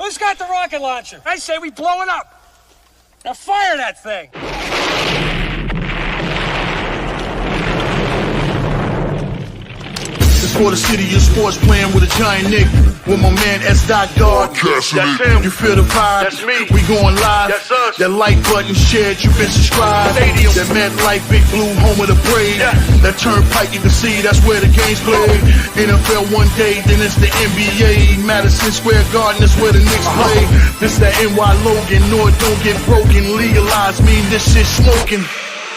Who's got the rocket launcher? I say we blow it up. Now fire that thing. It's for the city of sports, playing with a giant Nick. With my man S. Guard. That's him. You feel the vibe? That's me. We going live. That's us. That like button shared, you been subscribed. Stadium. That MetLife, Big Blue, home of the Braves. Yeah. That turnpike, you can see that's where the game's played. NFL one day, then it's the NBA. Madison Square Garden, that's where the Knicks play. This that NY Logan, no it don't get broken. Legalize, mean this shit smoking.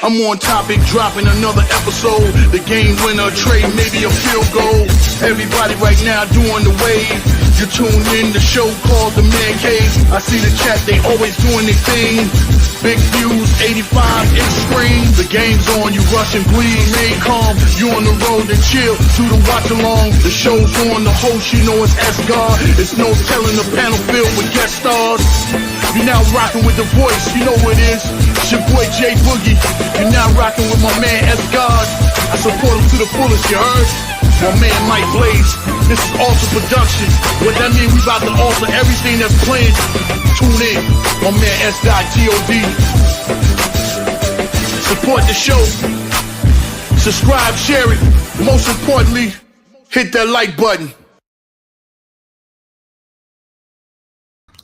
I'm on topic, dropping another episode. The game winner, trade, maybe a field goal. Everybody right now doing the wave. You tune in the show called TheMan-Cave. I see the chat, they always doing their thing. Big views, 85 inch screen. The game's on, you rush and bleed. Remain calm, you on the road and chill. Do the watch along. The show's on, the host, you know it's S-God. It's no telling the panel filled with guest stars. You now rocking with the voice, you know who it is. It's your boy J Boogie. You're now rocking with my man S-God. I support him to the fullest, you heard? My man Mike Blaze. This is Alter Production. What that mean? We about to alter everything that's playing. Tune in. My man S.God. Support the show. Subscribe, share it. Most importantly, hit that like button.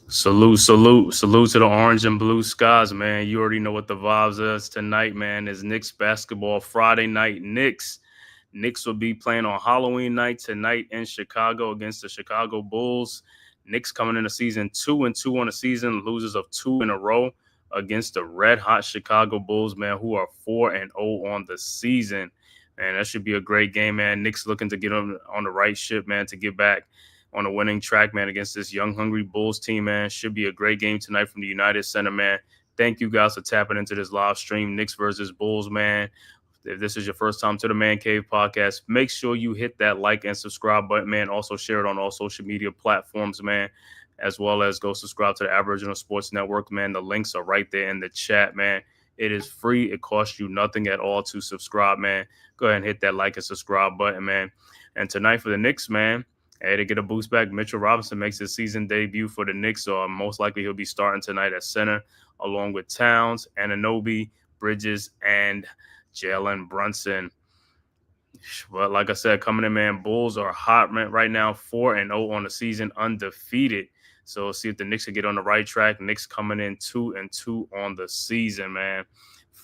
Salute to the orange and blue skies, man. You already know what the vibes is tonight, man. Is Knicks basketball Friday night. Knicks will be playing on Halloween night tonight in Chicago against the Chicago Bulls. Knicks coming into season 2-2 on the season, losers of 2 in a row against the red-hot Chicago Bulls, man, who are 4-0 on the season. Man, that should be a great game, man. Knicks looking to get on the right ship, man, to get back on the winning track, man, against this young, hungry Bulls team, man. Should be a great game tonight from the United Center, man. Thank you guys for tapping into this live stream, Knicks versus Bulls, man. If this is your first time to the Man-Cave podcast, make sure you hit that like and subscribe button, man. Also share it on all social media platforms, man, as well as go subscribe to the Aboriginal Sports Network, man. The links are right there in the chat, man. It is free. It costs you nothing at all to subscribe, man. Go ahead and hit that like and subscribe button, man. And tonight for the Knicks, man, hey, to get a boost back, Mitchell Robinson makes his season debut for the Knicks, so most likely he'll be starting tonight at center, along with Towns, Anunoby, Bridges, and Jalen Brunson. But like I said, coming in, man, Bulls are hot, man, right now, 4-0 on the season, undefeated. So see if the Knicks can get on the right track. Knicks coming in 2-2 on the season, man.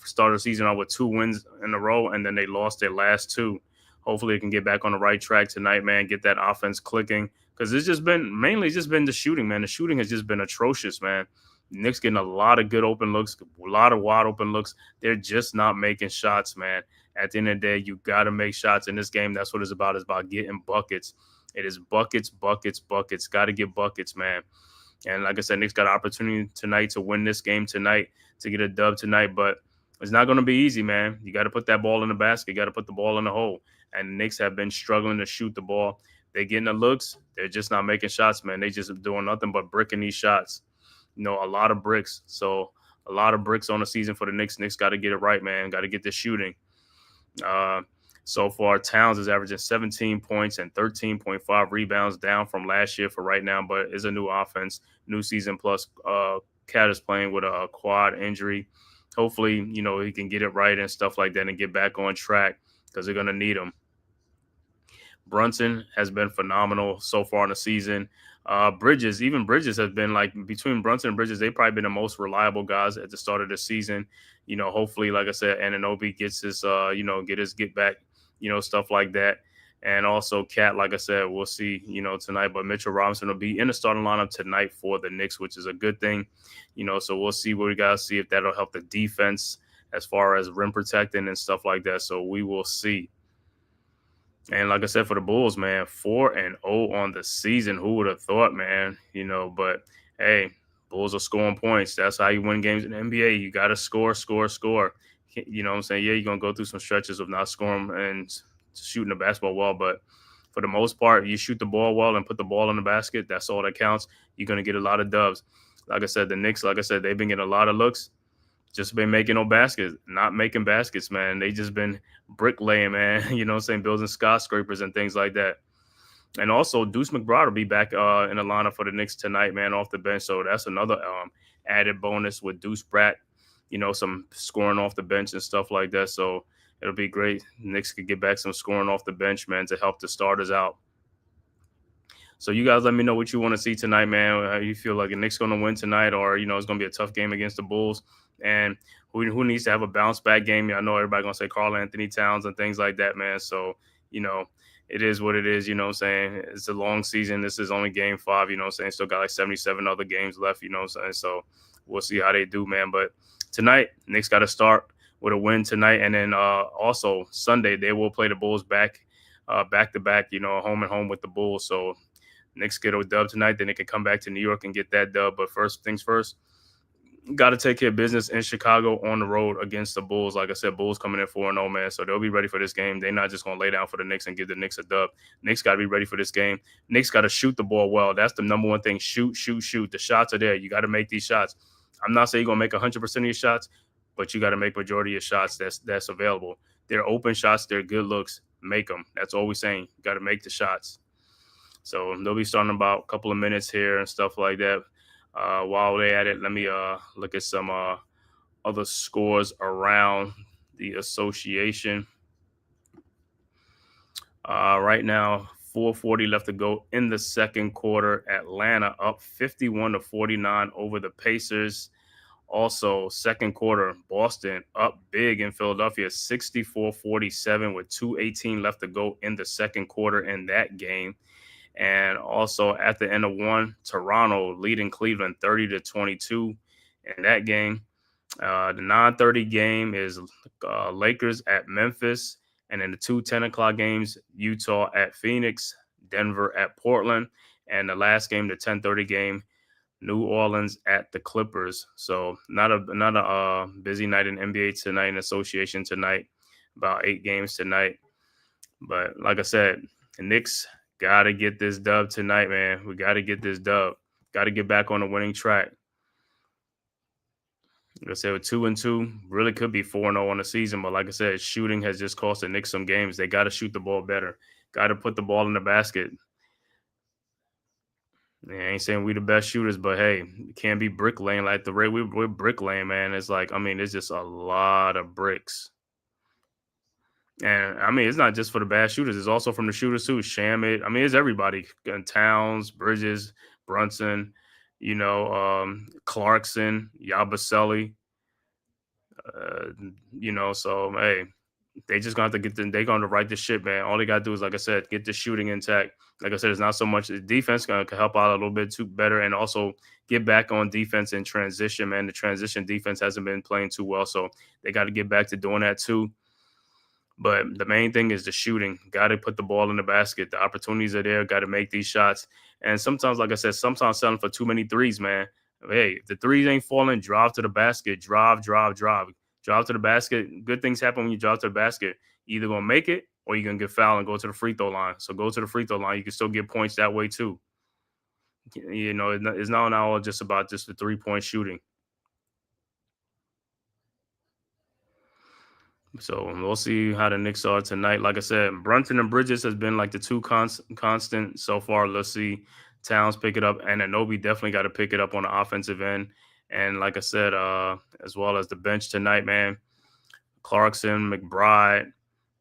Started the season out with 2 wins in a row, and then they lost their last 2. Hopefully they can get back on the right track tonight, man, get that offense clicking. Because it's just been, mainly just been the shooting, man. The shooting has just been atrocious, man. Knicks getting a lot of good open looks, a lot of wide open looks. They're just not making shots, man. At the end of the day, you got to make shots in this game. That's what it's about. It's about getting buckets. It is buckets, buckets, buckets. Got to get buckets, man. And like I said, Knicks got an opportunity tonight to win this game tonight, to get a dub tonight. But it's not going to be easy, man. You got to put that ball in the basket. You got to put the ball in the hole. And the Knicks have been struggling to shoot the ball. They're getting the looks. They're just not making shots, man. They just doing nothing but bricking these shots. You know, a lot of bricks. So a lot of bricks on the season for the Knicks. Knicks got to get it right, man. Got to get the shooting. So far, Towns is averaging 17 points and 13.5 rebounds, down from last year for right now, but it's a new offense, new season. Plus, Cat is playing with a quad injury. Hopefully, you know, he can get it right and stuff like that and get back on track because they're going to need him. Brunson has been phenomenal so far in the season. Bridges has been, like, between Brunson and Bridges, they've probably been the most reliable guys at the start of the season. You know, hopefully, like I said, Anunoby gets his, get back, you know, stuff like that. And also Cat, like I said, we'll see, you know, tonight. But Mitchell Robinson will be in the starting lineup tonight for the Knicks, which is a good thing, you know. So we'll see what we got to see if that'll help the defense as far as rim protecting and stuff like that. So we will see. And like I said, for the Bulls, man, 4-0 on the season. Who would have thought, man? You know, but hey, Bulls are scoring points. That's how you win games in the NBA. You got to score. You know what I'm saying? Yeah, you're going to go through some stretches of not scoring and shooting the basketball well, but for the most part, you shoot the ball well and put the ball in the basket. That's all that counts. You're going to get a lot of dubs. Like I said, the Knicks, like I said, they've been getting a lot of looks. Just been making no baskets, not making baskets, man. They just been bricklaying, man. You know what I'm saying? Building skyscrapers and things like that. And also, Deuce McBride will be back in the lineup for the Knicks tonight, man, off the bench. So that's another added bonus with Deuce Brat, some scoring off the bench and stuff like that. So it'll be great. Knicks could get back some scoring off the bench, man, to help the starters out. So you guys let me know what you want to see tonight, man. How you feel like the Knicks going to win tonight, or it's going to be a tough game against the Bulls, and who needs to have a bounce back game? I know everybody going to say Karl Anthony Towns and things like that, man. So it is what it is. You know what I'm saying? It's a long season. This is only game 5. You know what I'm saying? Still got like 77 other games left. You know what I'm saying? So we'll see how they do, man. But tonight, Knicks got to start with a win tonight, and then also Sunday they will play the Bulls back to back. Home and home with the Bulls. So Knicks get a dub tonight, then they can come back to New York and get that dub. But first things first, got to take care of business in Chicago on the road against the Bulls. Like I said, Bulls coming in 4-0, man. So they'll be ready for this game. They're not just going to lay down for the Knicks and give the Knicks a dub. Knicks got to be ready for this game. Knicks got to shoot the ball well. That's the number one thing. Shoot. The shots are there. You got to make these shots. I'm not saying you're going to make 100% of your shots, but you got to make majority of your shots that's available. They're open shots. They're good looks. Make them. That's all we're saying. You got to make the shots. So they'll be starting about a couple of minutes here and stuff like that. While they're at it, let me look at some other scores around the association. Right now, 4:40 left to go in the second quarter. Atlanta up 51-49 over the Pacers. Also, second quarter, Boston up big in Philadelphia, 64-47 with 2:18 left to go in the second quarter in that game. And also at the end of one, Toronto leading Cleveland 30-22 in that game. The 9:30 game is Lakers at Memphis. And then the 2 10 o'clock games, Utah at Phoenix, Denver at Portland. And the last game, the 10:30 game, New Orleans at the Clippers. So not a busy night in NBA tonight, in association tonight. About 8 games tonight. But like I said, the Knicks got to get this dub tonight, man. We got to get this dub. Got to get back on the winning track. Like I said, with 2-2, really could be 4-0 on the season. But like I said, shooting has just cost the Knicks some games. They got to shoot the ball better. Got to put the ball in the basket. I ain't saying we the best shooters, but hey, it can't be bricklaying like the way we're bricklaying, man. It's like, it's just a lot of bricks. And it's not just for the bad shooters. It's also from the shooters too. Shamit. It's everybody. Towns, Bridges, Brunson, Clarkson, Yabusele. So hey, they just gonna have to they're gonna right this shit, man. All they gotta do is, like I said, get the shooting intact. Like I said, it's not so much the defense gonna help out a little bit too better, and also get back on defense in transition, man. The transition defense hasn't been playing too well, so they got to get back to doing that too. But the main thing is the shooting. Got to put the ball in the basket. The opportunities are there. Got to make these shots. And sometimes, like I said, settling for too many threes, man. Hey, if the threes ain't falling, drive to the basket. Drive. Drive to the basket. Good things happen when you drive to the basket. You're either going to make it or you're going to get fouled and go to the free throw line. So go to the free throw line. You can still get points that way too. It's not all just about just the 3-point shooting. So we'll see how the Knicks are tonight. Like I said, Brunson and Bridges has been like the 2 constant so far. Let's see Towns pick it up, and Anobi definitely got to pick it up on the offensive end. And like I said, as well as the bench tonight, man, Clarkson, McBride,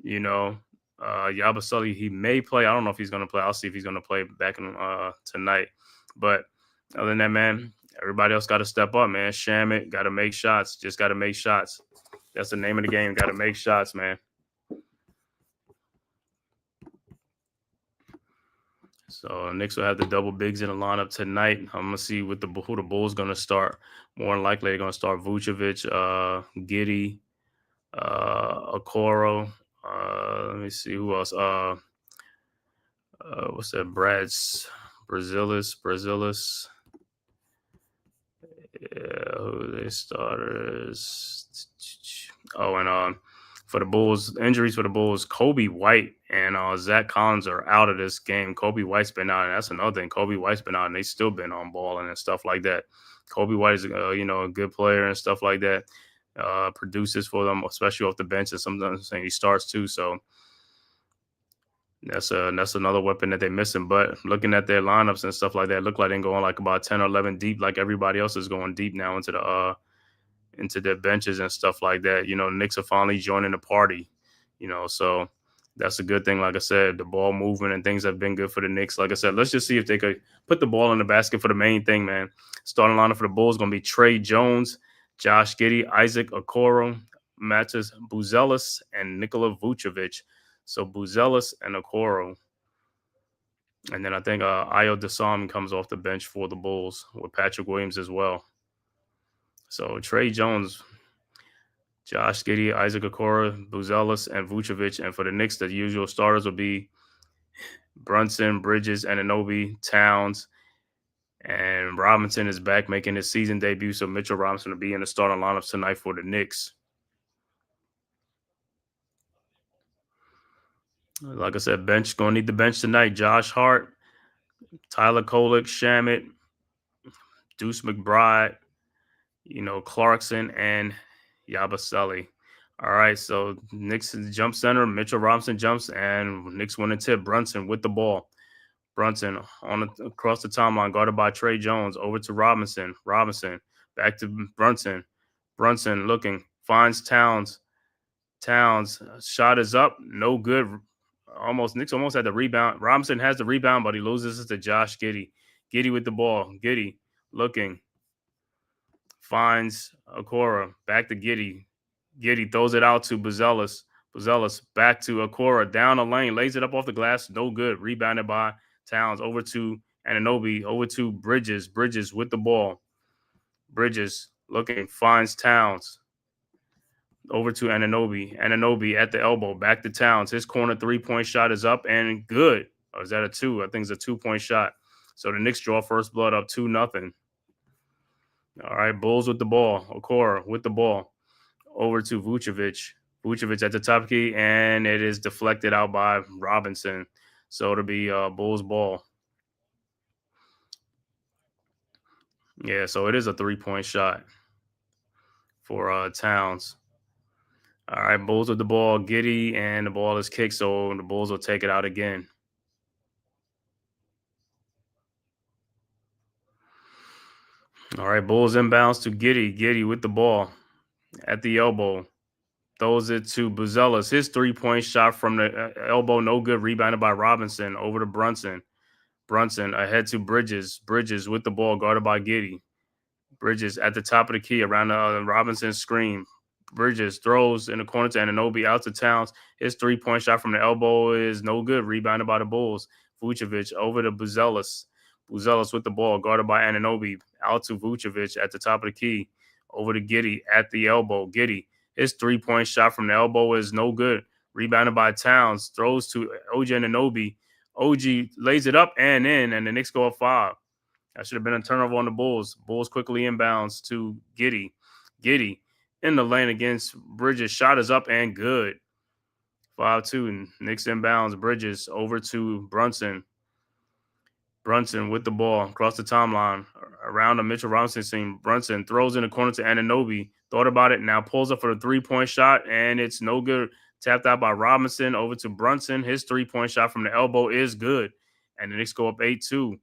Yabusele, he may play. I don't know if he's going to play. I'll see if he's going to play back in tonight. But other than that, man, everybody else got to step up, man. Shamit got to make shots. Just got to make shots. That's the name of the game. Got to make shots, man. So Knicks will have the double bigs in the lineup tonight. I'm gonna see who the Bulls gonna start. More than likely, they're gonna start Vucevic, Giddey, Okoro. Let me see who else. What's that? Brazilis. Yeah, who they starters? Oh, and for the Bulls, injuries for the Bulls, Kobe White and Zach Collins are out of this game. Kobe White's been out, and that's another thing. Kobe White's been out, and they still been on balling and stuff like that. Kobe White is, a good player and stuff like that. Produces for them, especially off the bench, and sometimes he starts too. So That's another weapon that they're missing. But looking at their lineups and stuff like that, look like they're going like about 10 or 11 deep, like everybody else is going deep now into their benches and stuff like that. The Knicks are finally joining the party. So that's a good thing. Like I said, the ball movement and things have been good for the Knicks. Like I said, let's just see if they could put the ball in the basket for the main thing, man. Starting lineup for the Bulls going to be Trey Jones, Josh Giddey, Isaac Okoro, Mattis Buzelis, and Nikola Vucevic. So Buzelis and Okoro. And then I think Ayo Dasam comes off the bench for the Bulls with Patrick Williams as well. So Trey Jones, Josh Giddey, Isaac Okoro, Buzelis, and Vucevic. And for the Knicks, the usual starters will be Brunson, Bridges, Anunoby, Towns, and Robinson is back making his season debut. So Mitchell Robinson will be in the starting lineups tonight for the Knicks. Like I said, bench going to need the bench tonight. Josh Hart, Tyler Kolek, Shamit, Deuce McBride, Clarkson, and Yabusele. All right, so Knicks jump center, Mitchell Robinson jumps, and Knicks win a tip. Brunson with the ball. Brunson across the timeline, guarded by Trey Jones. Over to Robinson. Robinson back to Brunson. Brunson looking, finds Towns. Towns shot is up, no good. Knicks almost had the rebound. Robinson has the rebound, but he loses it to Josh Giddey. Giddey with the ball. Giddey looking, finds Okoro. Back to Giddey. Giddey throws it out to Buzelis. Buzelis back to Okoro. Down the lane. Lays it up off the glass. No good. Rebounded by Towns. Over to Anunoby. Over to Bridges. Bridges with the ball. Bridges looking. Finds Towns. Over to Anunoby. Anunoby at the elbow. Back to Towns. His corner 3-point shot is up and good. Or is that a 2? I think it's a 2-point shot. So the Knicks draw first blood up 2-0. All right, Bulls with the ball. Okoro with the ball. Over to Vucevic. Vucevic at the top key, and it is deflected out by Robinson. So it'll be Bulls ball. Yeah, so it is a 3-point shot for Towns. All right, Bulls with the ball. Giddey, and the ball is kicked, so the Bulls will take it out again. All right, Bulls inbounds to Giddey. Giddey with the ball at the elbow. Throws it to Buzelis. His 3-point shot from the elbow, no good. Rebounded by Robinson. Over to Brunson. Brunson ahead to Bridges. Bridges with the ball, guarded by Giddey. Bridges at the top of the key around the Robinson screen. Bridges throws in the corner to Anunoby, out to Towns. His 3-point shot from the elbow is no good. Rebounded by the Bulls. Vucevic over to Buzelis. Buzelis with the ball, guarded by Anunoby. Out to Vucevic at the top of the key. Over to Giddey at the elbow. Giddey. His 3-point shot from the elbow is no good. Rebounded by Towns. Throws to OG Anunoby. OG lays it up and in, and the Knicks go up 5. That should have been a turnover on the Bulls. Bulls quickly inbounds to Giddey. Giddey in the lane against Bridges. Shot is up and good. 5-2. Knicks inbounds. Bridges over to Brunson. Brunson with the ball across the timeline around the Mitchell Robinson scene. Brunson throws in the corner to Anunoby. Thought about it. Now pulls up for the 3-point shot, and it's no good. Tapped out by Robinson. Over to Brunson. His 3-point shot from the elbow is good. And the Knicks go up 8-2.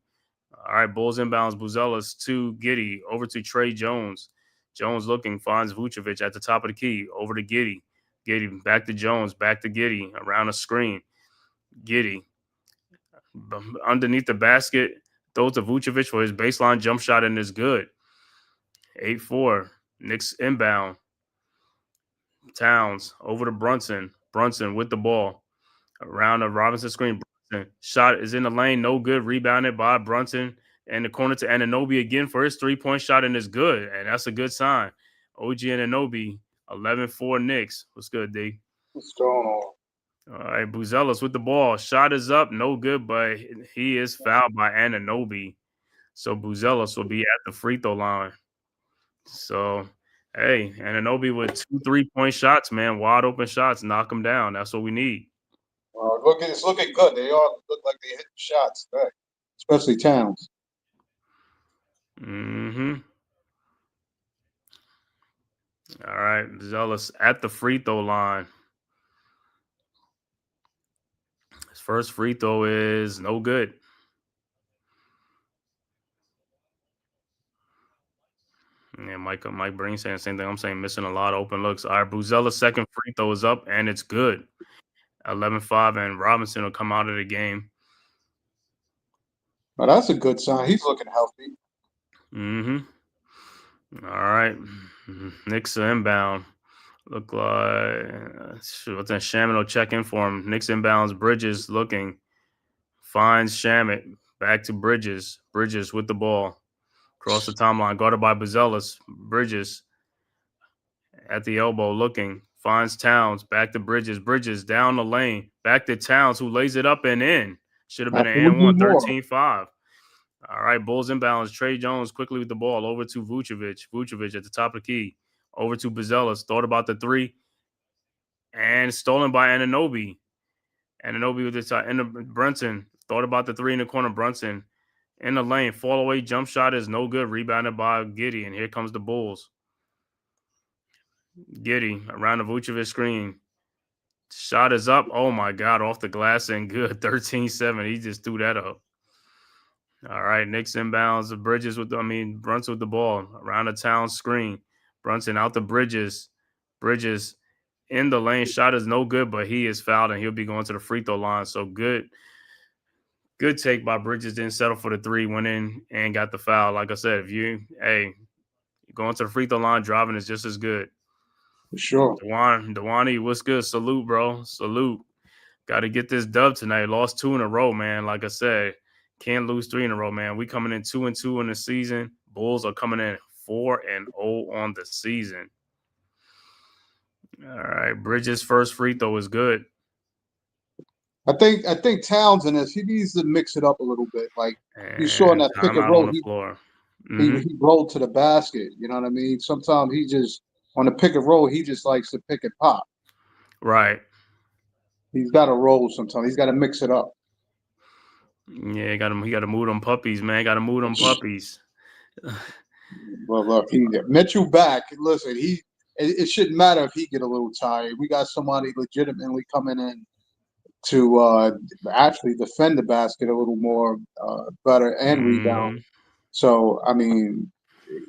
All right, Bulls inbounds. Buzelis to Giddey. Over to Trey Jones. Jones looking, finds Vucevic at the top of the key. Over to Giddey. Giddey back to Jones. Back to Giddey around the screen. Giddey underneath the basket. Throws to Vucevic for his baseline jump shot, and is good. 8-4. Knicks inbound. Towns over to Brunson. Brunson with the ball around the Robinson screen. Brunson shot is in the lane, no good. Rebounded by Brunson and the corner to Anunoby again for his 3-point shot, and is good. And that's a good sign. OG Anunoby, 11-4 Knicks. What's good, D? What's going on? All right, Buzelis with the ball. Shot is up, no good, but he is fouled by Anunoby. So Buzelis will be at the free throw line. So, hey, Anunoby with 2 3-point shots, man. Wide open shots. Knock them down. That's what we need. It's looking good. They all look like they hit shots today, especially Towns. Mm-hmm. All right, Buzelis at the free throw line. first free throw is no good. Yeah, Mike Breen saying the same thing. I'm saying missing a lot of open looks. All right, Bruzella's second free throw is up, and it's good. 11-5, and Robinson will come out of the game. But that's a good sign. He's looking healthy. All right. Knicks are inbound. Look like what's that? Shamit will check in for him. Knicks inbounds. Bridges looking. Finds Shamit. Back to Bridges. Bridges with the ball. Across the timeline. Guarded by Buzelis. Bridges at the elbow looking. Finds Towns. Back to Bridges. Bridges down the lane. Back to Towns, who lays it up and in. Should have been an and one. 13-5. All right, Bulls inbounds. Trey Jones quickly with the ball over to Vucevic. Vucevic at the top of the key. Over to Buzelis. Thought about the three. And stolen by Anunoby. Anunoby with the top. Brunson. Thought about the three in the corner. Brunson in the lane. Fall away jump shot is no good. Rebounded by Giddey. And here comes the Bulls. Giddey around the Vucevic screen. Shot is up. Oh, my God. Off the glass and good. 13-7. He just threw that up. All right, Knicks inbounds. Brunson with the ball around the Town screen. Brunson out to Bridges. Bridges in the lane. Shot is no good, but he is fouled and he'll be going to the free throw line. So good take by Bridges. Didn't settle for the three. Went in and got the foul. Like I said, if going to the free throw line, driving is just as good. For sure. Dewani, what's good? Salute, bro. Salute. Got to get this dub tonight. Lost 2 in a row, man. Like I said. Can't lose 3 in a row, man. We coming in 2-2 in the season. Bulls are coming in 4-0 on the season. All right, Bridges' first free throw is good. I think Towns in this, he needs to mix it up a little bit. Like you saw in that pick and roll, he rolled to the basket. You know what I mean? Sometimes he just on the pick and roll, he just likes to pick and pop. Right. He's got to roll sometimes. He's got to mix it up. Yeah, he got to move them puppies, man. Got to move them puppies. Well, look, Mitchell back. Listen, it shouldn't matter if he get a little tired. We got somebody legitimately coming in to actually defend the basket a little more better and rebound. So, I mean,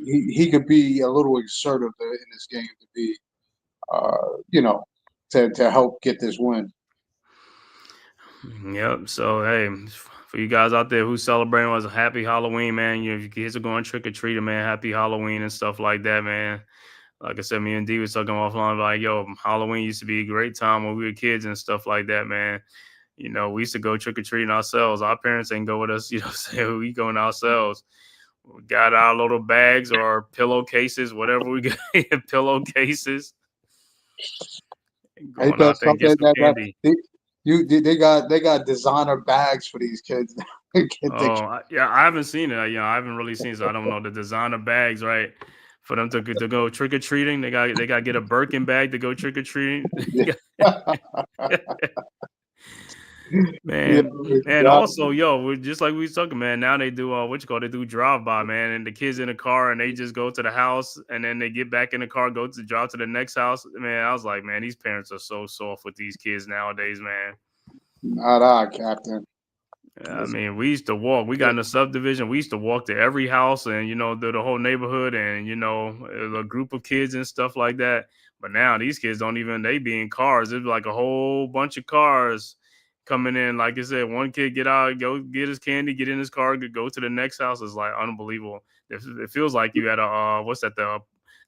he could be a little assertive in this game to be, to help get this win. Yep. So, hey, for you guys out there who celebrating was a happy Halloween, man. If your kids are going trick-or-treating, man, happy Halloween and stuff like that, man. Like I said, me and D was talking offline like, yo, Halloween used to be a great time when we were kids and stuff like that, man. You know, we used to go trick-or-treating ourselves. Our parents ain't go with us, so we going ourselves. We got our little bags or pillowcases, whatever we got, pillowcases. Going out there and get some candy. They got designer bags for these kids. I haven't seen it. I haven't really seen it, so I don't know the designer bags, right? For them to go trick or treating, they got to get a Birkin bag to go trick or treating. Man, and also, just like we was talking, man. Now they do they do drive by, man, and the kids in the car and they just go to the house and then they get back in the car, drive to the next house. Man, I was like, man, these parents are so soft with these kids nowadays, man. Not Captain. I mean, we used to walk. We got in a subdivision. We used to walk to every house and, the whole neighborhood and, a group of kids and stuff like that. But now these kids they be in cars. There's like a whole bunch of cars coming in. Like I said, one kid get out, go get his candy, get in his car, go to the next house. It's like unbelievable. It feels like you at the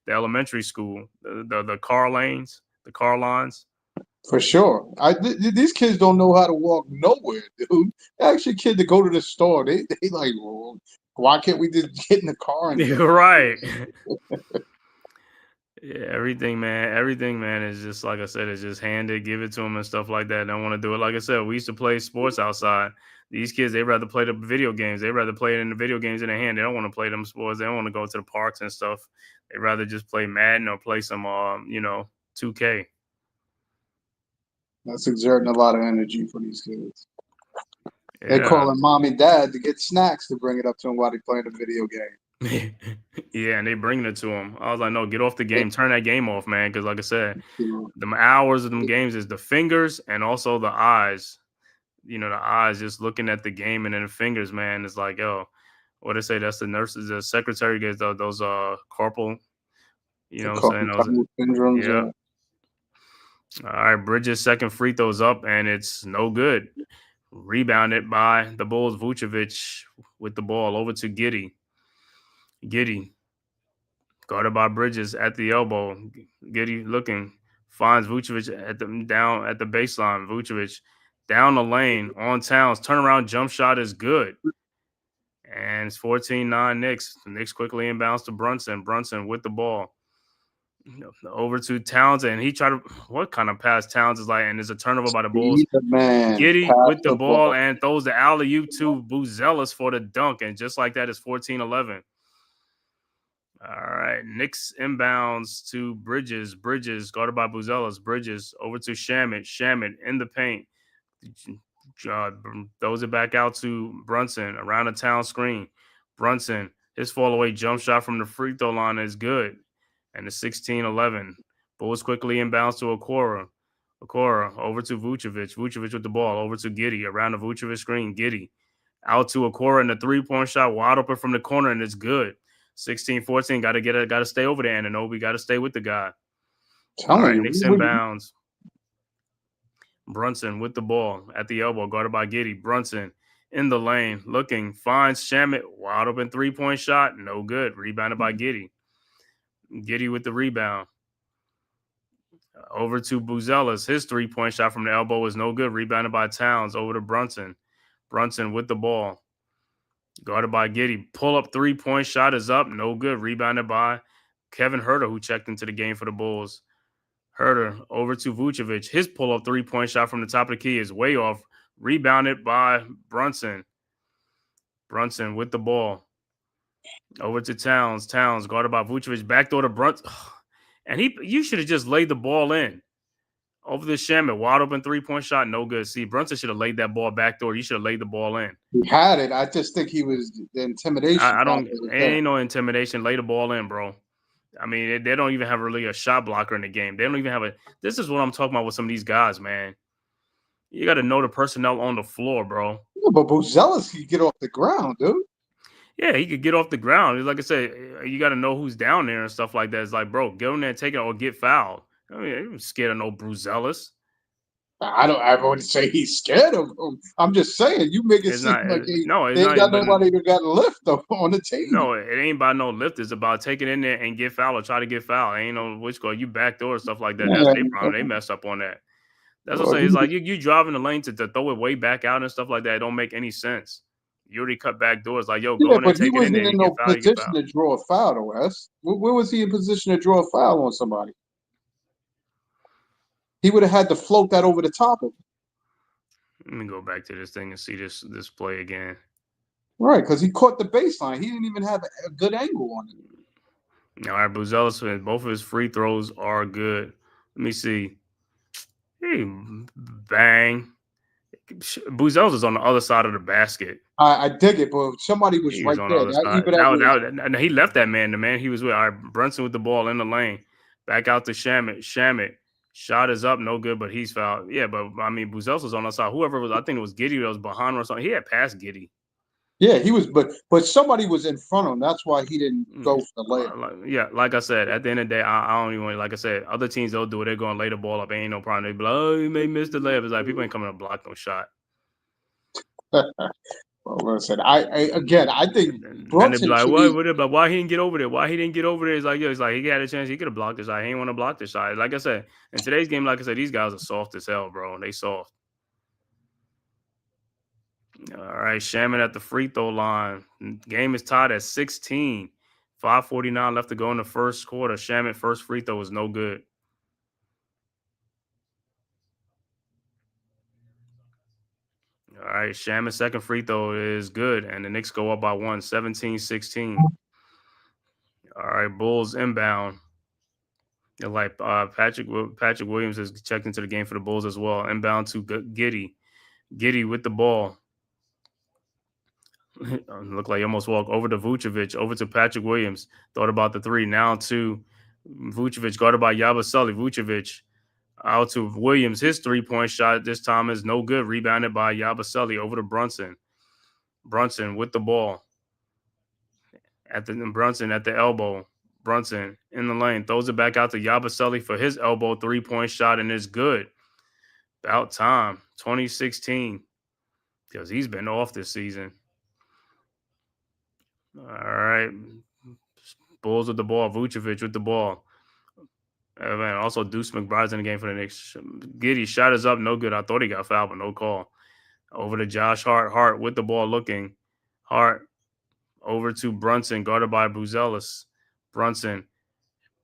elementary school, the car lanes, the car lines. For sure. These kids don't know how to walk nowhere, dude. They ask your kid to go to the store. They like, well, why can't we just get in the car? You're right. Yeah, everything, man, is just, like I said, it's just handed, give it to them and stuff like that. They don't want to do it. Like I said, we used to play sports outside. These kids, they rather play the video games. They rather play it in the video games in their hand. They don't want to play them sports. They don't want to go to the parks and stuff. They rather just play Madden or play some, 2K. That's exerting a lot of energy for these kids. Yeah. They're calling mom and dad to get snacks to bring it up to them while they're playing the video game. Yeah, and they bringing it to them. I was like, no, get off the game. Turn that game off, man. Because like I said, the hours of them games is the fingers and also the eyes. the eyes just looking at the game and then the fingers, man. It's like, yo, what they say, that's the nurses, the secretary gets those corporal, you The know what I'm saying? carpal Those, tunnel syndromes. yeah. All right, Bridges' second free throw's up, and it's no good. Rebounded by the Bulls. Vucevic with the ball over to Giddey. Giddey guarded by Bridges at the elbow. Giddey looking, finds Vucevic down at the baseline. Vucevic down the lane on Towns. Turnaround jump shot is good. And it's 14-9 Knicks. The Knicks quickly inbounds to Brunson. Brunson with the ball. Over to Towns, and he tried to, what kind of pass Towns is like, and there's a turnover by the Bulls. The man. Giddey Pass with the the ball and throws the alley-oop to Buzelis for the dunk, and just like that, it's 14-11. All right, Knicks inbounds to Bridges. Bridges guarded by Buzelis. Bridges over to Shamet. Shamet in the paint. Throws it back out to Brunson around the town screen. Brunson, his fall away jump shot from the free throw line is good. And it's 16-11. Bulls quickly inbounds to Okoro. Okoro over to Vucevic. Vucevic with the ball over to Giddey around the Vucevic screen. Giddey out to Okoro, and the 3-point shot wide open from the corner, and it's good. 16-14. Got to stay over there, Anunoby. Got to stay with the guy. All right, Knicks inbounds. Brunson with the ball at the elbow, guarded by Giddey. Brunson in the lane, looking, finds Shamet, wide open 3-point shot, no good. Rebounded by Giddey. Giddey with the rebound. Over to Buzelis. His 3-point shot from the elbow was no good. Rebounded by Towns. Over to Brunson. Brunson with the ball. Guarded by Giddey. Pull-up 3-point shot is up. No good. Rebounded by Kevin Huerter, who checked into the game for the Bulls. Huerter over to Vucevic. His pull-up 3-point shot from the top of the key is way off. Rebounded by Brunson. Brunson with the ball. Over to Towns. Towns guarded by Vucevic. Backdoor to Brunson. And you should have just laid the ball in. Over the Shamet. Wide open 3-point shot. No good. See, Brunson should have laid that ball backdoor. You should have laid the ball in. He had it. I just think he was the intimidation. It ain't no intimidation. Lay the ball in, bro. I mean, they don't even have really a shot blocker in the game. They don't even have this is what I'm talking about with some of these guys, man. You got to know the personnel on the floor, bro. Yeah, but Buzelis can get off the ground, dude. Yeah, he could get off the ground. Like I said, you got to know who's down there and stuff like that. It's like, bro, get on there and take it or get fouled. I mean, I'm scared of no Buzelis. I wouldn't say he's scared of him. I'm just saying, you make it seem like they ain't got nobody that got lift up on the team. No, it ain't about no lift. It's about taking in there and get fouled or try to get fouled. It ain't no which go you backdoor or stuff like that. That's their problem. They messed up on that. That's what I'm saying. It's like you driving the lane to throw it way back out and stuff like that. It don't make any sense. You already cut back doors. Like, yo, go in and take it in there. But he wasn't in no position to draw a foul, though, Wes. Where was he in position to draw a foul on somebody? He would have had to float that over the top of him. Let me go back to this thing and see this play again. Right, because he caught the baseline. He didn't even have a good angle on it. All right, Buzelis, both of his free throws are good. Let me see. Hey, bang. Buzelis is on the other side of the basket. I dig it, but somebody was right there. He left that man. The man he was with. All right, Brunson with the ball in the lane. Back out to Shamet. Shamet. Shot is up, no good, but he's fouled. Yeah, but I mean, Buzelis was on the side. Whoever was, I think it was Giddey that was behind him or something. He had passed Giddey. Yeah, he was, but somebody was in front of him. That's why he didn't go for the layup. Yeah, like I said, at the end of the day, I don't even. Like I said, other teams they'll do it. They're going to lay the ball up. Ain't no problem. They be like, oh, you may miss the layup. It's like people ain't coming to block no shot. Well, listen, I think Brunson. And they be like, why he didn't get over there? Why he didn't get over there? It's like, yo, he had a chance. He could have blocked the shot. He didn't want to block the shot. Like I said, in today's game, like I said, these guys are soft as hell, bro. They soft. All right, Shaman at the free throw line. Game is tied at 16. 5:49 left to go in the first quarter. Shaman first free throw was no good. All right, Shaman's second free throw is good, and the Knicks go up by 1, 17-16. All right, Bulls inbound. Like Patrick Williams has checked into the game for the Bulls as well. Inbound to Giddey. Giddey with the ball. Looked like he almost walked over to Vucevic, over to Patrick Williams. Thought about the three. Now to Vucevic, guarded by Yabusele. Vucevic Out to Williams. His 3-point shot this time is no good. Rebounded by Yabusele over to Brunson. Brunson with the ball. Brunson at the elbow. Brunson in the lane. Throws it back out to Yabusele for his elbow 3-point shot, and it's good. About time. 2016. Because he's been off this season. All right. Bulls with the ball. Vucevic with the ball. Man, also Deuce McBride's in the game for the Knicks. Giddy shot is up. No good. I thought he got fouled, but no call. Over to Josh Hart. Hart with the ball looking. Hart over to Brunson, guarded by Buzelis. Brunson.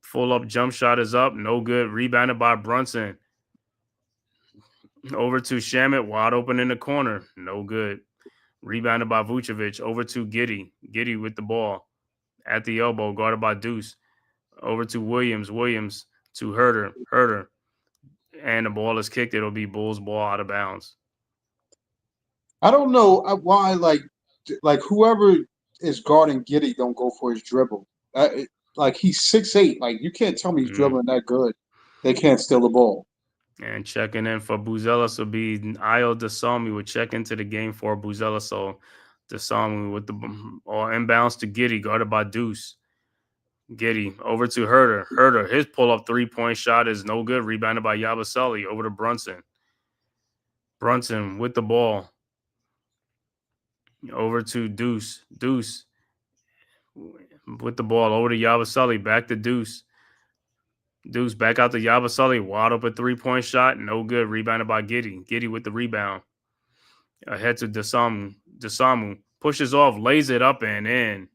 Full up jump shot is up. No good. Rebounded by Brunson. Over to Shamet. Wide open in the corner. No good. Rebounded by Vucevic. Over to Giddy. Giddy with the ball. At the elbow, guarded by Deuce. Over to Williams. Williams to Herter. Herter. And the ball is kicked. It'll be Bulls ball out of bounds. I don't know why, like whoever is guarding Giddy don't go for his dribble. Like he's 6'8". Like you can't tell me he's dribbling that good. They can't steal the ball. And checking in for Buzelis will be Ayo Dasami would check into the game for Buzelis. So Dasami with the ball inbounds to Giddy, guarded by Deuce. Giddy over to Herter. Herter, his pull-up 3-point shot is no good. Rebounded by Yabusele. Over to Brunson. Brunson with the ball. Over to Deuce. Deuce with the ball. Over to Yabusele. Back to Deuce. Deuce back out to Yabusele. Wide open 3-point shot. No good. Rebounded by Giddy. Giddy with the rebound. Ahead to Dasamu. Dasamu pushes off. Lays it up and in.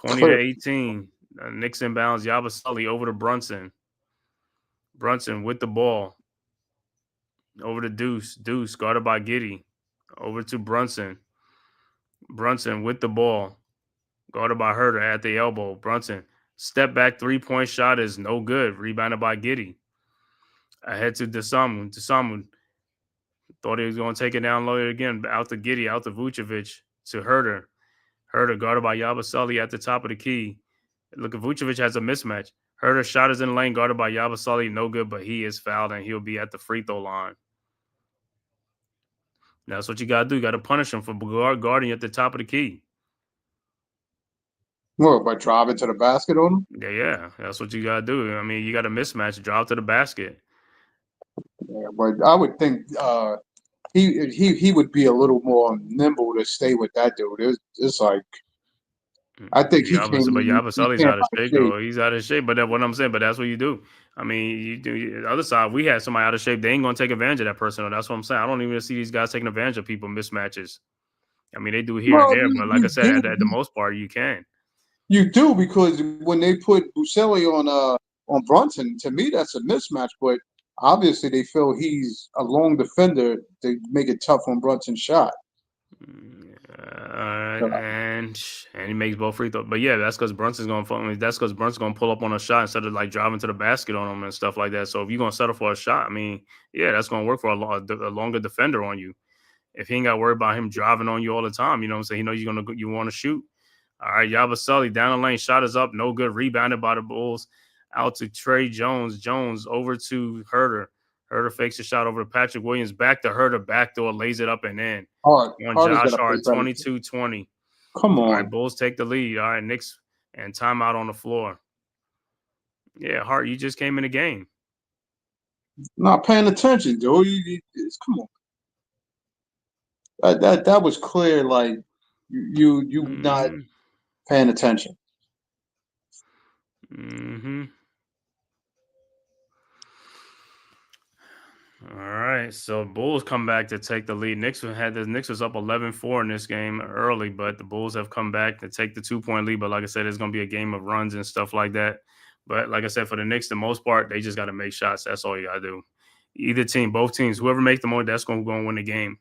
20-18. Knicks inbounds. Yabusele over to Brunson. Brunson with the ball. Over to Deuce. Deuce guarded by Giddy. Over to Brunson. Brunson with the ball. Guarded by Herter at the elbow. Brunson. Step back 3-point shot is no good. Rebounded by Giddy. Ahead to Dasamu. Dasamu thought he was going to take it down low again. Out to Giddy. Out to Vucevic. To Herter. Herter guarded by Yabusele at the top of the key. Look, Vucevic has a mismatch. Herter shot is in the lane, guarded by Yabusele. No good, but he is fouled, and he'll be at the free throw line. That's what you got to do. You got to punish him for guarding at the top of the key. What, by driving to the basket on him? Yeah, that's what you got to do. I mean, you got a mismatch, drive to the basket. Yeah, but I would think he would be a little more nimble to stay with that dude. It's like I think he came. But Yabusele's out of shape, though. He's out of shape. But that's what I'm saying. But that's what you do. I mean, you do the other side. We had somebody out of shape. They ain't gonna take advantage of that person. That's what I'm saying. I don't even see these guys taking advantage of people mismatches. I mean, they do here and there, but like I said, at the most part, you can. You do, because when they put Buscelli on Brunson, to me that's a mismatch. But obviously, they feel he's a long defender to make it tough on Brunson's shot. And he makes both free throws. But yeah, that's because Brunson's gonna pull up on a shot instead of like driving to the basket on him and stuff like that. So if you're gonna settle for a shot, I mean, yeah, that's gonna work for a longer defender on you. If he ain't got to worry about him driving on you all the time, you know what I'm saying? He knows you want to shoot. All right, Yabusele down the lane, shot is up, no good. Rebounded by the Bulls. Out to Trey Jones. Jones over to Herter. Herter fakes a shot over to Patrick Williams. Back to Herter. Backdoor, lays it up and in. On Josh Hart, 22-20. Come on. All right, Bulls take the lead. All right, Knicks and timeout on the floor. Yeah, Hart, you just came in the game. Not paying attention, dude. Come on. That was clear. Like you not paying attention. Mm-hmm. All right, so Bulls come back to take the lead. Knicks was up 11-4 in this game early, but the Bulls have come back to take the 2-point lead. But like I said, it's going to be a game of runs and stuff like that. But like I said, for the Knicks, the most part, they just got to make shots. That's all you got to do. Either team, both teams, whoever make the more, that's going to win the game.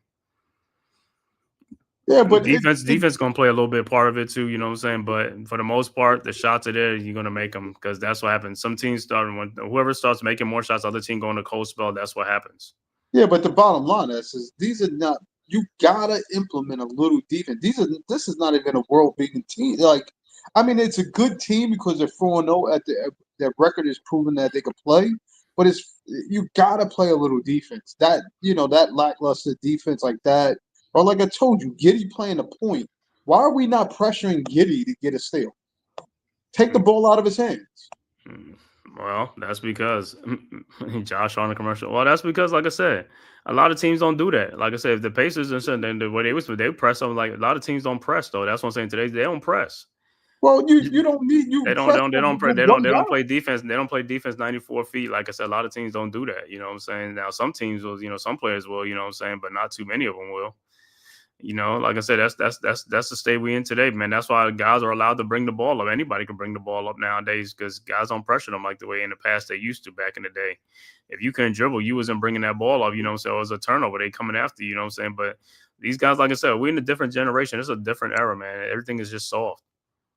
Yeah, but defense is going to play a little bit part of it too, you know what I'm saying? But for the most part, the shots are there. You're going to make them because that's what happens. Some teams when whoever starts making more shots, other team going to cold spell. That's what happens. Yeah, but the bottom line is these are not. You gotta implement a little defense. This is not even a world-beating team. Like, I mean, it's a good team because they're 4-0 their record is proving that they can play. but you gotta play a little defense. That that lackluster defense like that, or like I told you, Giddey playing a point. Why are we not pressuring Giddey to get a steal? Take the ball out of his hands. Well, that's because Josh on the commercial. Well, that's because, like I said, a lot of teams don't do that. Like I said, if the Pacers and something, then the way they press them. Like a lot of teams don't press though. That's what I'm saying today. They don't press. Well, you don't need They don't. press They don't. with They one don't. They guy. don't play defense. They don't play defense 94 feet. Like I said, a lot of teams don't do that. You know what I'm saying? Now, some teams will. Some players will. You know what I'm saying? But not too many of them will. Like I said, that's the state we in today, man. That's why guys are allowed to bring the ball up. Anybody can bring the ball up nowadays because guys don't pressure them like the way in the past they used to back in the day. If you couldn't dribble, you wasn't bringing that ball up. You know what I'm saying? It was a turnover. They coming after you. You know what I'm saying? But these guys, like I said, we're in a different generation. It's a different era, man. Everything is just soft.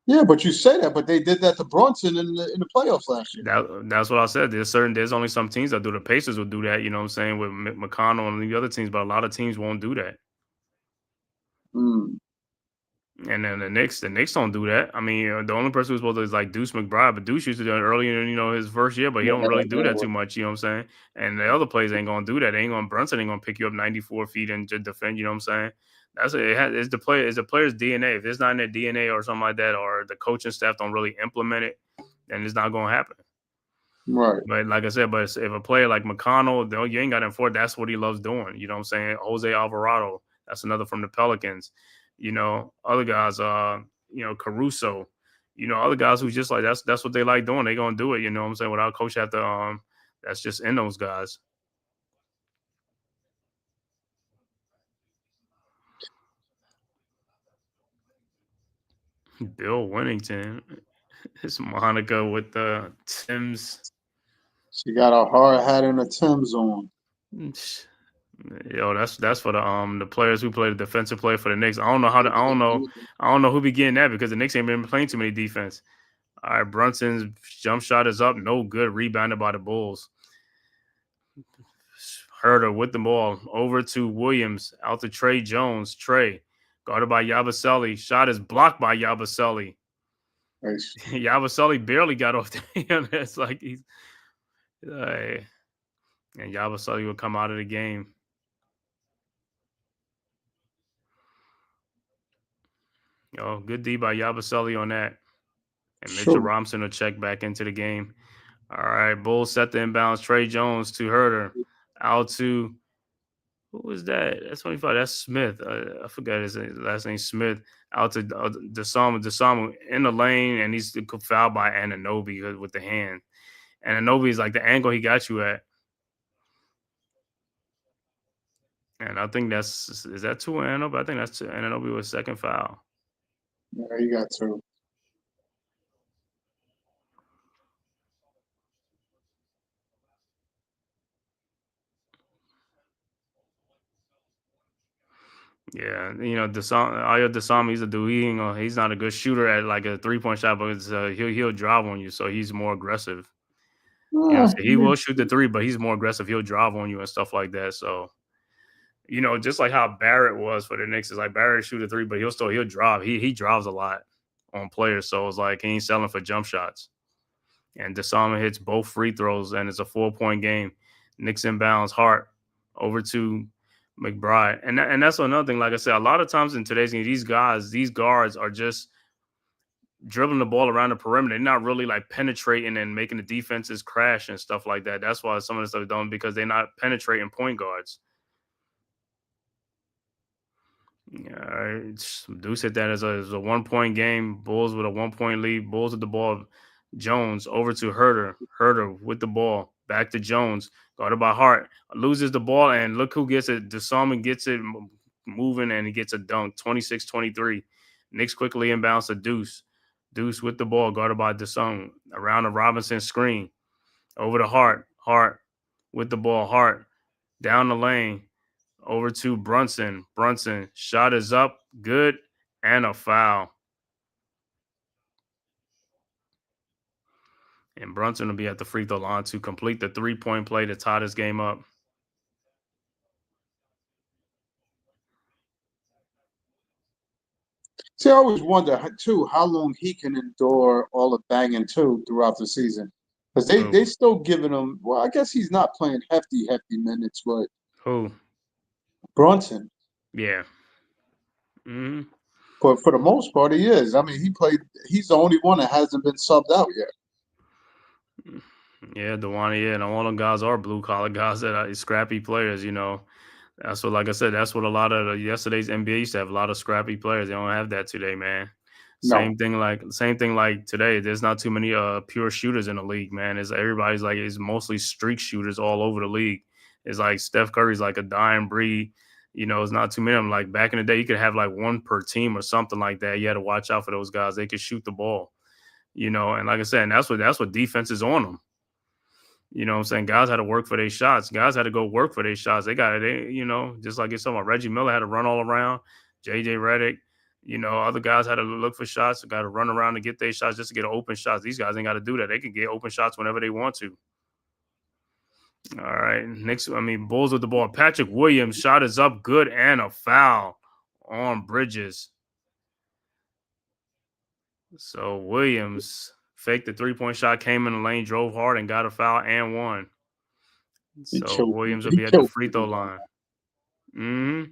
Yeah, but you say that, but they did that to Brunson in the playoffs last year. That's what I said. There's only some teams that do. The Pacers will do that. You know what I'm saying, with McConnell and the other teams, but a lot of teams won't do that. And then the Knicks don't do that. I mean, the only person who's supposed to is like Deuce McBride, but Deuce used to do it early in his first year, but he don't really do that too much. You know what I'm saying? And the other players ain't gonna do that. Brunson ain't gonna pick you up 94 feet and just defend. You know what I'm saying? It's the player's DNA. If it's not in their DNA or something like that, or the coaching staff don't really implement it, then it's not gonna happen. Right. But like I said, if a player like McConnell, though, you ain't got him for it. That's what he loves doing. You know what I'm saying? Jose Alvarado, that's another from the Pelicans. Other guys, Caruso, other guys who just like that's what they like doing. They gonna do it. You know what I'm saying? Without coach have to, that's just in those guys. Bill Winnington, it's Monica with the Timbs. She got a hard hat and a Timbs on. Yo, that's for the players who play the defensive play for the Knicks. I don't know who be getting that because the Knicks ain't been playing too many defense. All right, Brunson's jump shot is up, no good, rebounded by the Bulls. Herter with the ball over to Williams, out to Trey Jones. Trey guarded by Yabusele. Shot is blocked by Yabusele. Nice. Yabusele barely got off the hand. It's like he's and Yabusele will come out of the game. Oh, good D by Yabusele on that. And Mitchell Robinson will check back into the game. All right, Bulls set the inbounds. Trey Jones to Herter. Out to, who was that? That's 25. That's Smith. I forgot his last name, Smith. Out to Desamu in the lane, and he's fouled by Anunoby with the hand. Anunoby is like the angle he got you at. And I think is that two Anunoby? I think that's Anunoby with second foul. Yeah, he got two. Yeah, Desam, he's a dude. He's not a good shooter at like a 3-point shot, but he'll drive on you, so he's more aggressive. So he will shoot the three, but he's more aggressive. He'll drive on you and stuff like that. So, just like how Barrett was for the Knicks, is like Barrett shoot a three, but he'll drive. He drives a lot on players, so it's like he ain't selling for jump shots. And Desama hits both free throws, and it's a 4-point game. Knicks inbounds, Hart over to McBride. And that's another thing. Like I said, a lot of times in today's game, these guards are just dribbling the ball around the perimeter. They're not really like penetrating and making the defenses crash and stuff like that. That's why some of the stuff is done, because they're not penetrating point guards. Yeah, Deuce hit that as a 1-point game. Bulls with a 1-point lead. Bulls with the ball. Jones over to Herter. Herter with the ball. Back to Jones. Guarded by Hart. Loses the ball, and look who gets it. DeSalman gets it moving, and he gets a dunk. 26-23. Knicks quickly inbounds to Deuce. Deuce with the ball. Guarded by DeSalman. Around the Robinson screen. Over to Hart. Hart with the ball. Hart down the lane. Over to Brunson. Brunson. Shot is up. Good. And a foul. And Brunson will be at the free throw line to complete the 3-point play to tie this game up. See, I always wonder, too, how long he can endure all the banging, too, throughout the season. because they still giving him. Well, I guess he's not playing hefty minutes, but Who? Brunson. Yeah. Mm-hmm. But for the most part, he is. I mean, he's the only one that hasn't been subbed out yet. Yeah, Dewani, yeah, and all them guys are blue collar guys that are scrappy players. That's what, like I said, that's what a lot of yesterday's NBA used to have, a lot of scrappy players. They don't have that today, man. No. Same thing like today. There's not too many pure shooters in the league, man. It's mostly streak shooters all over the league. It's like Steph Curry's like a dying breed. It's not too many of them. Like back in the day, you could have like one per team or something like that. You had to watch out for those guys. They could shoot the ball. And like I said, and that's what defense is on them. You know what I'm saying? Guys had to work for their shots. Guys had to go work for their shots. Just like you're talking about, Reggie Miller had to run all around. JJ Redick, other guys had to look for shots. Got to run around to get their shots just to get open shots. These guys ain't got to do that. They can get open shots whenever they want to. All right. Bulls with the ball. Patrick Williams, shot is up, good, and a foul on Bridges. So Williams faked the three-point shot, came in the lane, drove hard, and got a foul and won. So Williams will be at the free throw line. Mm-hmm.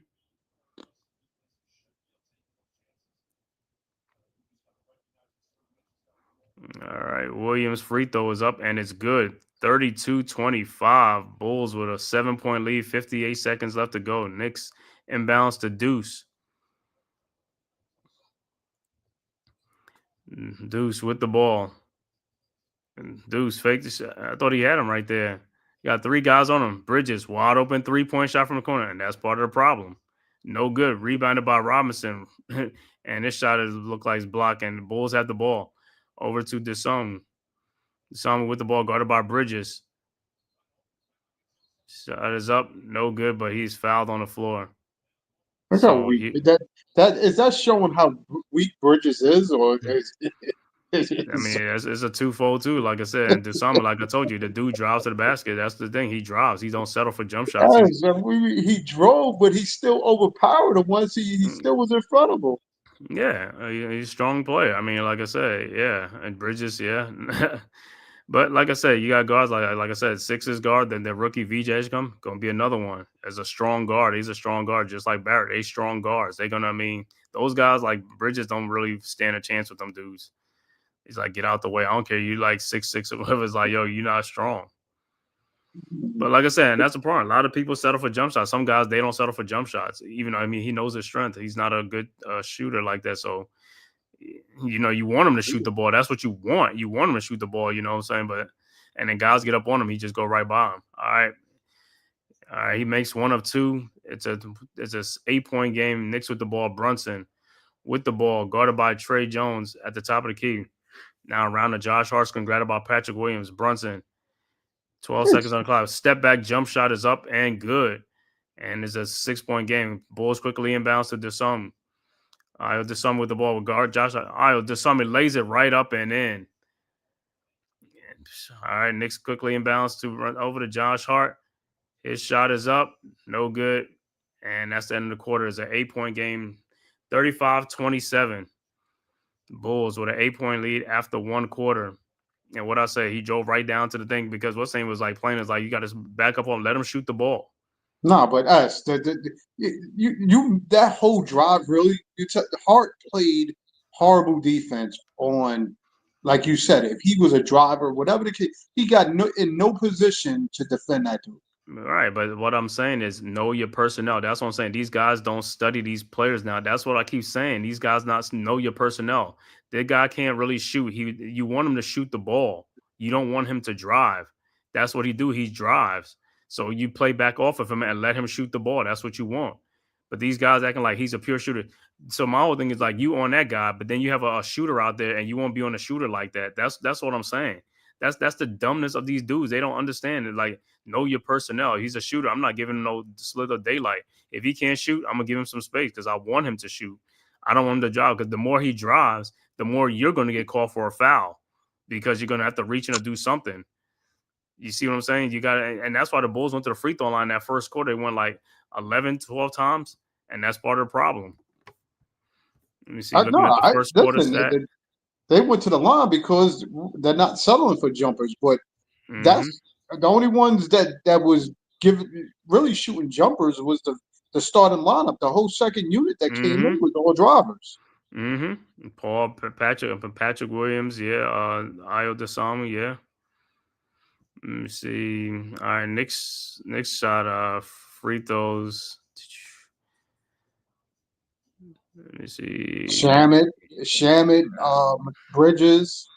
All right. Williams' free throw is up, and it's good. 32-25. Bulls with a 7-point lead, 58 seconds left to go. Knicks inbounds to Deuce. Deuce with the ball. And Deuce faked the shot. I thought he had him right there. Got three guys on him. Bridges, wide open 3-point shot from the corner, and that's part of the problem. No good. Rebounded by Robinson, and this shot looked like it's blocked, and the Bulls have the ball. Over to Desum. Desum with the ball, guarded by Bridges. Shot is up, no good, but he's fouled on the floor. Look how weak. Is that showing how weak Bridges is, or it's a twofold too. Like I said, and Desum, like I told you, the dude drives to the basket. That's the thing. He drives. He don't settle for jump shots. He drove, but he still overpowered him once he still was in front of him. Yeah, he's a strong player. I mean, like I said, yeah, and Bridges, yeah. But like I said, you got guards like I said, Sixers guard, then the rookie VJ Edgecombe gonna be another one as a strong guard. He's a strong guard, just like Barrett. They strong guards. They're gonna, those guys like Bridges don't really stand a chance with them dudes. He's like, get out the way. I don't care. You like 6'6" or whatever. It's like, yo, you're not strong. But like I said, and that's the problem. A lot of people settle for jump shots. Some guys, they don't settle for jump shots. Even though, he knows his strength. He's not a good shooter like that. So, you want him to shoot the ball. That's what you want. You want him to shoot the ball, you know what I'm saying? And then guys get up on him. He just go right by him. All right. He makes one of two. It's a 8-point game. Knicks with the ball. Brunson with the ball, guarded by Trey Jones at the top of the key. Now around to Josh Hartson, guarded by Patrick Williams. Brunson, 12 seconds on the clock. Step back jump shot is up and good. And it's a 6-point game. Bulls quickly inbounds to Desum. Desum with the ball with guard Josh. Desum lays it right up and in. All right, Knicks quickly inbounds to run over to Josh Hart. His shot is up, no good. And that's the end of the quarter. It's an 8-point game, 35-27. Bulls with an 8-point lead after one quarter. And what I say, he drove right down to the thing because what's saying was like playing is like you got to back up on, let him shoot the ball. No, but you that whole drive really. Hart played horrible defense on, like you said. If he was a driver, whatever the case, he got in no position to defend that dude. Right, but what I'm saying is know your personnel. That's what I'm saying. These guys don't study these players now. That's what I keep saying. These guys not know your personnel. That guy can't really shoot. You want him to shoot the ball. You don't want him to drive. That's what he do. He drives. So you play back off of him and let him shoot the ball. That's what you want. But these guys acting like he's a pure shooter. So my whole thing is like you on that guy, but then you have a shooter out there and you won't be on a shooter like that. That's what I'm saying. That's the dumbness of these dudes. They don't understand it. Like, know your personnel. He's a shooter. I'm not giving him no slit of daylight. If he can't shoot, I'm gonna give him some space because I want him to shoot. I don't want him to drive because the more he drives, the more you're going to get called for a foul because you're going to have to reach in and do something. You see what I'm saying? And that's why the Bulls went to the free throw line that first quarter. They went like 11, 12 times, and that's part of the problem. Let me see. They went to the line because they're not settling for jumpers, but That's the only ones that was really shooting jumpers was the starting lineup. The whole second unit that came in was all drivers. Patrick Williams, yeah. Io DeSalmo, yeah. Let me see. All right, Knicks shot free throws. Let me see. Shamit, Bridges.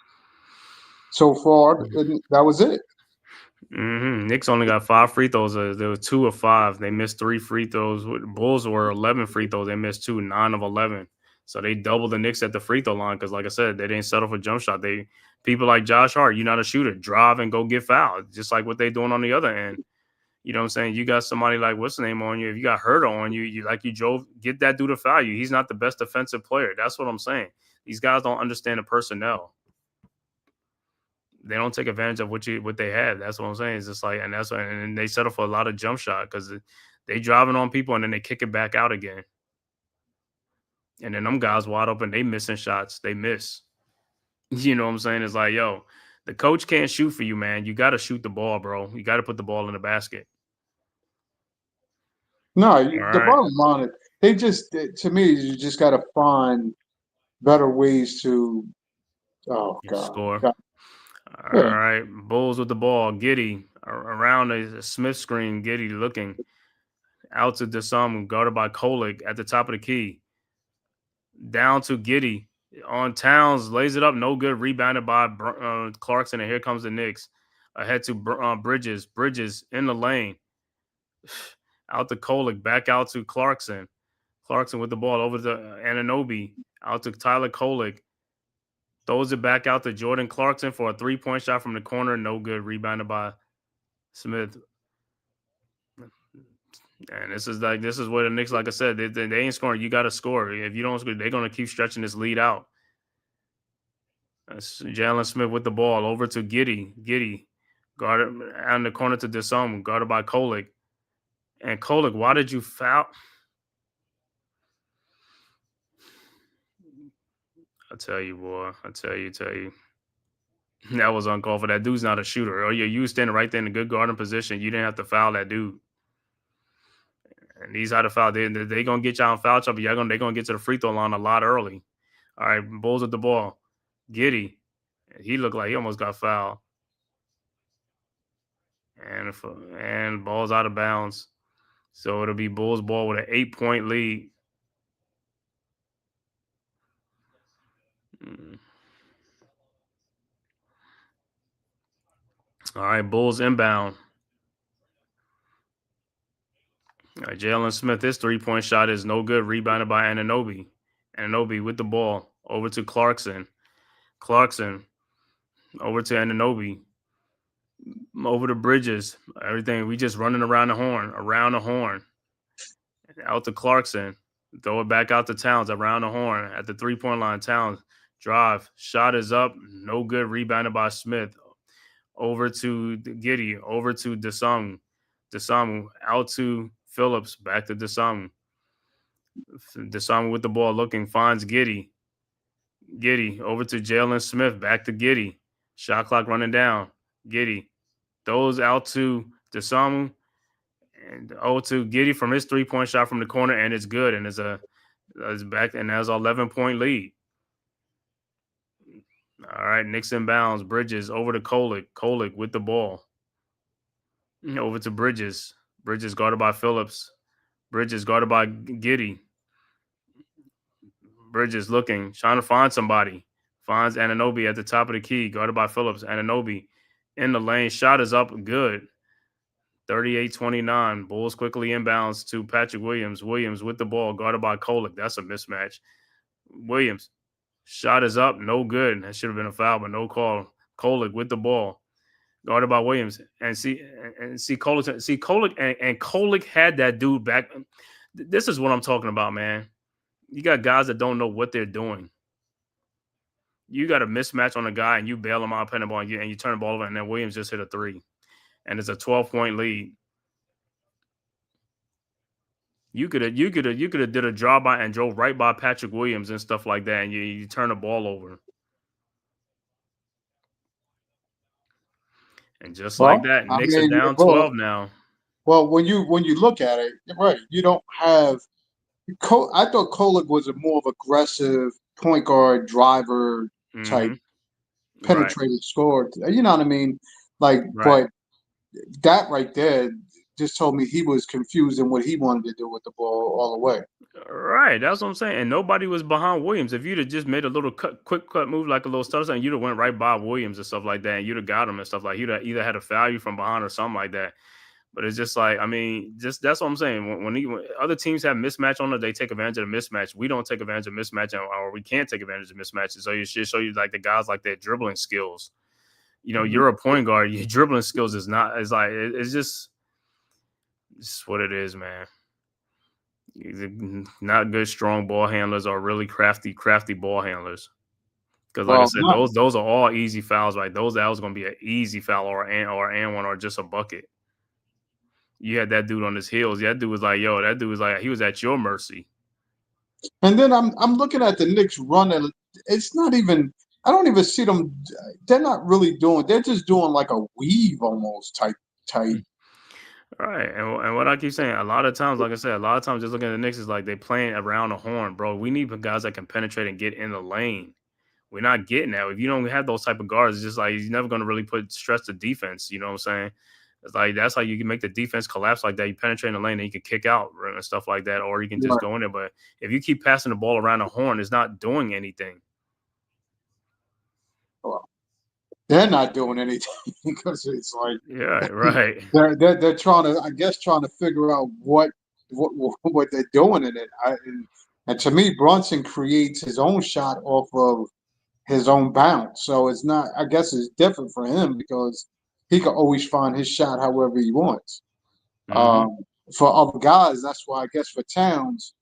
So far, that was it. Knicks only got 5 free throws. There were 2 of 5. They missed 3 free throws. Bulls were 11 free throws. They missed 2, 9 of 11. So they doubled the Knicks at the free throw line because, like I said, they didn't settle for jump shot. People like Josh Hart, you're not a shooter. Drive and go get fouled, just like what they're doing on the other end. You know what I'm saying? You got somebody like what's the name on you. If you got Herter on you, you drove, get that dude to foul you. He's not the best defensive player. That's what I'm saying. These guys don't understand the personnel. They don't take advantage of what they have. That's what I'm saying. It's just like, and they settle for a lot of jump shot because they driving on people and then they kick it back out again. And then them guys wide open, they missing shots. They miss. You know what I'm saying? It's like, yo, the coach can't shoot for you, man. You got to shoot the ball, bro. You got to put the ball in the basket. No, the bottom line is they just, to me, you just got to find better ways to, score. God. All right, Bulls with the ball. Giddey around a Smith screen. Giddey looking out to DeSalmo, guarded by Kolek at the top of the key. Down to Giddey on Towns, lays it up, no good. Rebounded by Clarkson, and here comes the Knicks. Ahead to Bridges. Bridges in the lane. Out to Kolek, back out to Clarkson. Clarkson with the ball over to Anunoby. Out to Tyler Kolek. Throws it back out to Jordan Clarkson for a 3-point shot from the corner. No good. Rebounded by Smith. And this is where the Knicks, like I said, they ain't scoring. You got to score. If you don't score, they're going to keep stretching this lead out. That's Jalen Smith with the ball over to Giddey. Giddey guarded on the corner to DeSalmo, guarded by Kolek. And Kolek, why did you foul? I tell you, boy. I tell you. That was uncalled for. That dude's not a shooter. Oh, yeah, you standing right there in a good guarding position. You didn't have to foul that dude. And these are the foul. They're going to get y'all in foul trouble. They're going to get to the free throw line a lot early. All right, Bulls with the ball. Giddey. He looked like he almost got fouled. And ball's out of bounds. So it'll be Bulls ball with an 8-point lead. All right, Bulls inbound. All right, Jalen Smith, his 3-point shot is no good. Rebounded by Anunoby. Anunoby with the ball over to Clarkson. Clarkson over to Anunoby. Over to Bridges. Everything. We just running around the horn. Out to Clarkson. Throw it back out to Towns around the horn at the 3-point line. Towns drive. Shot is up. No good. Rebounded by Smith. Over to Giddey. Over to DeSalmo. DeSalmo out to Phillips. Back to DeSalmo. DeSalmo with the ball looking. Finds Giddey. Giddey over to Jalen Smith. Back to Giddey. Shot clock running down. Giddey. Throws out to DeSalmo. And to Giddey from his 3-point shot from the corner, and it's good. And it's back, and has an 11-point lead. All right, Knicks inbounds. Bridges over to Kolek. Kolek with the ball. Over to Bridges. Bridges guarded by Phillips. Bridges guarded by Giddey. Bridges looking, trying to find somebody. Finds Anunoby at the top of the key, guarded by Phillips. Anunoby in the lane. Shot is up, good. 38-29. Bulls quickly inbounds to Patrick Williams. Williams with the ball, guarded by Kolek. That's a mismatch. Williams. Shot is up, no good. That should have been a foul, but no call. Kolek with the ball, guarded by Williams. And Kolek had that dude back. This is what I'm talking about, man. You got guys that don't know what they're doing. You got a mismatch on a guy, and you bail him out, pen the ball, and you turn the ball over, and then Williams just hit a 3. And it's a 12-point lead. You could have did a draw by and drove right by Patrick Williams and stuff like that, and you turn the ball over. And just like Well, that, I Knicks are mean, down 12 now. well, when you look at it, right, you don't have. I thought Kolek was a more of aggressive point guard driver type Right, penetrated scorer. You know what I mean? Like, right. but that right there just told me he was confused in what he wanted to do with the ball all the way. Right, that's what I'm saying. And nobody was behind Williams. If you'd have just made a little quick cut move, like a little stutter sign, you'd have went right by Williams and stuff like that, and you'd have got him and stuff like. You'd have either had a foul you from behind or something like that. But it's just like, I mean, just that's what I'm saying. When other teams have mismatch on it, they take advantage of the mismatch. We don't take advantage of mismatch, or we can't take advantage of mismatches. So you should show you like the guys like their dribbling skills. You know, you're a point guard. Your dribbling skills is not. It's like it's just what it is, man. Not good, strong ball handlers or really crafty ball handlers. Because, like I Well, said, those are all easy fouls, right? That was going to be an easy foul or an one or just a bucket. You had that dude on his heels. That dude was like, yo, that dude was like, he was at your mercy. and then I'm looking at the Knicks run, and it's not even. I don't even see them. They're not really doing. They're just doing like a weave almost type. Right. And what I keep saying, a lot of times, like I said, a lot of times just looking at the Knicks is like they playing around the horn, bro. We need guys that can penetrate and get in the lane. We're not getting that. If you don't have those type of guards, it's just like you're never going to really put stress to defense. You know what I'm saying? It's like that's how you can make the defense collapse like that. You penetrate in the lane and you can kick out and stuff like that, or you can just Right. go in there. But if you keep passing the ball around the horn, it's not doing anything. Well, they're not doing anything because it's like Yeah, right. they're trying to, I guess, trying to figure out what they're doing in it. And to me, Brunson creates his own shot off of his own bounce. So it's not. I guess it's different for him because he can always find his shot however he wants. Mm-hmm. For other guys, that's why I guess for Towns,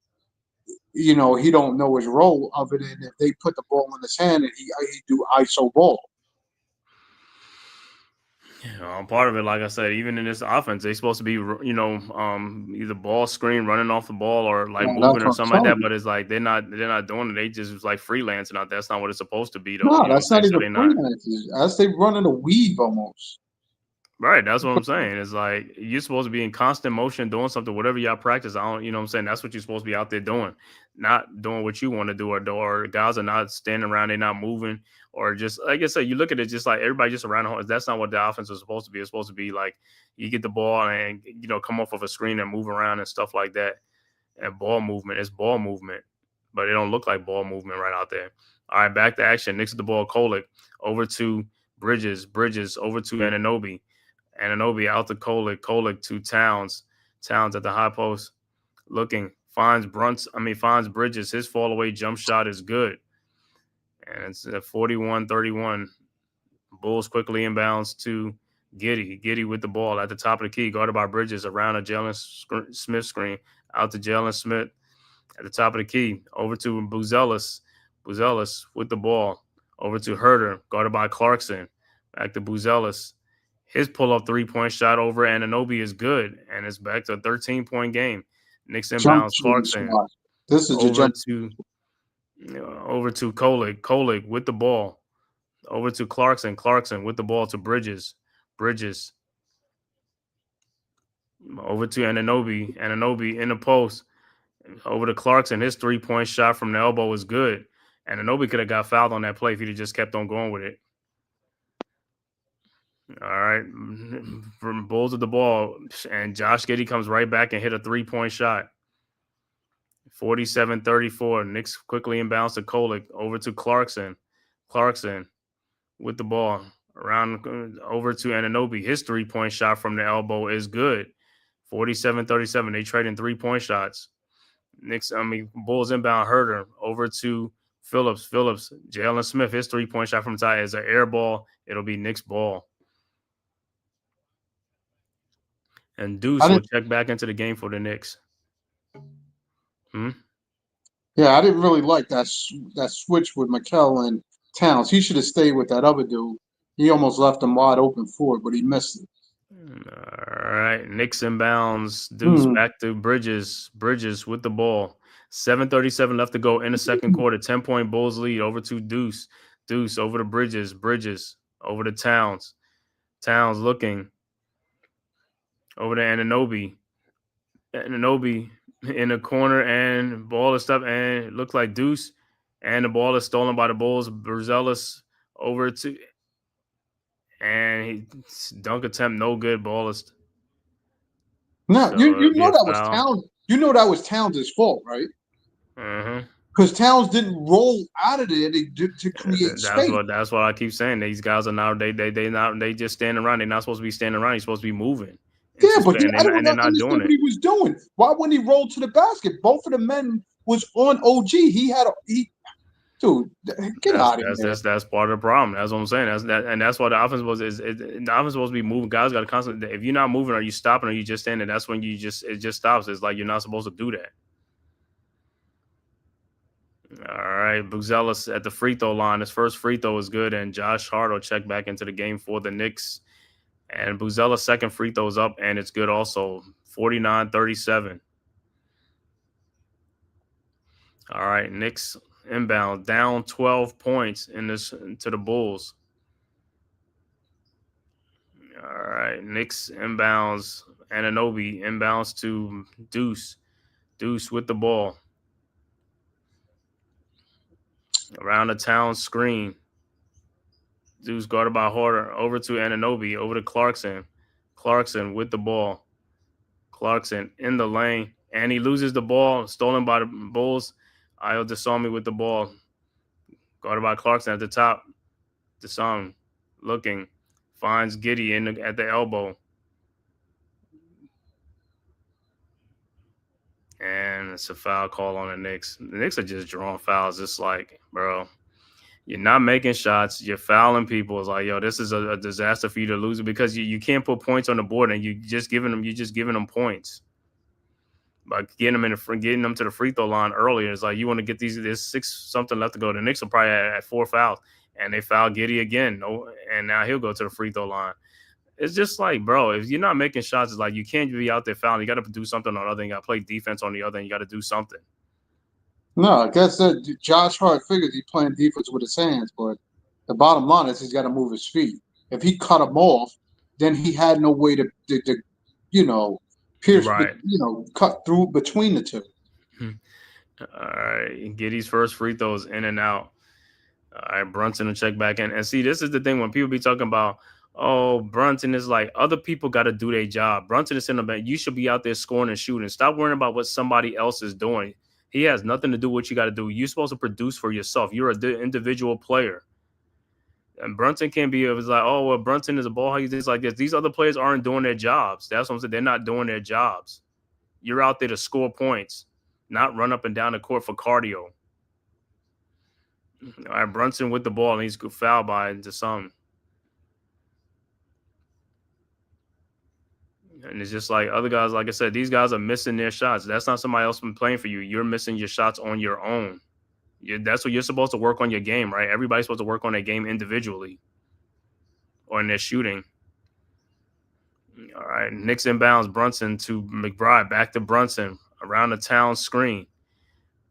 he don't know his role of it, and if they put the ball in his hand and he do ISO ball. Part of it, like I said, even in this offense, they're supposed to be, either ball screen, running off the ball, or like Well, that's moving or what I'm something like telling that. you. But it's like they're not doing it. They just like freelancing out. That's not what it's supposed to be, though. No, You know what I'm that's saying? not So even they're not. freelancers. That's they running a weave almost. Right, that's what I'm saying. It's like you're supposed to be in constant motion, doing something, whatever y'all practice. I don't, you know what I'm saying? That's what you're supposed to be out there doing, not doing what you want to do, or guys are not standing around, they're not moving, or just like I said, you look at it just like everybody just around the horn. That's not what the offense is supposed to be. It's supposed to be like you get the ball and come off of a screen and move around and stuff like that. And ball movement is ball movement, but it don't look like ball movement right out there. All right, back to action. Next to the ball, Kolek over to Bridges over to Ananobi out to Kolek to Towns at the high post, looking, finds Bridges. His fall away jump shot is good. And it's at 41-31. Bulls quickly inbounds to Giddy with the ball at the top of the key, guarded by Bridges around a Jalen Smith screen. Out to Jalen Smith at the top of the key. Over to Buzelis with the ball. Over to Herter, guarded by Clarkson. Back to Buzelis. His pull-up three-point shot over Ananobi is good, and it's back to a 13-point game. Knicks Jump inbounds shooting Clarkson squad. This is the over jump. to Kolek with the ball. Over to Clarkson with the ball to Bridges. Over to Ananobi in the post. Over to Clarkson. His three-point shot from the elbow is good. Ananobi could have got fouled on that play if he'd have just kept on going with it. All right. From Bulls at the ball. And Josh Giddey comes right back and hit a three-point shot. 47-34. Knicks quickly inbounds to Kolek. Over to Clarkson with the ball. Around over to Ananobi. His three-point shot from the elbow is good. 47-37. They trading three-point shots. Bulls inbound Herter over to Phillips. Jalen Smith, his three-point shot from the side is an air ball. It'll be Knicks ball. And Deuce will check back into the game for the Knicks. Yeah, I didn't really like that switch with McKell and Towns. He should have stayed with that other dude. He almost left him wide open for it, but he missed it. All right, Knicks inbounds. Deuce back to Bridges with the ball. 7:37 left to go in the second quarter. 10-point Bulls lead. Over to Deuce over to Bridges over to Towns. Towns looking over to Anunoby. Anunoby in the corner and ball is stuff and it looks like Deuce. And the ball is stolen by the Bulls. Berzelis over to and he dunk attempt, no good. Ball is No, so you it'll be know a that was foul. Towns. You know that was Towns' fault, right? Mm-hmm. Because Towns didn't roll out of there to create space. That's what I keep saying. These guys are now they just standing around. They're not supposed to be standing around. You're supposed to be moving. Yeah, but And I don't they're not understand doing what it. he was doing. Why wouldn't he roll to the basket? Both of the men was on OG. Dude, get out of here. That's part of the problem. That's what I'm saying. That's why the offense the offense supposed to be moving. Guys got to constantly. If you're not moving, are you stopping? Or you just standing? That's when it just stops. It's like you're not supposed to do that. All right, Buzelis at the free throw line. His first free throw is good, and Josh Hart will check back into the game for the Knicks. And Buzelis' second free throw is up, and it's good also. 49-37. All right, Knicks inbound down 12 points in this to the Bulls. All right, Knicks inbounds. Anunoby inbounds to Deuce. Deuce with the ball. Around the town screen. Deuce guarded by Horter. Over to Anunoby. Over to Clarkson. Clarkson with the ball. Clarkson in the lane. And he loses the ball. Stolen by the Bulls. Ayo Dasami with the ball. Guarded by Clarkson at the top. Dasami looking. Finds Giddey at the elbow. And it's a foul call on the Knicks. The Knicks are just drawing fouls. It's like, bro, you're not making shots. You're fouling people. It's like, yo, this is a disaster for you to lose it because you can't put points on the board and you're just giving them points. By getting them to the free throw line earlier, it's like you want to get there's 6 something left to go. The Knicks are probably at 4 fouls, and they foul Giddey again. No, and now he'll go to the free throw line. It's just like, bro, if you're not making shots, it's like you can't be out there fouling. You got to do something on the other end. You got to play defense on the other end. You got to do something. No, I guess that Josh Hart figures he's playing defense with his hands, but the bottom line is he's got to move his feet. If he cut him off, then he had no way to pierce, Right. cut through between the two. All right. Giddey's first free throws in and out. All right. Brunson will check back in. And see, this is the thing when people be talking about, oh, Brunson is like, other people got to do their job. Brunson is in the back. You should be out there scoring and shooting. Stop worrying about what somebody else is doing. He has nothing to do with what you got to do. You're supposed to produce for yourself. You're an individual player. And Brunson can't be, it was like, oh, well, Brunson is a ball. He's like this. These other players aren't doing their jobs. That's what I'm saying. They're not doing their jobs. You're out there to score points, not run up and down the court for cardio. All right, Brunson with the ball, and he's fouled by Dasami. And it's just like other guys, like I said, these guys are missing their shots. That's not somebody else been playing for you. You're missing your shots on your own. That's what you're supposed to work on your game, right? Everybody's supposed to work on their game individually or in their shooting. All right, Knicks inbounds Brunson to McBride. Back to Brunson around the town screen.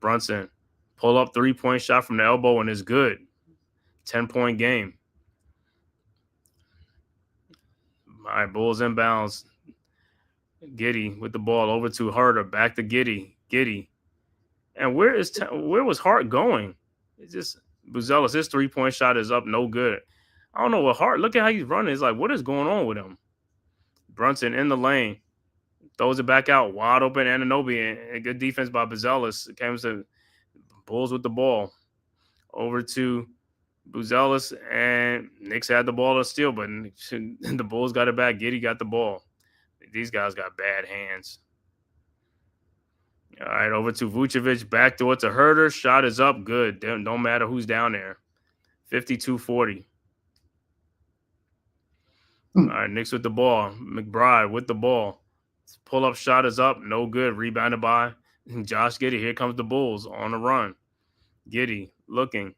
Brunson pull up 3-point shot from the elbow and is good. 10-point game. All right, Bulls inbounds. Giddey with the ball over to Herter. Back to Giddey. And where was Hart going? It's just Buzelis. His 3-point shot is up, no good. I don't know what Hart. Look at how he's running. It's like, what is going on with him? Brunson in the lane, throws it back out, wide open. Anunoby and good defense by Buzelis. Comes to Bulls with the ball over to Buzelis, and Knicks had the ball to steal, but the Bulls got it back. Giddey got the ball. These guys got bad hands. All right, over to Vucevic, backdoor to Herter. Shot is up, good. Don't matter who's down there. 52-40. All right, Knicks with the ball. McBride with the ball. Pull-up shot is up, no good. Rebounded by Josh Giddey. Here comes the Bulls on the run. Giddey looking.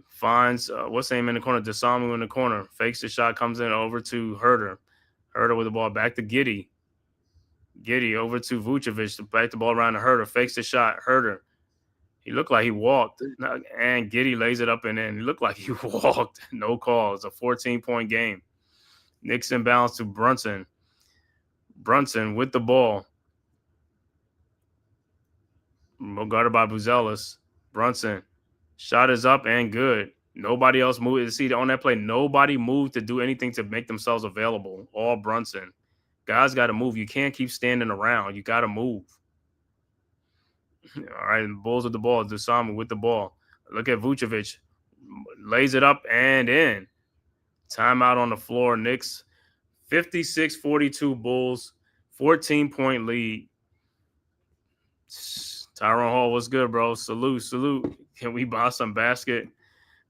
Finds, what's the name in the corner? Dasami in the corner. Fakes the shot, comes in over to Herter. Herter with the ball back to Giddey. Giddey over to Vucevic. Back the ball around to Herter. Fakes the shot. Herter. He looked like he walked. And Giddey lays it up and in. He looked like he walked. No call. It's a 14-point game. Knicks inbounds to Brunson. Brunson with the ball. Guarded by Buzelis. Brunson. Shot is up and good. Nobody else moved. See, on that play, nobody moved to do anything to make themselves available. All Brunson. Guys got to move. You can't keep standing around. You got to move. All right, Bulls with the ball. Dusamu with the ball. Look at Vucevic. Lays it up and in. Timeout on the floor. Knicks 56-42 Bulls. 14-point lead. Tyrone Hall, what's good, bro? Salute. Can we buy some basket?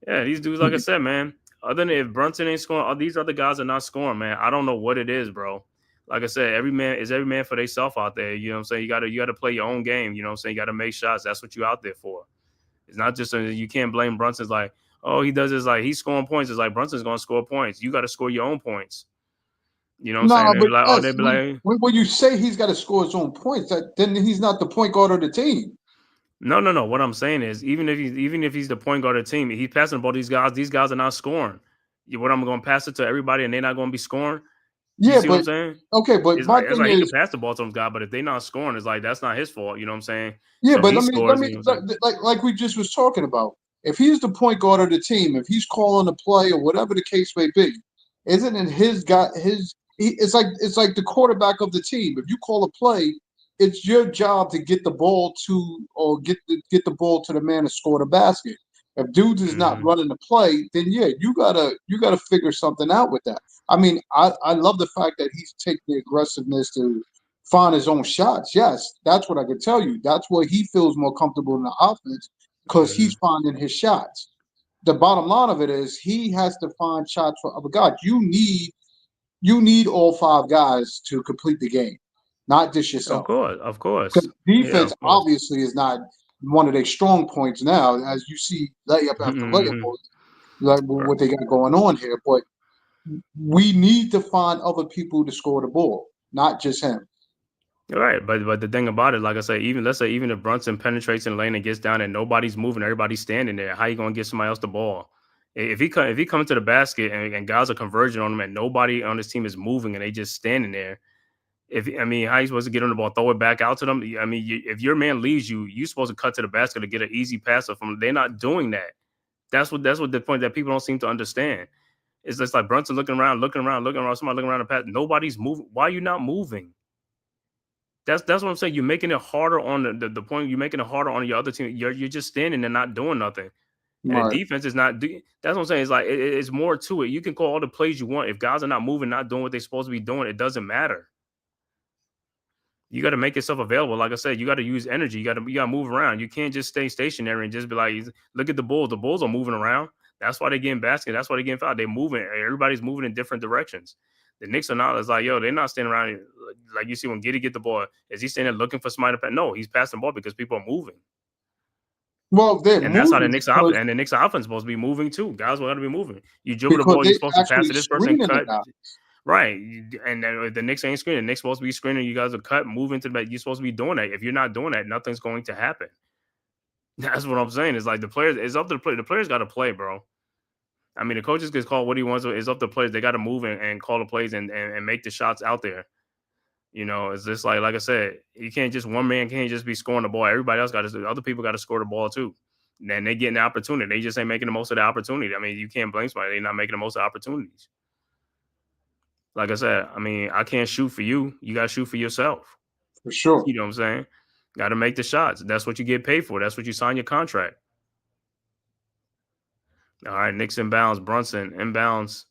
Yeah, these dudes, like I said, man, other than if Brunson ain't scoring, all these other guys are not scoring, man. I don't know what it is, bro. Like I said, every man for themselves out there. You know what I'm saying? You gotta play your own game. You know what I'm saying? You gotta make shots. That's what you out there for. It's not just you can't blame Brunson's like, oh, he does this like he's scoring points. It's like Brunson's gonna score points. You gotta score your own points. You know what I'm saying? They'd be like, when you say he's got to score his own points, then he's not the point guard of the team. No. What I'm saying is, even if he's the point guard of the team, he's passing the ball. These guys are not scoring. What I'm going to pass it to everybody, and they're not going to be scoring. Yeah, what I'm saying? Okay, but it's like he can pass the ball to those guys, but if they're not scoring, it's like that's not his fault. You know what I'm saying? Yeah, so but let me like we just was talking about. If he's the point guard of the team, if he's calling a play or whatever the case may be, isn't it his guy? It's like the quarterback of the team. If you call a play, it's your job to get the ball to get the ball to the man to score the basket. If dudes is not running the play, then yeah, you gotta figure something out with that. I mean, I love the fact that he's taking the aggressiveness to find his own shots. Yes, that's what I could tell you. That's where he feels more comfortable in the offense because he's finding his shots. The bottom line of it is he has to find shots for other guys. You need all five guys to complete the game, not just yourself. Of course. Because defense obviously is not one of their strong points now, as you see layup after layup, like what they got going on here. But we need to find other people to score the ball, not just him. All right, but the thing about it, like I say, let's say even if Brunson penetrates in the lane and gets down and nobody's moving, everybody's standing there, how you gonna get somebody else the ball? If he comes to the basket and guys are converging on him and nobody on his team is moving and they just standing there, how you supposed to get on the ball, throw it back out to them? I mean, if your man leaves you, you're supposed to cut to the basket to get an easy pass from them. They're not doing that. That's what the point that people don't seem to understand. It's just like Brunson looking around, somebody looking around the pass. Nobody's moving. Why are you not moving? That's what I'm saying. You're making it harder on the point. You're making it harder on your other team. You're just standing and not doing nothing. And the defense is not. That's what I'm saying. It's like it's more to it. You can call all the plays you want. If guys are not moving, not doing what they're supposed to be doing, it doesn't matter. You got to make yourself available. Like I said, you got to use energy. You got to move around. You can't just stay stationary and just be like, look at the Bulls. The Bulls are moving around. That's why they're getting basket. That's why they're getting fouled. They're moving. Everybody's moving in different directions. The Knicks are not. It's like, yo, they're not standing around like you see when Giddey get the ball. Is he standing there looking for somebody to pass? No, he's passing the ball because people are moving. Well, that's how the Knicks offense and the Knicks offense is supposed to be moving too. Guys will have to be moving. You dribble the ball, you're supposed to pass to this person and cut. Right. And the Knicks ain't screening. The Knicks supposed to be screening. You guys will cut, move into the back. You're supposed to be doing that. If you're not doing that, nothing's going to happen. That's what I'm saying. It's like the players, it's up to the players. The players got to play, bro. I mean, the coaches can call what he wants. It's up to the players. They got to move and call the plays and make the shots out there. You know, it's just like I said, you can't just one man can't just be scoring the ball. Everybody else got to. Other people got to score the ball too. And then they getting the opportunity. They just ain't making the most of the opportunity. I mean, you can't blame somebody. They're not making the most of opportunities. Like I said, I mean, I can't shoot for you. You got to shoot for yourself. For sure. You know what I'm saying? Got to make the shots. That's what you get paid for. That's what you sign your contract. All right, Knicks inbounds. Brunson inbounds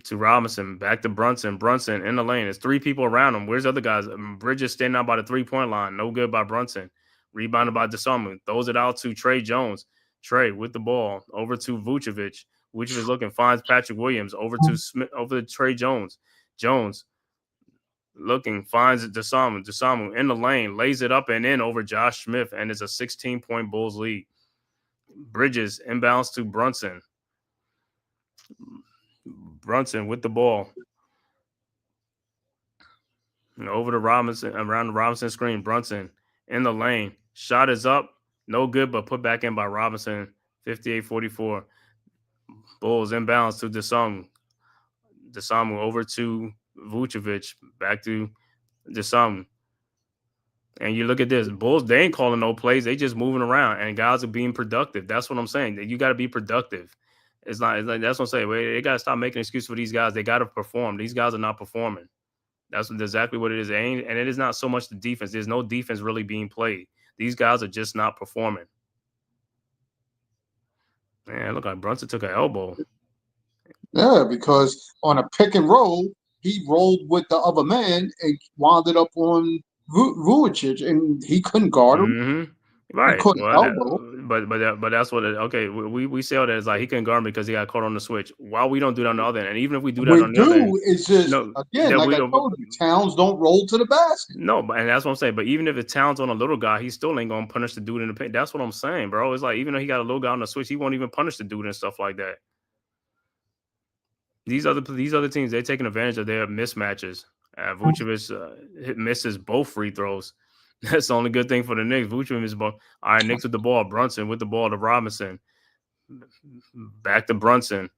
to Robinson. Back to Brunson. Brunson in the lane. There's three people around him. Where's the other guys? Bridges standing out by the three-point line. No good by Brunson. Rebounded by DeSumo. Throws it out to Trey Jones. Trey with the ball. Over to Vucevic. Vucevic looking. Finds Patrick Williams. Over to Smith. Over to Trey Jones. Jones looking. Finds DeSumo. DeSumo in the lane. Lays it up and in over Josh Smith. And it's a 16-point Bulls lead. Bridges inbounds to Brunson. Brunson with the ball. And over to Robinson, around the Robinson screen. Brunson in the lane. Shot is up. No good, but put back in by Robinson. 58-44. Bulls inbounds to DeSumo. Desamu over to Vucevic, back to Desamu. And you look at this, Bulls, they ain't calling no plays. They just moving around, and guys are being productive. That's what I'm saying. That you got to be productive. It's like that's what I'm saying. They got to stop making excuses for these guys. They got to perform. These guys are not performing. That's exactly what it is. And it is not so much the defense. There's no defense really being played. These guys are just not performing. Man, look like Brunson took an elbow. Yeah, because on a pick and roll, he rolled with the other man and wound it up on Vucic, and he couldn't guard him. Mm-hmm. He Right. couldn't Well, elbow. but that's what it. Okay, we say all that. It's like he couldn't guard him because he got caught on the switch. Why we don't do that on the other end? And even if we do that We on the other end, do is just no, again, that like we I don't. told you, Towns don't roll to the basket. No, but and that's what I'm saying. But even if it's Towns on a little guy, he still ain't gonna punish the dude in the paint. That's what I'm saying, bro. It's like even though he got a little guy on the switch, he won't even punish the dude and stuff like that. These other teams, they're taking advantage of their mismatches. Vucevic misses both free throws. That's the only good thing for the Knicks. Vucevic misses both. All right, Knicks with the ball. Brunson with the ball to Robinson. Back to Brunson.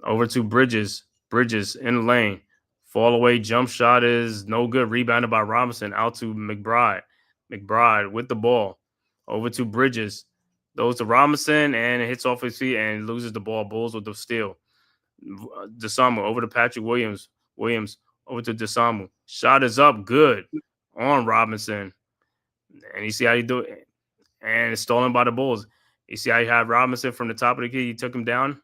Over to Bridges. Bridges in the lane. Fall away jump shot is no good. Rebounded by Robinson. Out to McBride. McBride with the ball. Over to Bridges. Those to Robinson and it hits off his feet and loses the ball. Bulls with the steal. Desamu over to Patrick Williams. Williams over to Desamu. Shot is up. Good on Robinson. And you see how you do it. And it's stolen by the Bulls. You see how you had Robinson from the top of the key. You took him down.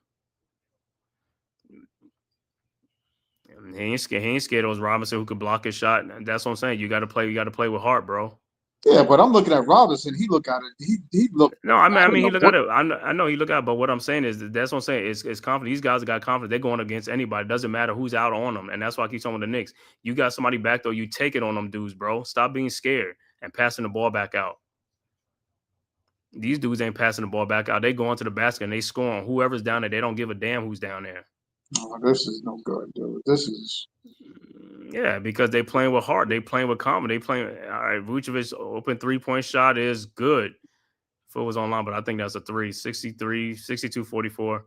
He ain't scared of those Robinson who could block his shot. And that's what I'm saying. You got to play with heart, bro. Yeah, but I'm looking at Robinson. He looked at it. He looked. No, I mean he look at it. I know he look at it, but what I'm saying is that's what I'm saying. It's confident. These guys got confidence. They're going against anybody. It doesn't matter who's out on them. And that's why I keep telling the Knicks. You got somebody back there. You take it on them dudes, bro. Stop being scared and passing the ball back out. These dudes ain't passing the ball back out. They go into the basket and they score on whoever's down there. They don't give a damn who's down there. Oh, this is no good, dude. This is. Yeah, because they playing with heart. They playing with confidence. They playing. All right, Vucevic open 3-point shot is good. If it was online, but I think that's a 63, 62-44.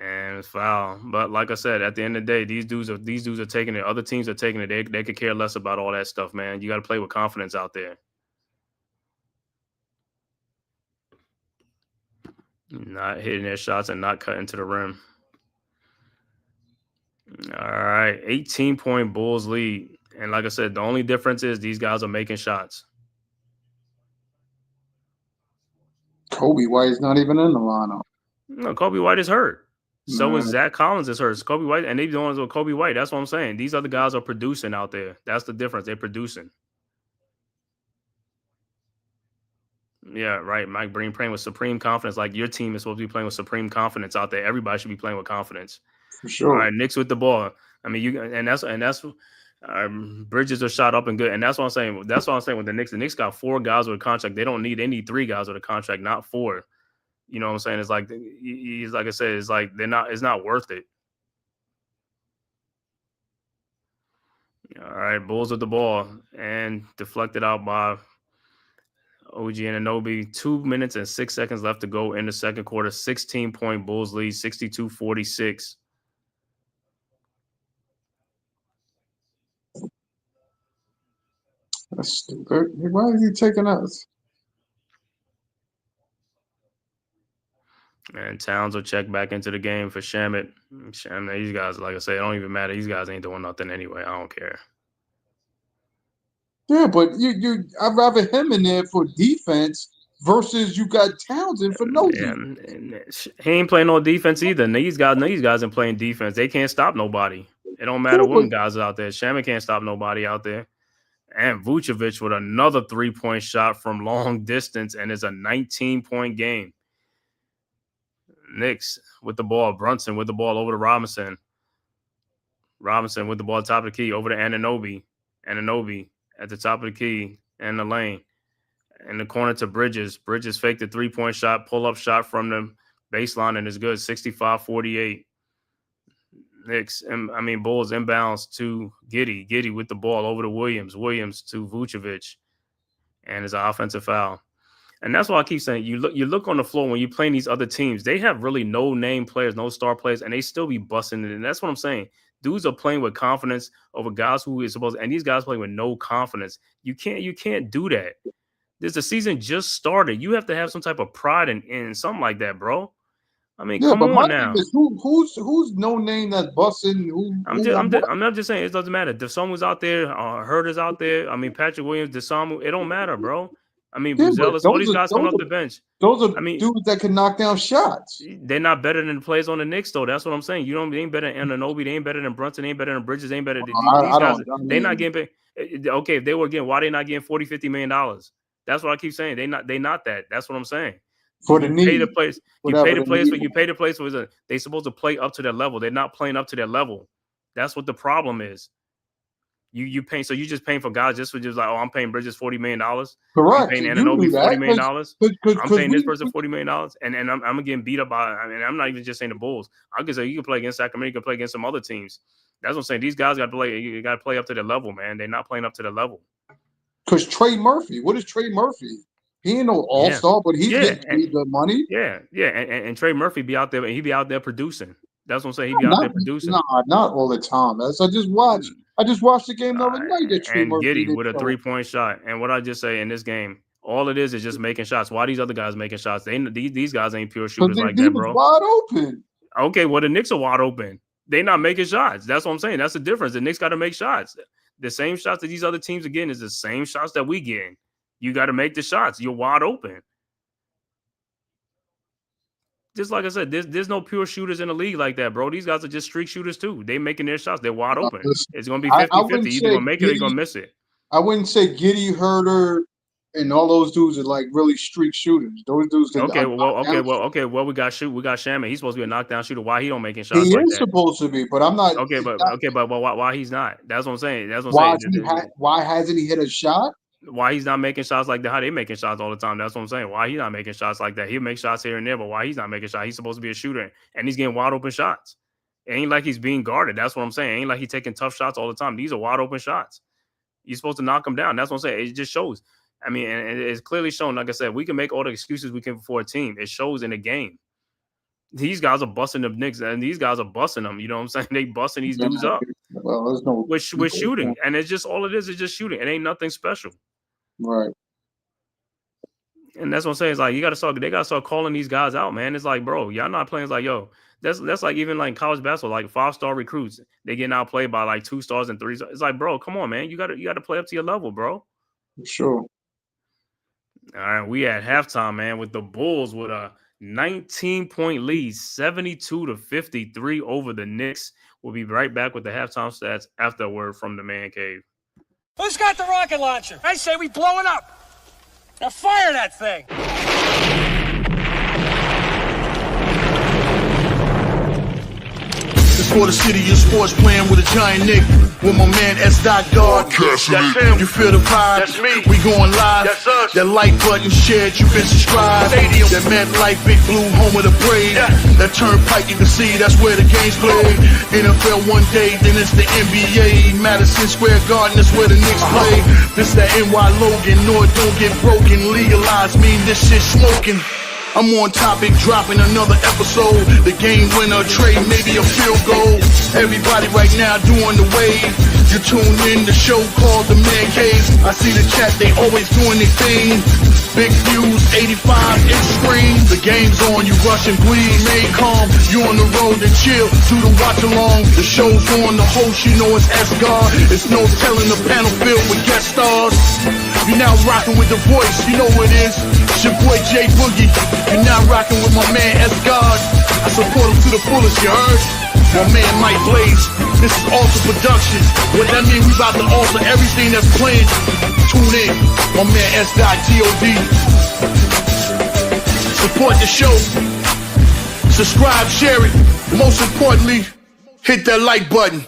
And it's foul. But like I said, at the end of the day, these dudes are taking it. Other teams are taking it. They could care less about all that stuff, man. You got to play with confidence out there. Not hitting their shots and not cutting to the rim. All right, 18-point Bulls lead. And like I said, the only difference is these guys are making shots. Kobe White's not even in the lineup. No, Kobe White is hurt. So is Zach Collins is hurt. It's Kobe White, and they're the ones with Kobe White. That's what I'm saying. These other guys are producing out there. That's the difference. They're producing. Yeah, right. Mike Breen playing with supreme confidence. Like your team is supposed to be playing with supreme confidence out there. Everybody should be playing with confidence. For sure. All right, Knicks with the ball. I mean, that's Bridges are shot up and good, and that's what I'm saying. That's what I'm saying with the Knicks got 4 guys with a contract. They don't need any 3 guys with a contract, not 4. You know what I'm saying? It's like he's like I said, it's like they're not. It's not worth it. All right, Bulls with the ball and deflected out by OG Anunoby. 2 minutes and 6 seconds left to go in the second quarter. 16-point Bulls lead, 62-46. That's stupid. Why is he taking us? And Towns will check back into the game for Shamet. These guys, like I said, it don't even matter. These guys ain't doing nothing anyway. I don't care. Yeah, but I'd rather him in there for defense versus you got Townsend for no defense. And he ain't playing no defense either. These guys ain't playing defense. They can't stop nobody. It don't matter what guys are out there. Shamet can't stop nobody out there. And Vucevic with another 3-point shot from long distance, and it's a 19-point game. Knicks with the ball. Brunson with the ball over to Robinson. Robinson with the ball at the top of the key over to Anunoby. Anunoby at the top of the key and the lane. In the corner to Bridges. Bridges faked the 3-point shot, pull-up shot from the baseline, and it's good. 65-48. Knicks, Bulls inbounds to Giddey. Giddey with the ball over to Williams. Williams to Vucevic. And it's an offensive foul. And that's why I keep saying you look on the floor when you're playing these other teams, they have really no name players, no star players, and they still be busting it. And that's what I'm saying. Dudes are playing with confidence over guys who is supposed, and these guys playing with no confidence. You can't do that. The season just started. You have to have some type of pride in something like that, bro. I mean, Yeah, come but my on thing now. is who's no name that's busting? I'm not just saying it doesn't matter. Desamu was out there, Hurt is out there. I mean, Patrick Williams, Desamu, it don't matter, bro. I mean, Yeah, but Buzelis, all these guys coming off the bench. those are I mean, dudes that can knock down shots. they're not better than the players on the Knicks, though. That's what I'm saying. They ain't better than Anunoby. They ain't better than Brunson. They ain't better than Bridges. They ain't better. These I guys, don't. I they not mean, getting paid. Okay, if they were getting, why they not getting $40-50 million? That's what I keep saying. They not that. That's what I'm saying. for the You pay need, the players. You whatever pay the the players need. for. They supposed to play up to their level. They're not playing up to their level. That's what the problem is. You paying, so you just paying for guys just like, oh, I'm paying Bridges $40 million. I'm Correct. paying You Anunoby do $40 that million. I'm because paying this person $40 million, and I'm getting beat up by. I mean, I'm not even just saying the Bulls. I can say you can play against Sacramento, you can play against some other teams. That's what I'm saying. These guys got to play. You got to play up to their level, man. They're not playing up to their level. because Trey Murphy. What is Trey Murphy? He ain't no all-star, but he's getting paid good money. Yeah, and Trey Murphy be out there, and he be out there producing. That's what I'm saying. He be out there producing. Not all the time. As I just watched. I just watched the game the other night that Trey And Murphy Giddey didn't with a show. 3-point shot. And what I just say in this game, all it is just making shots. Why these other guys making shots? These guys ain't pure shooters like that, bro. Wide open. Okay, well the Knicks are wide open. They not making shots. That's what I'm saying. That's the difference. The Knicks got to make shots. The same shots that these other teams are getting is the same shots that we getting. You got to make the shots. You're wide open. Just like I said, there's no pure shooters in the league like that, bro. These guys are just streak shooters too. They making their shots. They're wide open. It's going to be 50-50. Either going to make it or you're going to miss it. I wouldn't say Giddey, Herter, and all those dudes are like really streak shooters. Those dudes can Well, we got Shaman. He's supposed to be a knockdown shooter. Why he don't making shots he like is that? supposed to be, but I'm not. But why he's not? That's what I'm saying. That's what I'm saying. Why hasn't he hit a shot? Why he's not making shots like that? How they making shots all the time? That's what I'm saying. Why he not making shots like that? He'll make shots here and there, but why he's not making shots? He's supposed to be a shooter, and he's getting wide open shots. It ain't like he's being guarded. That's what I'm saying. It ain't like he's taking tough shots all the time. These are wide open shots. You're supposed to knock them down. That's what I'm saying. It just shows. I mean, and it's clearly shown. Like I said, we can make all the excuses we can for a team. It shows in the game. These guys are busting the Knicks, and these guys are busting them. You know what I'm saying? They busting these dudes up. Well, there's no with shooting, and it's just all it is just shooting. It ain't nothing special. Right. And that's what I'm saying. It's like they gotta start calling these guys out, man. It's like, bro, y'all not playing. It's like, yo, that's like even like college basketball, like 5-star recruits, they getting outplayed by like 2 stars and 3 stars. It's like, bro, come on, man. You gotta play up to your level, bro. For sure. All right, we at halftime, man, with the Bulls with a 19-point lead, 72-53 over the Knicks. We'll be right back with the halftime stats after a word from the Man Cave. Who's got the rocket launcher? I say we blow it up. Now fire that thing. It's for the city of sports, playing with a giant Nick. With my man S. God. That's him. You feel the vibe? That's me. We going live. That's us. That like button shared, you been subscribed. Stadium. That MetLife, Big Blue, home of the Braves. Yeah. That turnpike, you can see that's where the game's played. NFL one day, then it's the NBA. Madison Square Garden, that's where the Knicks play. This that NY Logan, no it don't get broken. Legalize, mean this shit smoking. I'm on topic, dropping another episode. The game winner, trade, maybe a field goal. Everybody right now doing the wave. You tune in the show called TheMan-Cave. I see the chat, they always doing their thing. Big views, 85-inch screen. The game's on, you rush and bleed. Stay calm, you on the road and chill. Do the watch along. The show's on, the host, you know it's S-God. It's no telling the panel filled with guest stars. You now rocking with the voice, you know who it is. It's your boy J Boogie. You're now rocking with my man S-God. I support him to the fullest, you heard? My man Mike Blaze. This is Alter Productions. What that mean? We about to alter everything that's playing. Tune in. My man S.God. Support the show. Subscribe, share it. Most importantly, hit that like button.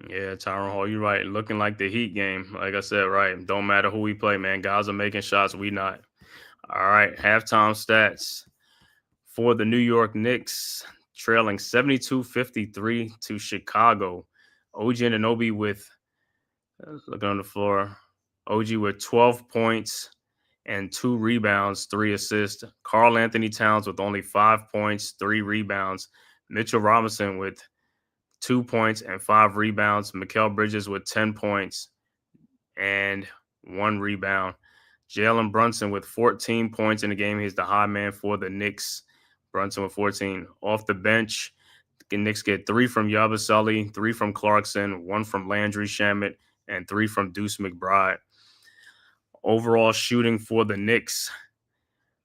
Yeah, Tyron Hall, you're right. Looking like the Heat game. Like I said, right. Don't matter who we play, man. Guys are making shots. We not. All right. Halftime stats for the New York Knicks, trailing 72-53 to Chicago. OG Anunoby with, looking on the floor, OG with 12 points and 2 rebounds, 3 assists. Karl Anthony Towns with only 5 points, 3 rebounds. Mitchell Robinson with 2 points and 5 rebounds. Mikal Bridges with 10 points and 1 rebound. Jalen Brunson with 14 points in the game. He's the high man for the Knicks. Brunson with 14. Off the bench, the Knicks get 3 from Yabusele, 3 from Clarkson, 1 from Landry Shamet, and 3 from Deuce McBride. Overall shooting for the Knicks.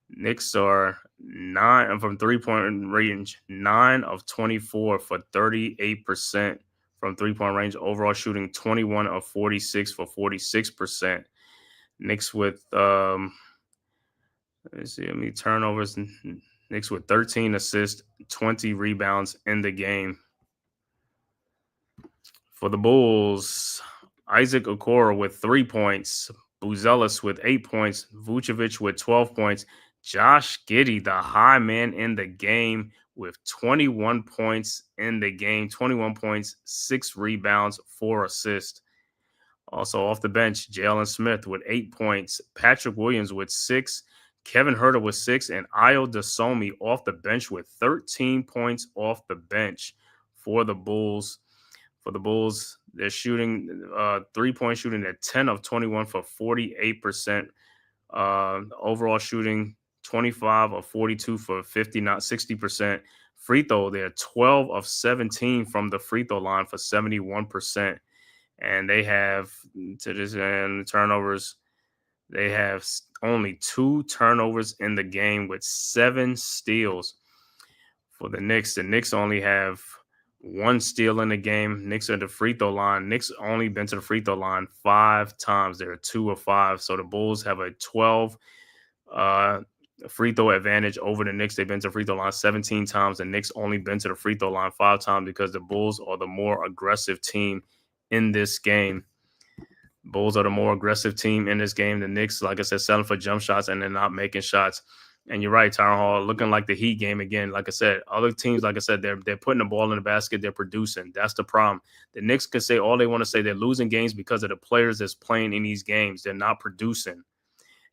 Knicks are 9 from 3-point range, 9 of 24 for 38% from 3-point range. Overall shooting 21 of 46 for 46%. Knicks with let's see how many turnovers. Knicks with 13 assists, 20 rebounds in the game. For the Bulls, Isaac Okoro with 3 points, Buzelis with 8 points, Vucevic with 12 points, Josh Giddey, the high man in the game, with 21 points in the game, 21 points, 6 rebounds, 4 assists. Also off the bench, Jalen Smith with 8 points, Patrick Williams with 6, Kevin Huerter with 6, and Ayo Dosunmu off the bench with 13 points off the bench for the Bulls. For the Bulls, they're shooting 3-point shooting at 10 of 21 for 48%. Overall shooting 25 of 42 for 60%. Free throw, they're 12 of 17 from the free throw line for 71%. And they have, to this end, turnovers, they have only 2 turnovers in the game with 7 steals. For the Knicks only have 1 steal in the game. Knicks are at the free throw line. Knicks only been to the free throw line 5 times. They're 2 of 5. So the Bulls have a 12 free throw advantage over the Knicks. They've been to the free throw line 17 times. The Knicks only been to the free throw line 5 times because the Bulls are the more aggressive team in this game. Bulls are the more aggressive team in this game. The Knicks, like I said, selling for jump shots and they're not making shots. And you're right, Tyron Hall, looking like the Heat game again. Like I said, other teams, like I said, they're putting the ball in the basket. They're producing. That's the problem. The Knicks can say all they want to say. They're losing games because of the players that's playing in these games. They're not producing.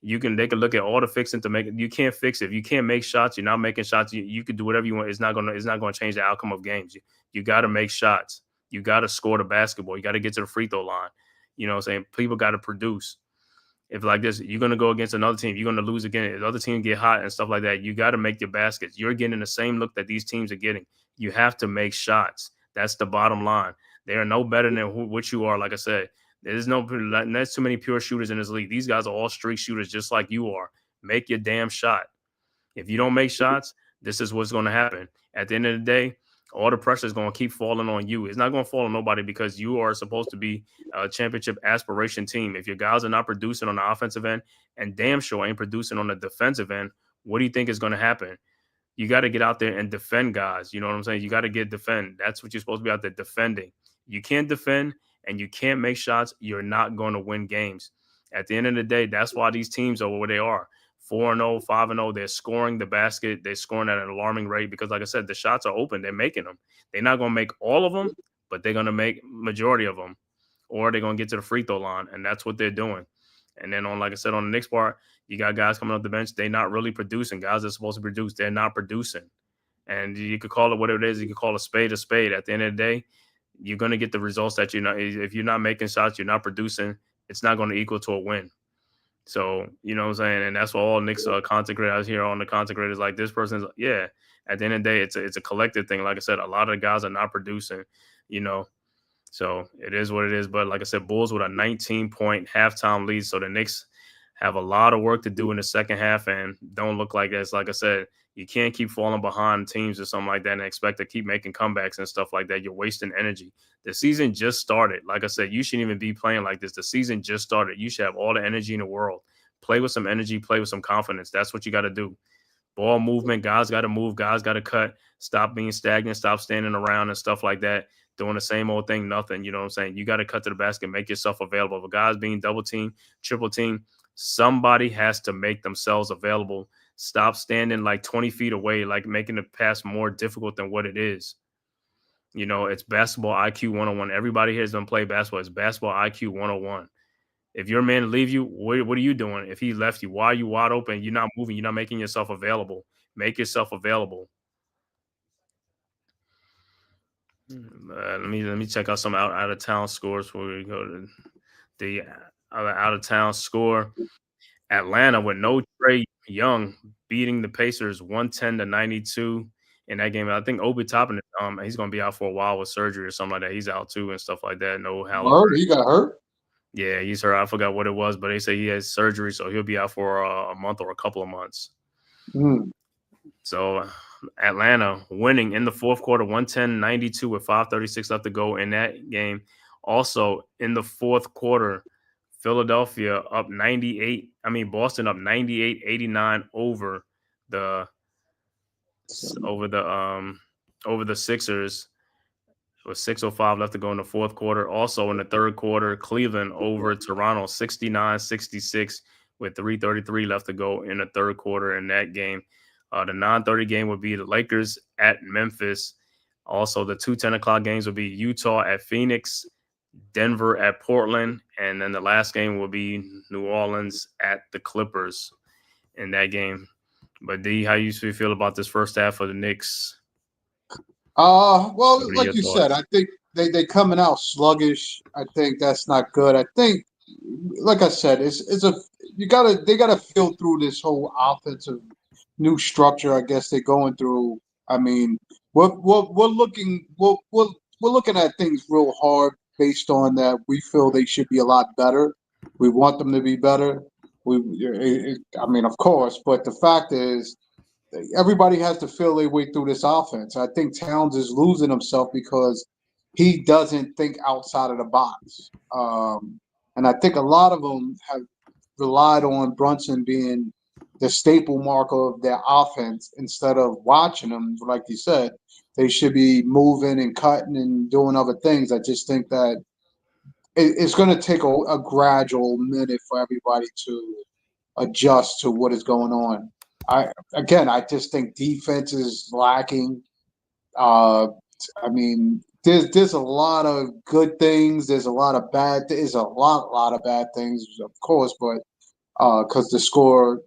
They can look at all the fixing to make it. You can't fix it. If you can't make shots, you're not making shots. You can do whatever you want. It's not gonna change the outcome of games. You got to make shots. You got to score the basketball. You got to get to the free throw line. You know what I'm saying? People got to produce. If like this, you're going to go against another team, you're going to lose again. If the other team get hot and stuff like that, you got to make your baskets. You're getting the same look that these teams are getting. You have to make shots. That's the bottom line. They are no better than what you are. Like I there's too many pure shooters in this league. These guys are all streak shooters just like you are. Make your damn shot. If you don't make shots, this is what's going to happen. At the end of the day, all the pressure is going to keep falling on you. It's not going to fall on nobody because you are supposed to be a championship aspiration team. If your guys are not producing on the offensive end and damn sure ain't producing on the defensive end, what do you think is going to happen? You got to get out there and defend guys. You know what I'm saying? You got to defend. That's what you're supposed to be out there defending. You can't defend and you can't make shots. You're not going to win games. At the end of the day, that's why these teams are where they are. 4-0, 5-0, they're scoring the basket. They're scoring at an alarming rate because, like I said, the shots are open. They're making them. They're not going to make all of them, but they're going to make majority of them, or they're going to get to the free throw line, and that's what they're doing. And then, like I said, on the Knicks part, you got guys coming off the bench. They're not really producing. Guys are supposed to produce. They're not producing. And you could call it whatever it is. You could call a spade a spade. At the end of the day, you're going to get the results that you're not. If you're not making shots, you're not producing, it's not going to equal to a win. So, you know what I'm saying? And that's what all Knicks consecrators here on the consecrators. Like this person's, yeah, at the end of the day, it's a collective thing. Like I said, a lot of the guys are not producing, you know. So it is what it is. But like I said, Bulls with a 19-point halftime lead. So the Knicks have a lot of work to do in the second half and don't look like this. Like I said, you can't keep falling behind teams or something like that and expect to keep making comebacks and stuff like that. You're wasting energy. The season just started. Like I said, you shouldn't even be playing like this. The season just started. You should have all the energy in the world. Play with some energy. Play with some confidence. That's what you got to do. Ball movement. Guys got to move. Guys got to cut. Stop being stagnant. Stop standing around and stuff like that. Doing the same old thing, nothing. You know what I'm saying? You got to cut to the basket. Make yourself available. If a guy's being double team, triple team, somebody has to make themselves available. Stop standing like 20 feet away, like making the pass more difficult than what it is. You know, it's basketball IQ 101. Everybody here has done play basketball. It's basketball IQ 101. If your man leave you, what are you doing? If he left you, why are you wide open? You're not moving. You're not making yourself available. Make yourself available. Let me check out some out of town scores before we go to the other out of town score. Atlanta with no Trae Young beating the Pacers 110-92 in that game. I think Obi Toppin, he's going to be out for a while with surgery or something like that. He's out too and stuff like that. No Word, he got hurt. Yeah, he's hurt. I forgot what it was, but they say he has surgery, so he'll be out for a month or a couple of months. So Atlanta winning in the fourth quarter, 110-92 with 5:36 left to go in that game. Also in the fourth quarter, Philadelphia up 98. I mean, Boston up 98-89 over the Sixers. With 6:05 left to go in the fourth quarter. Also in the third quarter, Cleveland over Toronto 69-66 with 3:33 left to go in the third quarter in that game. The 9:30 game would be the Lakers at Memphis. Also, the 2 10 o'clock games would be Utah at Phoenix, Denver at Portland, and then the last game will be New Orleans at the Clippers in that game. But D, how you feel about this first half of the Knicks? Well, like you said, I think they coming out sluggish. I think that's not good. I think, like I said, they gotta feel through this whole offensive new structure. I guess they're going through. I mean, we're looking at things real hard based on that. We feel they should be a lot better. We want them to be better. I mean, of course, but the fact is, everybody has to feel their way through this offense. I think Towns is losing himself because he doesn't think outside of the box. And I think a lot of them have relied on Brunson being the staple marker of their offense instead of watching them. Like you said, they should be moving and cutting and doing other things. I just think that it's going to take a gradual minute for everybody to adjust to what is going on. I just think defense is lacking. I mean, there's a lot of good things. There's a lot of bad. There's a lot of bad things, of course, but because the score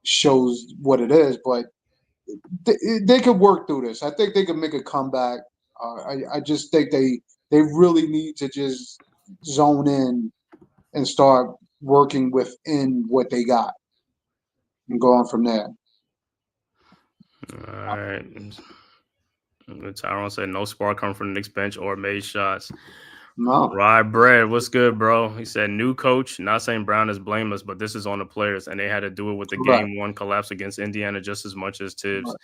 shows what it is. But they could work through this. I think they can make a comeback. I just think they really need to just zone in and start working within what they got and going from there. All right. Tyrone said no spark coming from the Knicks bench or made shots. No. Rye Bread, what's good, bro? He said new coach. Not saying Brown is blameless, but this is on the players, and they had to do it with the game one collapse against Indiana just as much as Tibbs.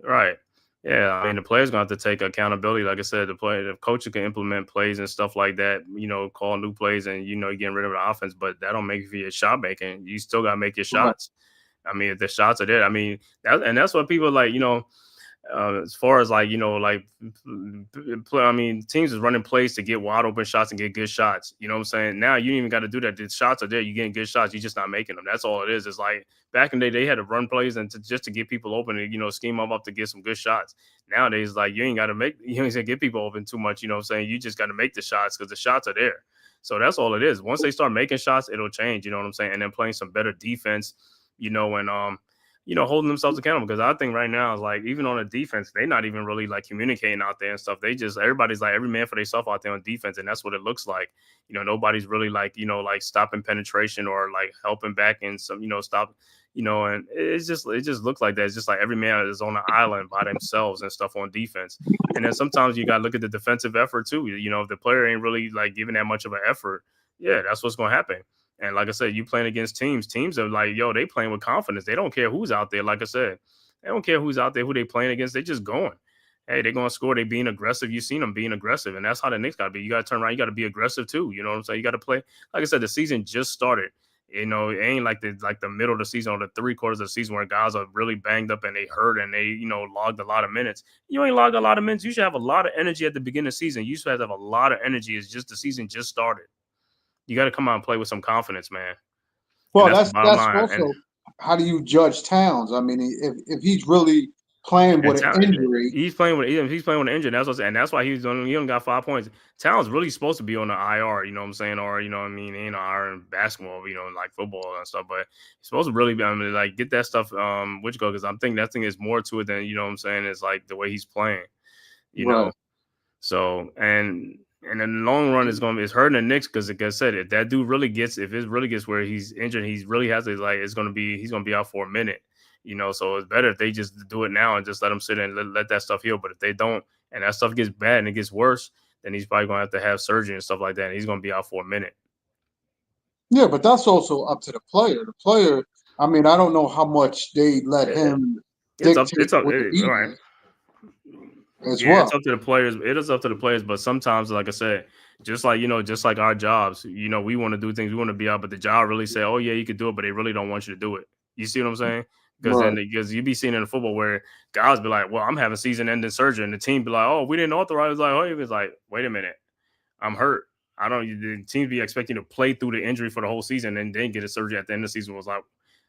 Right. Yeah, I mean, the players going to have to take accountability. Like I said, the coach can implement plays and stuff like that, call new plays and, you're getting rid of the offense, but that don't make you your shot making. You still got to make your shots. I mean, if the shots are there, I mean, that's what people like, as far as like, I mean, teams is running plays to get wide open shots and get good shots. You know what I'm saying? Now you ain't even got to do that. The shots are there. You're getting good shots. You're just not making them. That's all it is. It's like back in the day, they had to run plays and just to get people open and, scheme them up to get some good shots. Nowadays, like you ain't got to get people open too much. You know what I'm saying? You just got to make the shots because the shots are there. So that's all it is. Once they start making shots, it'll change. You know what I'm saying? And then playing some better defense, and holding themselves accountable, because I think right now is like even on the defense, they're not even really like communicating out there and stuff. Everybody's like every man for themselves out there on defense, and that's what it looks like. Nobody's really like like stopping penetration or like helping back and some stop. And it just looks like that. It's just like every man is on an island by themselves and stuff on defense. And then sometimes you got to look at the defensive effort too. If the player ain't really like giving that much of an effort, yeah, that's what's going to happen. And like I said, you playing against teams are like, they playing with confidence. They don't care who's out there. Like I said, they don't care who's out there, who they playing against. They just going. Hey, they're going to score. They being aggressive. You've seen them being aggressive. And that's how the Knicks got to be. You got to turn around. You got to be aggressive too. You know what I'm saying? You got to play. Like I said, the season just started. It ain't like the middle of the season or the 3 quarters of the season where guys are really banged up and they hurt and they, logged a lot of minutes. You ain't logged a lot of minutes. You should have a lot of energy at the beginning of the season. You should have a lot of energy. It's just the season just started. You got to come out and play with some confidence, man. Well, that's also how do you judge Towns? I mean, if he's really playing And with an injury. he's playing with an injury. That's what, and that's why he only got 5 points. Towns really supposed to be on the IR. You know what I'm saying? Or you know what I mean? In IR in basketball, you know, like football and stuff. But he's supposed to really be. I mean, like get that stuff. Which go because I'm thinking that thing is more to it than you know what I'm saying. It's like the way he's playing. You Right. know. So and in the long run, it's hurting the Knicks because like I said, if that dude really gets if it really gets where he's injured, he's really has to like he's gonna be out for a minute. You know, so it's better if they just do it now and just let him sit and let that stuff heal. But if they don't, and that stuff gets bad and it gets worse, then he's probably gonna have to have surgery and stuff like that. And he's gonna be out for a minute. Yeah, but that's also up to the player. The player, I mean, I don't know how much they let Eh, him It's up. dictate what he All right. wants as Yeah, it's well. up to the players. It is up to the players, but sometimes, like I said, just like just like our jobs, we want to do things, we want to be out, but the job really say, "Oh yeah, you could do it," but they really don't want you to do it. You see what I'm saying? Right. Because you be seeing in the football where guys be like, "Well, I'm having season-ending surgery," and the team be like, "Oh, we didn't authorize." It's like, "Oh," it's like, "Wait a minute, I'm hurt. I don't." The team be expecting you to play through the injury for the whole season, and then get a surgery at the end of the season. Was like,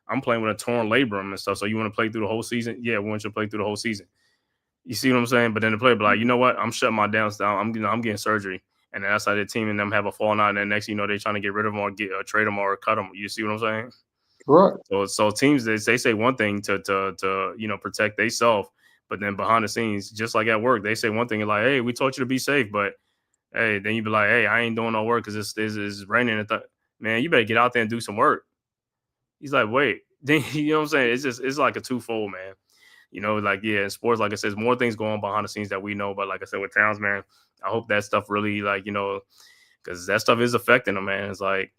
I'm playing with a torn labrum and stuff. So you want to play through the whole season? Yeah, we want you to play through the whole season. You see what I'm saying? But then the player be like, you know what? I'm shutting my downs down. I'm getting surgery. And then that's how the team and them have a falling out. And then next, they trying to get rid of them or trade them or cut them. You see what I'm saying? Correct. So teams they say one thing to protect themselves, but then behind the scenes, just like at work, they say one thing like, hey, we taught you to be safe, but hey, then you be like, hey, I ain't doing no work because it's raining. Man, you better get out there and do some work. He's like, wait, then you know what I'm saying? It's like a twofold, man. Like yeah, in sports, like I said, there's more things going on behind the scenes that we know. But like I said, with Towns, man, I hope that stuff really because that stuff is affecting him, man. It's like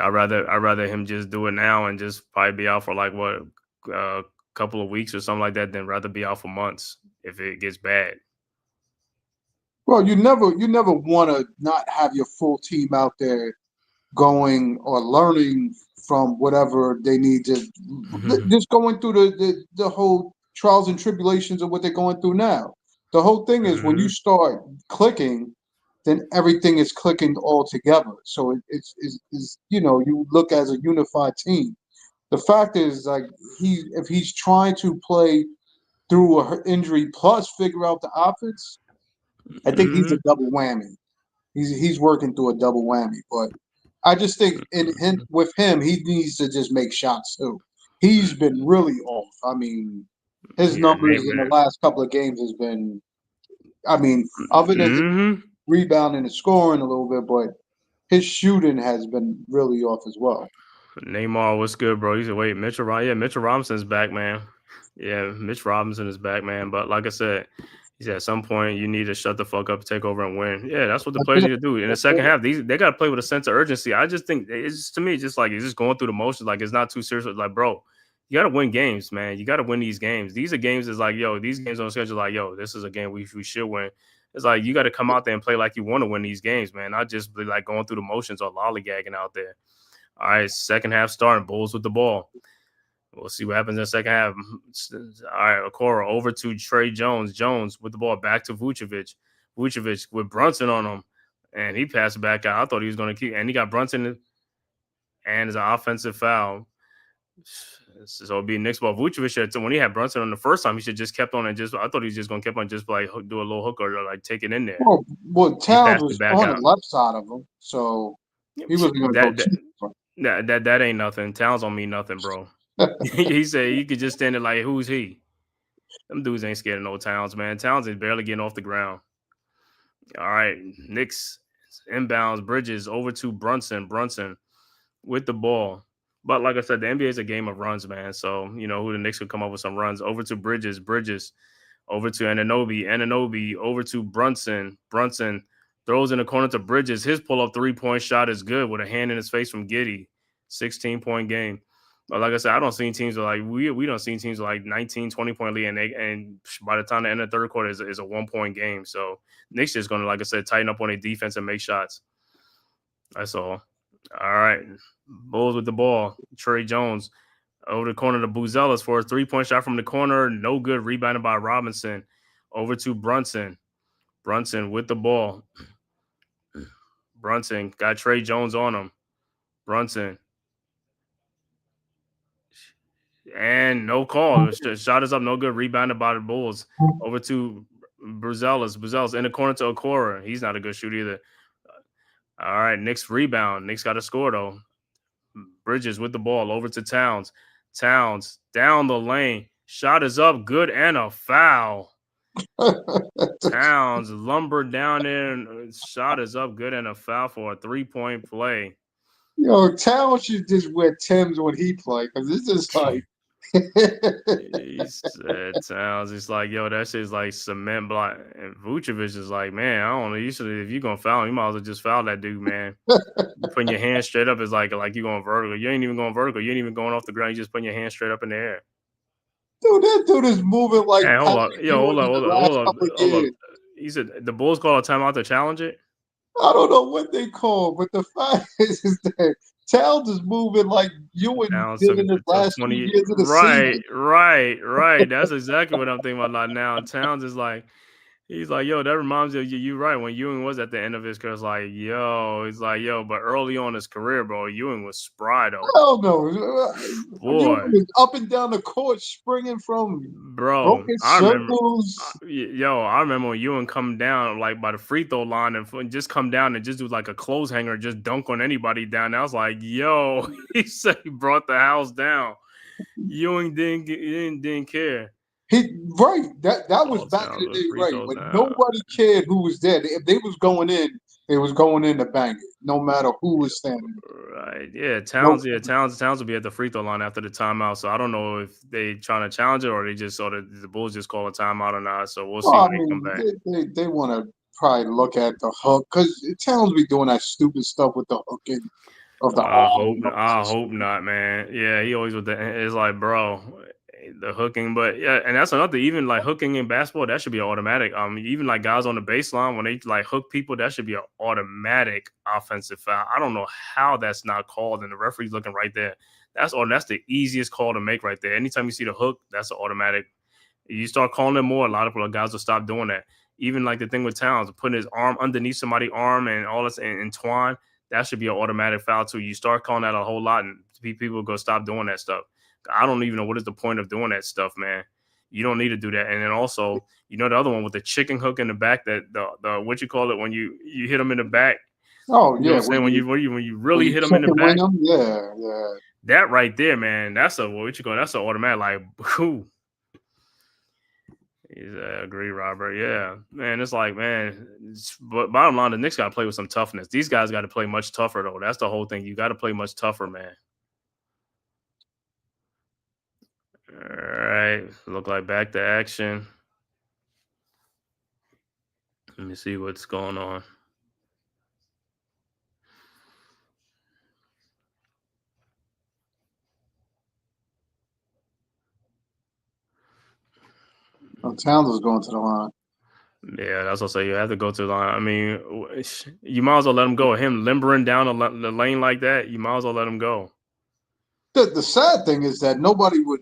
I'd rather him just do it now and just probably be out for like what a couple of weeks or something like that than rather be out for months if it gets bad. Well, you never want to not have your full team out there going or learning from whatever they need to just going through the whole trials and tribulations of what they're going through now. The whole thing is when you Mhm. start clicking, then everything is clicking all together. So it's you look as a unified team. The fact is like if he's trying to play through a injury plus figure out the offense, I think he's a Mhm. double whammy. He's working through a double whammy, but I just think with him, he needs to just make shots too. He's been really off. I mean, his Yeah, numbers in the man. last couple of games has been. I mean, other than the Mhm. rebounding and scoring a little bit, but his shooting has been really off as well. Neymar, what's good, bro? He said, wait, Mitchell Robinson's back, man. Yeah, Mitch Robinson is back, man. But like I said, he said at some point you need to shut the fuck up, take over, and win. Yeah, that's what the That's players it. need to do. In the That's second it. half, they got to play with a sense of urgency. I just think it's to me, just like it's just going through the motions. Like it's not too serious. Like, bro, you got to win games, man. You got to win these games. These are games. Is like, yo, these games on schedule. Like, yo, this is a game we should win. It's like you got to come out there and play like you want to win these games, man. Not just be like going through the motions or lollygagging out there. All right, second half starting. Bulls with the ball. We'll see what happens in the second half. All right, Okoro over to Trey Jones. Jones with the ball back to Vucevic. Vucevic with Brunson on him, and he passed it back out. I thought he was going to keep, and he got Brunson, and it's an offensive foul. So it'll be Knicks ball. Vucevic when he had Brunson on the first time, he should just kept on and just. I thought he was just going to keep on just like do a little hook or like take it in there. Well, He Towns passed it was back on the out. left side of him, so he wasn't going to go That that too far. that ain't nothing. Towns don't mean nothing, bro. He said he could just stand there like, who's he? Them dudes ain't scared of no Towns, man. Towns is barely getting off the ground. All right, Knicks inbounds Bridges over to Brunson. Brunson with the ball. But like I said, the NBA is a game of runs, man. So who the Knicks would come up with some runs. Over to Bridges. Bridges over to Anunoby. Anunoby over to Brunson. Brunson throws in the corner to Bridges. His pull-up three-point shot is good with a hand in his face from Giddey. 16-point game. But like I said, I don't see teams with we don't see teams with like 19, 20-point lead, and by the time the end of the third quarter is a 1-point game. So Knicks just gonna, like I said, tighten up on their defense and make shots. That's all. All right. Bulls with the ball. Trey Jones over the corner to Buzelis for a 3-point shot from the corner. No good. Rebounded by Robinson. Over to Brunson. Brunson with the ball. Brunson got Trey Jones on him. Brunson. And no call. Shot is up, no good. Rebounded by the Bulls. Over to Bruzelis. Bruzelis in the corner to Okora. He's not a good shooter either. All right, Knicks rebound. Knicks got to score, though. Bridges with the ball over to Towns. Towns down the lane. Shot is up, good, and a foul. Towns lumbered down there, and shot is up, good, and a foul for a 3-point play. Yo, Towns should just wear Timbs when he play because it's just like. He said Towns. It's like, yo, that shit's like cement block. And Vucevic is like, man, I don't know. You should, if you're gonna foul him, you might as well just foul that dude, man. Putting your hand straight up is like you're going vertical. You ain't even going vertical. You ain't even going off the ground. You just putting your hand straight up in the air. Dude, that dude is moving like Hey, hold up. Patrick Yo, hold Ewing up, in hold the up, last hold up, couple of hold up. years. He said the Bulls call a timeout to challenge it. I don't know what they call, but the fact is that Towns is moving like Ewing Towns did in his took last 2 20. years of the season. Right. That's exactly what I'm thinking about like now. Towns is like, he's like, yo, that reminds me of you. You right. When Ewing was at the end of his career, it's like, yo, he's like, yo, but early on in his career, bro, Ewing was spry though. Hell no. Ewing Boy, was up and down the court, springing from bro, broken I remember. circles. I remember when Ewing come down like by the free throw line and just come down and just do like a clothes hanger, just dunk on anybody down there. I was like, yo, he said he brought the house down. Ewing didn't care. That was All back in Towns the with day, free right? throws When now. nobody cared who was there. If they was going in, they was going in to bang it, no matter who was standing. Right. Yeah. No, Towns will be at the free throw line after the timeout. So I don't know if they trying to challenge it or they just sort of the Bulls just call a timeout or not. So we'll see well, I when they come mean, back. they want to probably look at the hook because Towns be doing that stupid stuff with the hooking of the arm. I hope not, man. Yeah, he always with the. It's like, bro, the hooking, but yeah, and that's another. Even like hooking in basketball, that should be automatic. Even like guys on the baseline when they like hook people, that should be an automatic offensive foul. I don't know how that's not called, and the referee's looking right there. That's the easiest call to make right there. Anytime you see the hook, that's an automatic. You start calling them more, a lot of guys will stop doing that. Even like the thing with Towns, putting his arm underneath somebody's arm and all this and twine, that should be an automatic foul too. You start calling that a whole lot, and people go stop doing that stuff. I don't even know what is the point of doing that stuff, man. You don't need to do that. And then also, the other one with the chicken hook in the back, that the what you call it when you hit them in the back. Oh You know yeah, what I'm saying? When you really hit them in the chicken wing back, them, yeah. that right there, man. That's a That's an automatic. Like, who? Agree, Robert. Yeah, man. It's like, man. But bottom line, the Knicks got to play with some toughness. These guys got to play much tougher, though. That's the whole thing. You got to play much tougher, man. All right. Look like back to action. Let me see what's going on. Towns is going to the line. Yeah, that's what I say. You have to go to the line. I mean, you might as well let him go. Him limbering down the lane like that, you might as well let him go. The sad thing is that nobody would,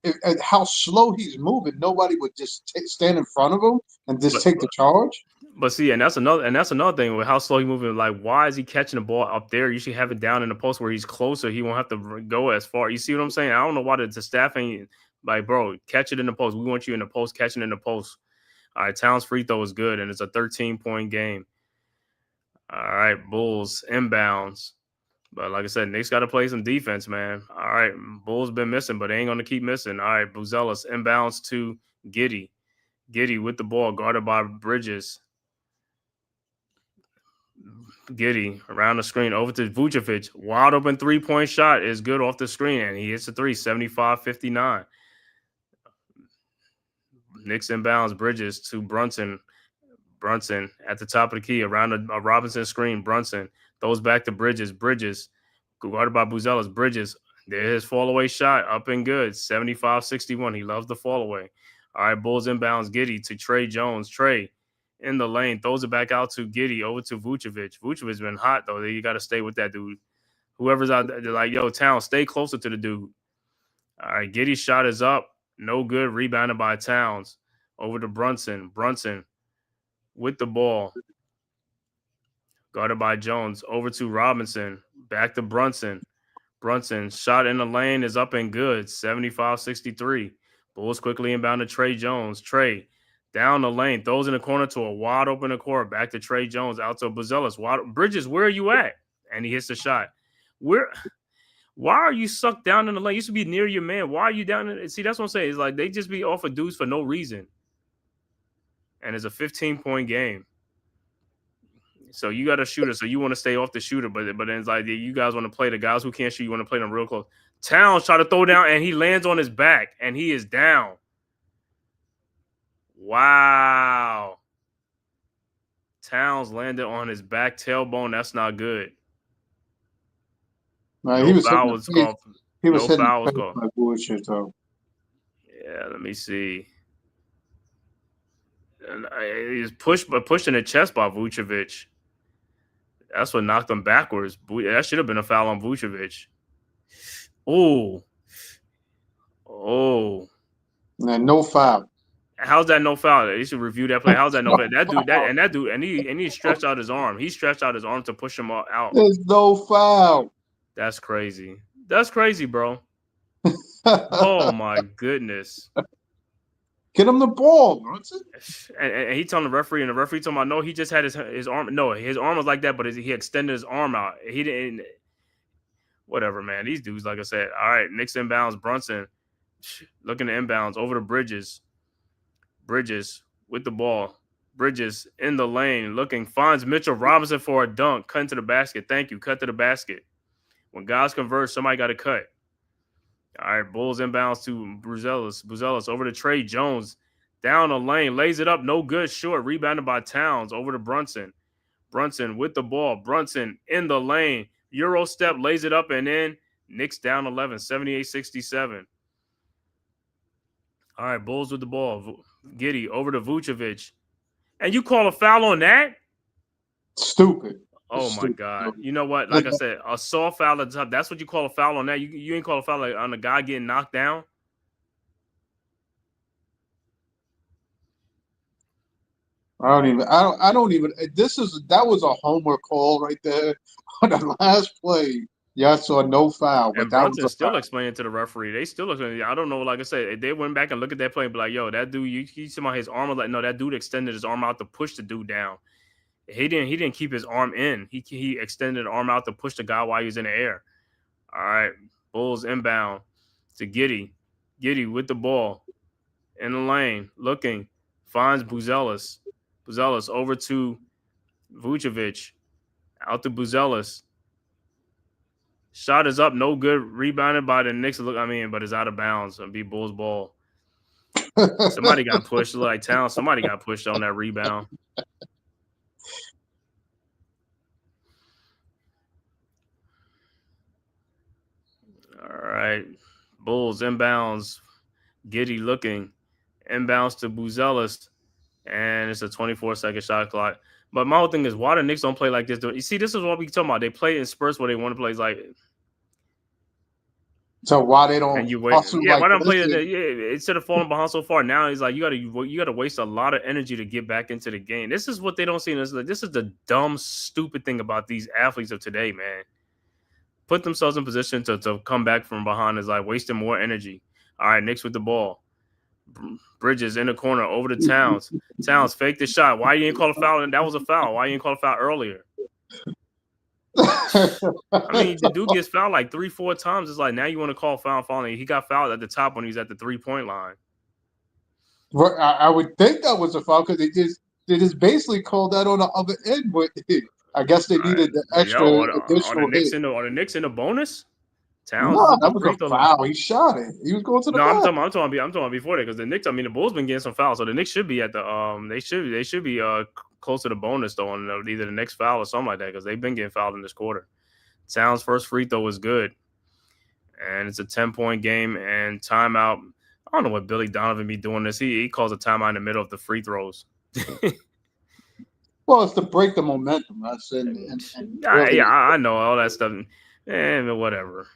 at how slow he's moving, nobody would just stand in front of him and just take the charge. But see, and that's another thing with how slow he's moving. Like, why is he catching the ball up there? You should have it down in the post where he's closer. He won't have to go as far. You see what I'm saying? I don't know why the staff ain't like, bro, catch it in the post. We want you in the post, catching in the post. All right, Towns' free throw is good, and it's a 13-point game. All right, Bulls inbounds. But like I said, Knicks got to play some defense, man. All right, Bulls been missing, but they ain't going to keep missing. All right, Buzelis inbounds to Giddey. Giddey with the ball, guarded by Bridges. Giddey around the screen over to Vucevic. Wide open 3-point shot is good off the screen, and he hits a 75-59. Knicks inbounds Bridges to Brunson. Brunson at the top of the key around a Robinson screen. Brunson throws back to Bridges. Bridges guarded by Buzelis. Bridges, there's his fall away shot up and good. 75-61. He loves the fall away. All right, Bulls inbounds Giddey to Trey Jones. Trey in the lane, throws it back out to Giddey, over to Vucevic. Vucevic's been hot, though. You got to stay with that dude. Whoever's out there, they're like, yo, Towns, stay closer to the dude. All right, Giddey's shot is up. No good. Rebounded by Towns. Over to Brunson. Brunson with the ball. Guarded by Jones. Over to Robinson. Back to Brunson. Brunson shot in the lane is up and good. 75-63. Bulls quickly inbound to Trey Jones. Trey down the lane, throws in the corner to a wide open court. Back to Trey Jones, out to Buzelis. Bridges, where are you at? And he hits the shot. Why are you sucked down in the lane? You should be near your man. Why are you down in it? See, that's what I'm saying. It's like they just be off of dudes for no reason. And it's a 15-point game. So you got a shooter, so you want to stay off the shooter, but then it's like you guys want to play the guys who can't shoot. You want to play them real close. Towns try to throw down, and he lands on his back, and he is down. Wow. Towns landed on his back tailbone. That's not good. No foul was called. He was hitting foul was called. Like bullshit, though. Yeah, let me see. And he was pushed in the chest by Vucevic. That's what knocked him backwards. That should have been a foul on Vucevic. Oh. And no foul. How's that no foul? They should review that play. How's that no foul? That dude, he stretched out his arm. He stretched out his arm to push him out. There's no foul. That's crazy. That's crazy, bro. Oh my goodness. Get him the ball, Brunson. And he telling the referee, and the referee told him, no, he just had his arm. No, his arm was like that, but he extended his arm out. He didn't. Whatever, man. These dudes, like I said. All right, Knicks inbounds. Brunson looking to inbounds over to Bridges. Bridges with the ball. Bridges in the lane looking. Finds Mitchell Robinson for a dunk. Cut into the basket. Thank you. Cut to the basket. When guys converge, somebody got to cut. All right, Bulls inbounds to Buzelis over to Trey Jones. Down the lane, lays it up, no good, short. Rebounded by Towns over to Brunson. Brunson with the ball. Brunson in the lane. Euro step, lays it up and in. Knicks down 11, 78-67. All right, Bulls with the ball. Giddey over to Vucevic. And you call a foul on that? Stupid. Oh, my God. You know what? Like I said, a soft foul at the top. That's what you call a foul on that. You ain't call a foul on a guy getting knocked down. I don't even. That was a homer call right there on the last play. Yeah, I saw no foul, but and that Brunson was still explaining to the referee. They still looking. I don't know. Like I said, they went back and look at that play and be like, "Yo, that dude, you see his arm was like, no, that dude extended his arm out to push the dude down. He didn't keep his arm in. He extended the arm out to push the guy while he was in the air. All right, Bulls inbound to Giddey. Giddey with the ball in the lane, looking, finds Buzelis. Buzelis over to Vucevic, out to Buzelis. Shot is up, no good. Rebounded by the Knicks. But it's out of bounds. It'll be Bulls ball. Somebody got pushed like Towns. Somebody got pushed on that rebound. All right. Bulls inbounds. Giddey looking. Inbounds to Buzelis. And it's a 24-second shot clock. But my whole thing is, why the Knicks don't play like this? You see, this is what we talking about. They play in spurts where they want to play like. So why they don't? And you wait. Yeah, like why don't play it? Yeah, instead of falling behind so far. Now it's like you got to waste a lot of energy to get back into the game. This is what they don't see. This is the dumb, stupid thing about these athletes of today, man. Put themselves in position to come back from behind is like wasting more energy. All right, Knicks with the ball. Bridges in the corner over to Towns. Towns faked the shot. Why you didn't call a foul? And that was a foul. Why you didn't call a foul earlier? The dude gets fouled like 3-4 times. It's like now you want to call foul falling. He got fouled at the top when he was at the 3-point line. Well, I would think that was a foul because they just basically called that on the other end, but I guess they needed the extra additional. Are the Knicks in the bonus? Towns. No, that was a foul. He shot it. He was going to the. No, I'm talking before that because the Knicks. The Bulls been getting some fouls, so the Knicks should be at the. They should be close to the bonus though on either the next foul or something like that because they've been getting fouled in this quarter. Towns' first free throw was good, and it's a 10-point game and timeout. I don't know what Billy Donovan be doing this. He calls a timeout in the middle of the free throws. Well, it's to break the momentum. That's it. Yeah, I know all that stuff. Whatever.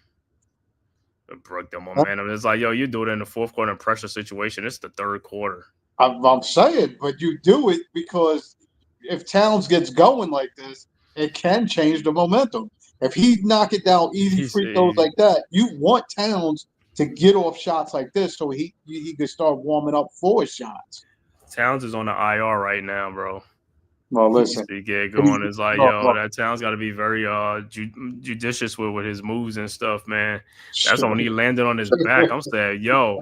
Broke the momentum. It's like, yo, you do it in the fourth quarter in pressure situation. It's the third quarter. I'm saying, but you do it because if Towns gets going like this, it can change the momentum. If he knock it down easy He's free throws like that, you want Towns to get off shots like this so he could start warming up for shots. Towns is on the IR right now, bro. Well, He needs listen. to get going. It's like, Look, yo, that Towns got to be very judicious with his moves and stuff, man. That's when he landed on his back. I'm saying, yo,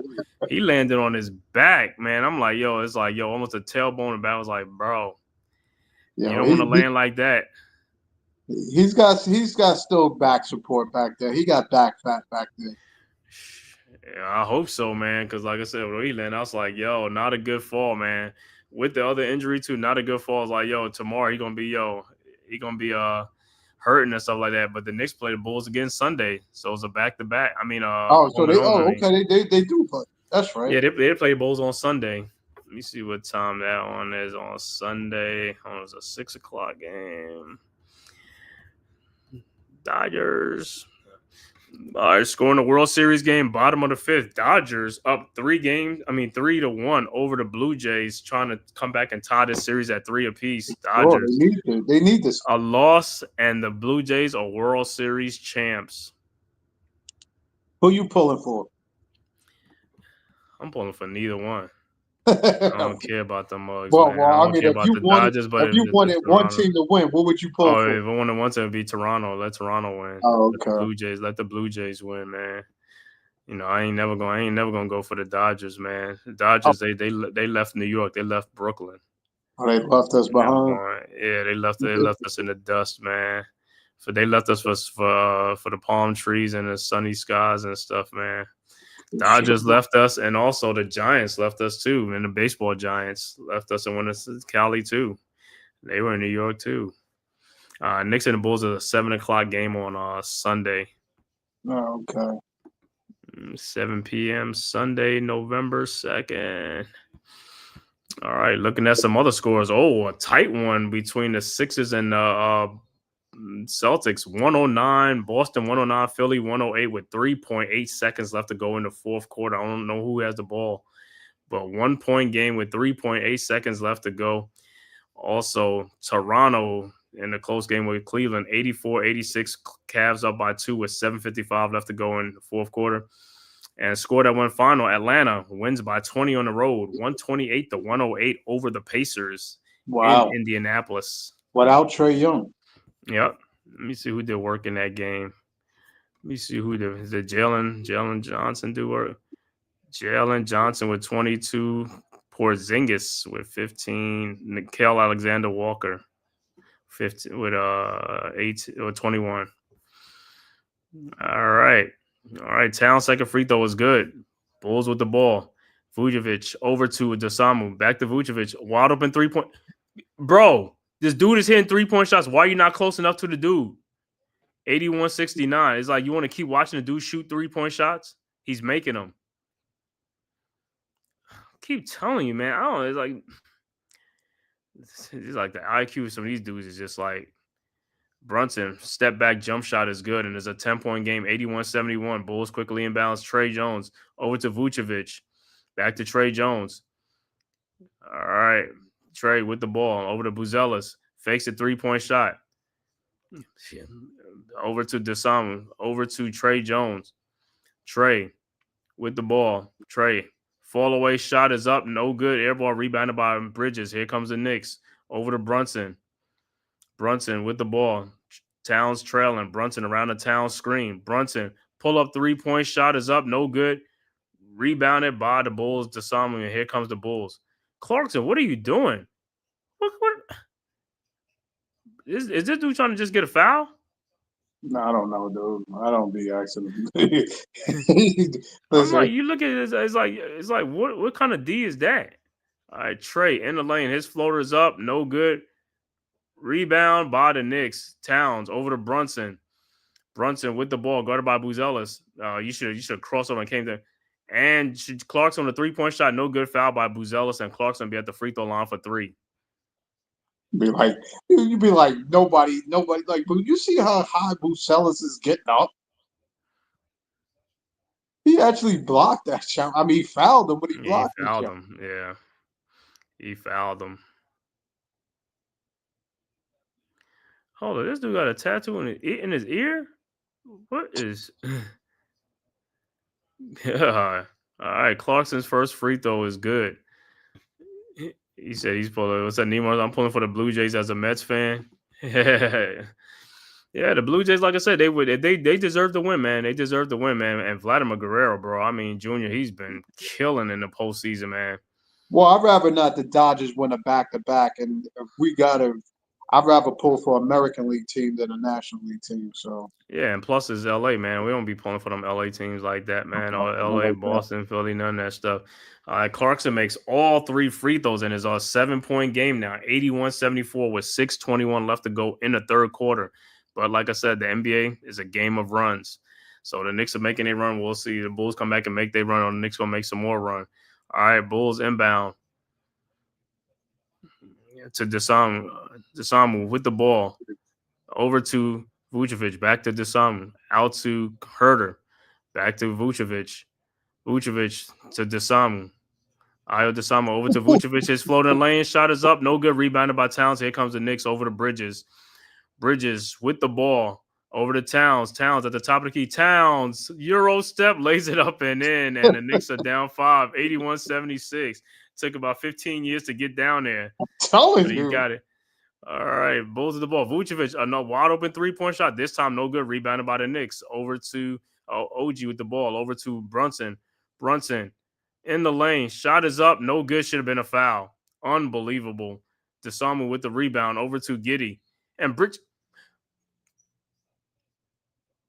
he landed on his back, man. I'm like, yo, it's like, yo, almost a tailbone and back. I was like, bro, you don't want to land like that. He's got still back support back there. He got back fat back there. Yeah, I hope so, man. Because like I said, when he landed, I was like, yo, not a good fall, man. With the other injury too, not a good fall. I was like, yo, tomorrow he gonna be hurting and stuff like that. But the Knicks play the Bulls again Sunday, so it's a back to back. I mean, okay, they do play. That's right. Yeah, they play Bulls on Sunday. Let me see what time that one is on Sunday. Oh, it's a 6 o'clock game. Dodgers. Scoring the World Series game, bottom of the fifth. Dodgers up 3-1 over the Blue Jays, trying to come back and tie this series at 3 apiece. Dodgers. They need this. A loss, and the Blue Jays are World Series champs. Who you pulling for? I'm pulling for neither one. I don't care about the Mugs. Well, man. I mean, if you wanted one team to win, what would you pull for? If I wanted one team, it'd be Toronto. Let Toronto win. Oh, okay. Let the Blue Jays win, man. You know, I ain't never gonna go for the Dodgers, man. The Dodgers, they left New York. They left Brooklyn. Oh, they left us behind. Yeah, they left us in the dust, man. They left us for the palm trees and the sunny skies and stuff, man. Dodgers left us, and also the Giants left us too. And the baseball Giants left us and went to Cali too. They were in New York too. Knicks and the Bulls are a 7 o'clock game on Sunday. Oh, okay. 7 p.m. Sunday, November 2nd. All right, looking at some other scores. Oh, a tight one between the Sixers and the Celtics. 109, Boston 109, Philly 108 with 3.8 seconds left to go in the fourth quarter. I don't know who has the ball, but 1 point game with 3.8 seconds left to go. Also, Toronto in the close game with Cleveland, 84-86, Cavs up by 2 with 7:55 left to go in the fourth quarter. And score that one final, Atlanta wins by 20 on the road, 128-108 over the Pacers in Indianapolis. Without Trae Young. Yep. Let me see who did work in that game. Let me see who did. Is it Jalen Johnson do work? Jalen Johnson with 22, Porzingis with 15, Nickeil Alexander-Walker 15 with 8 or 21. All right. Towns' second free throw was good. Bulls with the ball. Vucevic over to Dosamu. Back to Vucevic. Wide open 3-point. Bro, this dude is hitting 3-point shots. Why are you not close enough to the dude? 81-69. It's like you want to keep watching the dude shoot 3-point shots? He's making them. I keep telling you, man. I don't know. It's like the IQ of some of these dudes is just like Brunson, step back jump shot is good, and there's a 10-point game, 81-71. Bulls quickly inbounds. Trey Jones over to Vucevic. Back to Trey Jones. All right. Trey with the ball over to Buzelis. Fakes a 3-point shot. Over to Dosamu. Over to Trey Jones. Trey with the ball. Trey. Fall away shot is up. No good. Air ball rebounded by Bridges. Here comes the Knicks. Over to Brunson. Brunson with the ball. Towns trailing. Brunson around the Towns screen. Brunson pull up 3-point shot is up. No good. Rebounded by the Bulls. Dosamu, and here comes the Bulls. Clarkson, what are you doing? What is this dude trying to just get a foul? No, I don't know, dude. I don't be asking. I'm like, you look at it, it's like what kind of D is that? All right, Trey in the lane. His floater is up. No good. Rebound by the Knicks. Towns over to Brunson. Brunson with the ball, guarded by Buzelis. You should cross over and came there. And Clarkson on the 3-point shot, no good. Foul by Buzelis, and Clarkson be at the free throw line for 3. You'd be like nobody. Like, but you see how high Buzelis is getting up. He actually blocked that shot. I mean, he fouled him, but he blocked him. Yeah, he fouled him. Hold on, this dude got a tattoo in his ear. What is? Yeah. All right, Clarkson's first free throw is good. He said he's pulling. What's that, Nemo? I'm pulling for the Blue Jays as a Mets fan. Yeah, the Blue Jays, like I said, they deserve to win, man. They deserve to win, man. And Vladimir Guerrero, bro. I mean, Junior, he's been killing in the postseason, man. Well, I'd rather not the Dodgers win a back-to-back, and I'd rather pull for American League team than a National League team. So Yeah, and plus it's LA, man. We don't be pulling for them LA teams like that, man. Or LA, Boston, Philly, none of that stuff. Clarkson makes all 3 free throws and is on a 7-point game now, 81-74 with 6:21 left to go in the third quarter. But like I said, the NBA is a game of runs. So the Knicks are making a run. We'll see. The Bulls come back and make their run, or the Knicks will make some more run. All right, Bulls inbound to Desamu with the ball. Over to Vucevic, back to Desamu, out to Herter, back to Vucevic to Desamu. Ayo Desamu over to Vucevic. His floating lane shot is up. No good. Rebounded by Towns. Here comes the Knicks over to Bridges. Bridges with the ball over to Towns. Towns at the top of the key. Towns, Euro step, lays it up and in. And the Knicks are down 5, 81-76. Took about 15 years to get down there. I'm telling But he got it. All right, Bulls of the ball. Vucevic, a wide open 3-point shot. This time, no good. Rebounded by the Knicks. Over to OG with the ball. Over to Brunson. Brunson in the lane. Shot is up. No good. Should have been a foul. Unbelievable. Desamu with the rebound. Over to Giddey. And Bridge.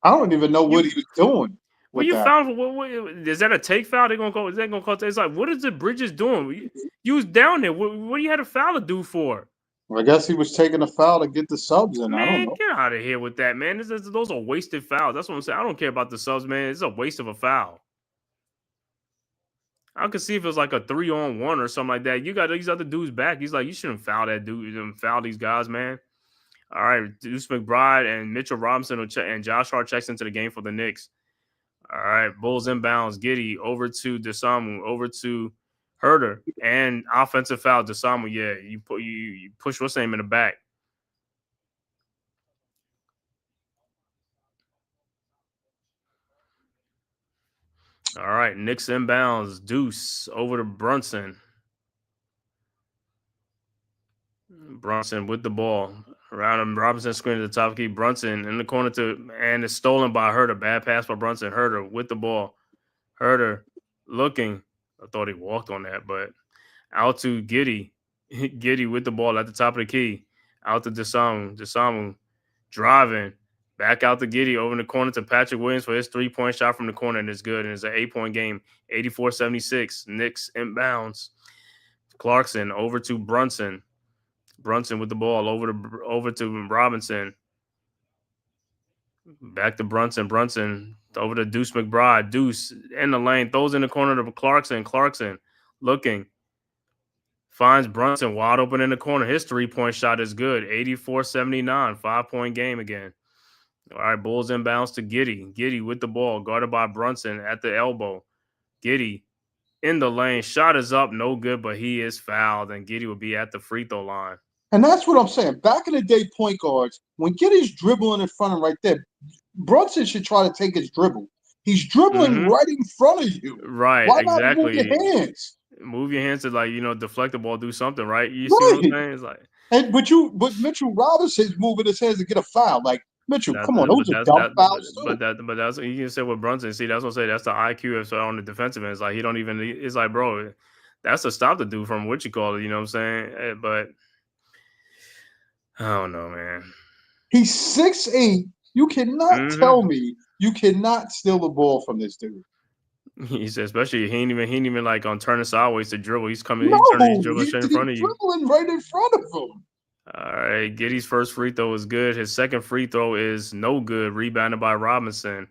I don't even know what he was doing. Well, you found what, is that a take foul? They're gonna call. Is that gonna call? It's like, what is the Bridges doing? You was down there. What do you had a foul to do for? Well, I guess he was taking a foul to get the subs in. Man, I don't know. Get out of here with that, man. Those are wasted fouls. That's what I'm saying. I don't care about the subs, man. It's a waste of a foul. I could see if it was like a 3-on-1 or something like that. You got these other dudes back. He's like, you shouldn't foul that dude. You shouldn't foul these guys, man. All right, Deuce McBride and Mitchell Robinson and Josh Hart checks into the game for the Knicks. All right, Bulls inbounds. Giddey over to Desamu, over to Herter, and offensive foul. Desamu, yeah, you push what's name in the back. All right, Knicks inbounds. Deuce over to Brunson. Brunson with the ball. Around him, Robinson screen to the top key. Brunson in the corner and it's stolen by Herter. Bad pass by Brunson. Herter with the ball. Herter looking. I thought he walked on that, but out to Giddey. Giddey with the ball at the top of the key. Out to Desamu. Desamu driving. Back out to Giddey over in the corner to Patrick Williams for his 3-point shot from the corner, and it's good. And it's an 8-point game. 84-76. Knicks inbounds. Clarkson over to Brunson. Brunson with the ball over to Robinson. Back to Brunson. Brunson over to Deuce McBride. Deuce in the lane. Throws in the corner to Clarkson. Clarkson looking. Finds Brunson wide open in the corner. His 3-point shot is good. 84-79. 5-point game again. All right, Bulls inbounds to Giddey. Giddey with the ball. Guarded by Brunson at the elbow. Giddey in the lane. Shot is up. No good, but he is fouled. And Giddey will be at the free throw line. And that's what I'm saying. Back in the day, point guards, when Giddey's dribbling in front of right there, Brunson should try to take his dribble. He's dribbling right in front of you. Right, Why exactly. not move your hands? Move your hands to, like, deflect the ball, do something, right? You see what I'm saying? It's like, but Mitchell Robinson's moving his hands to get a foul. Like, Mitchell, come on, those are dumb fouls too. But that's you can say with Brunson. See, that's what I'm saying. That's the IQ on the defensive end. It's like he don't even. It's like, bro, that's a stop to do from what you call it. You know what I'm saying? But I don't know, man. He's 6'8". You cannot tell me you cannot steal the ball from this dude. He said, especially he ain't even like on turning sideways to dribble. He's coming. No, he's turning his dribble straight in front of you. Dribbling right in front of him. All right, Giddey's first free throw is good. His second free throw is no good. Rebounded by Robinson.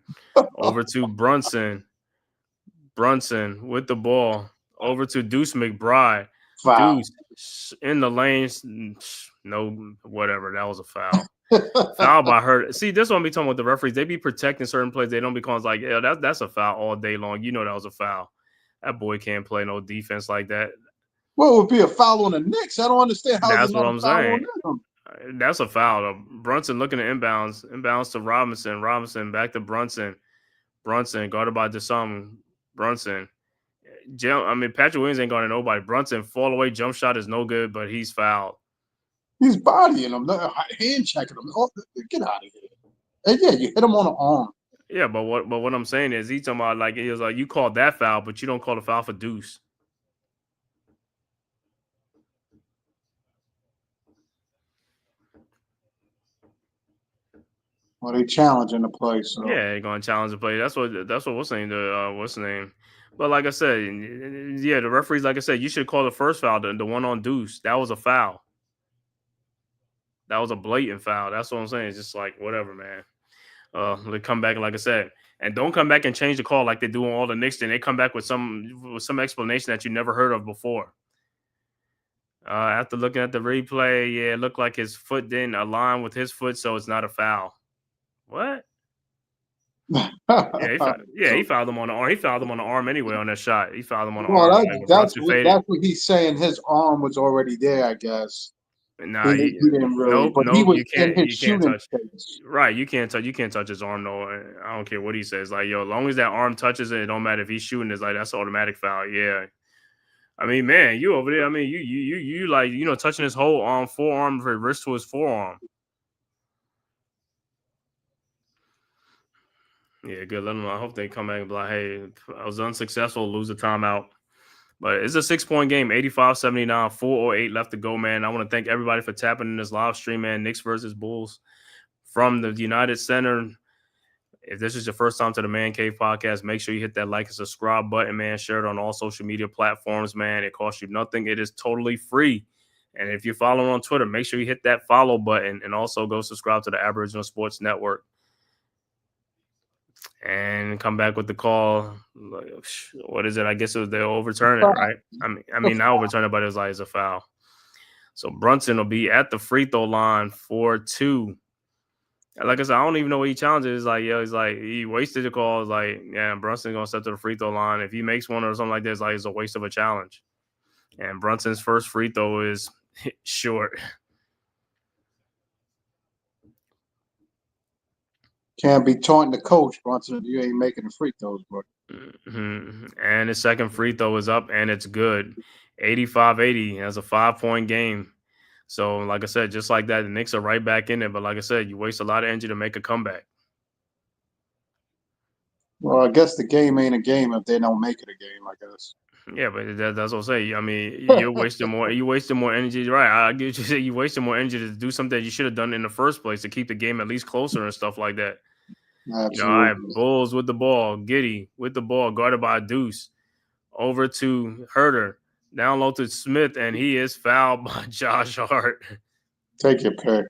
Over to Brunson. Brunson with the ball. Over to Deuce McBride. Foul. Deuce in the lanes. No, whatever. That was a foul. Foul by Herter. See, this one be talking with the referees. They be protecting certain plays. They don't be calling like, yeah, that's a foul all day long. You know that was a foul. That boy can't play no defense like that. Well, it would be a foul on the Knicks. I don't understand how that's what I'm saying. That's a foul. Brunson looking at inbounds to Robinson. Robinson back to Brunson. Brunson guarded by DeSum. Brunson. Patrick Williams ain't guarding nobody. Brunson fall away jump shot is no good, but he's fouled. He's bodying him, hand checking him. Oh, get out of here! And yeah, you hit him on the arm. Yeah, but what I'm saying is he's talking about like he was like you called that foul, but you don't call the foul for deuce. Well, they challenging the play, so Yeah, they're gonna challenge the play. That's what we're saying. What's the name? But like I said, yeah, the referees, like I said, you should call the first foul, the one on deuce. That was a foul. That was a blatant foul. That's what I'm saying. It's just like whatever, man. They come back, like I said, and don't come back and change the call like they do on all the Knicks. And they come back with some explanation that you never heard of before. After looking at the replay, yeah, it looked like his foot didn't align with his foot, so it's not a foul. What? He fouled him on the arm. He fouled him on the arm anyway on that shot. He fouled him on the arm. That's what he's saying. His arm was already there, I guess. Nah, he didn't really. Nope, he was you can't. in his shooting touch. space. Right, you can't touch his arm though. I don't care what he says. Like, yo, as long as that arm touches it, it don't matter if he's shooting. It's like that's automatic foul. Yeah. I mean, man, you over there. I mean, you like touching his whole arm, forearm, wrist to his forearm. Yeah, good. Let them know. I hope they come back and be like, hey, I was unsuccessful, lose the timeout. But it's a 6-point game, 85-79, 4:08 left to go, man. I want to thank everybody for tapping in this live stream, man. Knicks versus Bulls from the United Center. If this is your first time to the Man-Cave podcast, make sure you hit that like and subscribe button, man. Share it on all social media platforms, man. It costs you nothing. It is totally free. And if you're following on Twitter, make sure you hit that follow button and also go subscribe to the Aboriginal Sports Network. And come back with the call. What is it? I guess they'll overturn it, right? I mean, not overturn it, but it's like it's a foul. So Brunson will be at the free throw line for 2. Like I said, I don't even know what he challenges. It's like, he's like he wasted the call. It's like, yeah, Brunson's gonna step to the free throw line. If he makes one or something like this, like it's a waste of a challenge. And Brunson's first free throw is short. Can't be taunting the coach, Brunson. You ain't making the free throws, bro. Mm-hmm. And his second free throw is up, and it's good. 85-80. That's a 5-point game. So, like I said, just like that, the Knicks are right back in it. But like I said, you waste a lot of energy to make a comeback. Well, I guess the game ain't a game if they don't make it a game, I guess. Yeah, but that's what I'm saying. I mean, you're wasting more. You wasting more energy, right? I get what you say. You wasting more energy to do something that you should have done in the first place to keep the game at least closer and stuff like that. Absolutely. All right, Bulls with the ball, Giddey with the ball, guarded by Deuce, over to Herter, down low to Smith, and he is fouled by Josh Hart. Take your pick.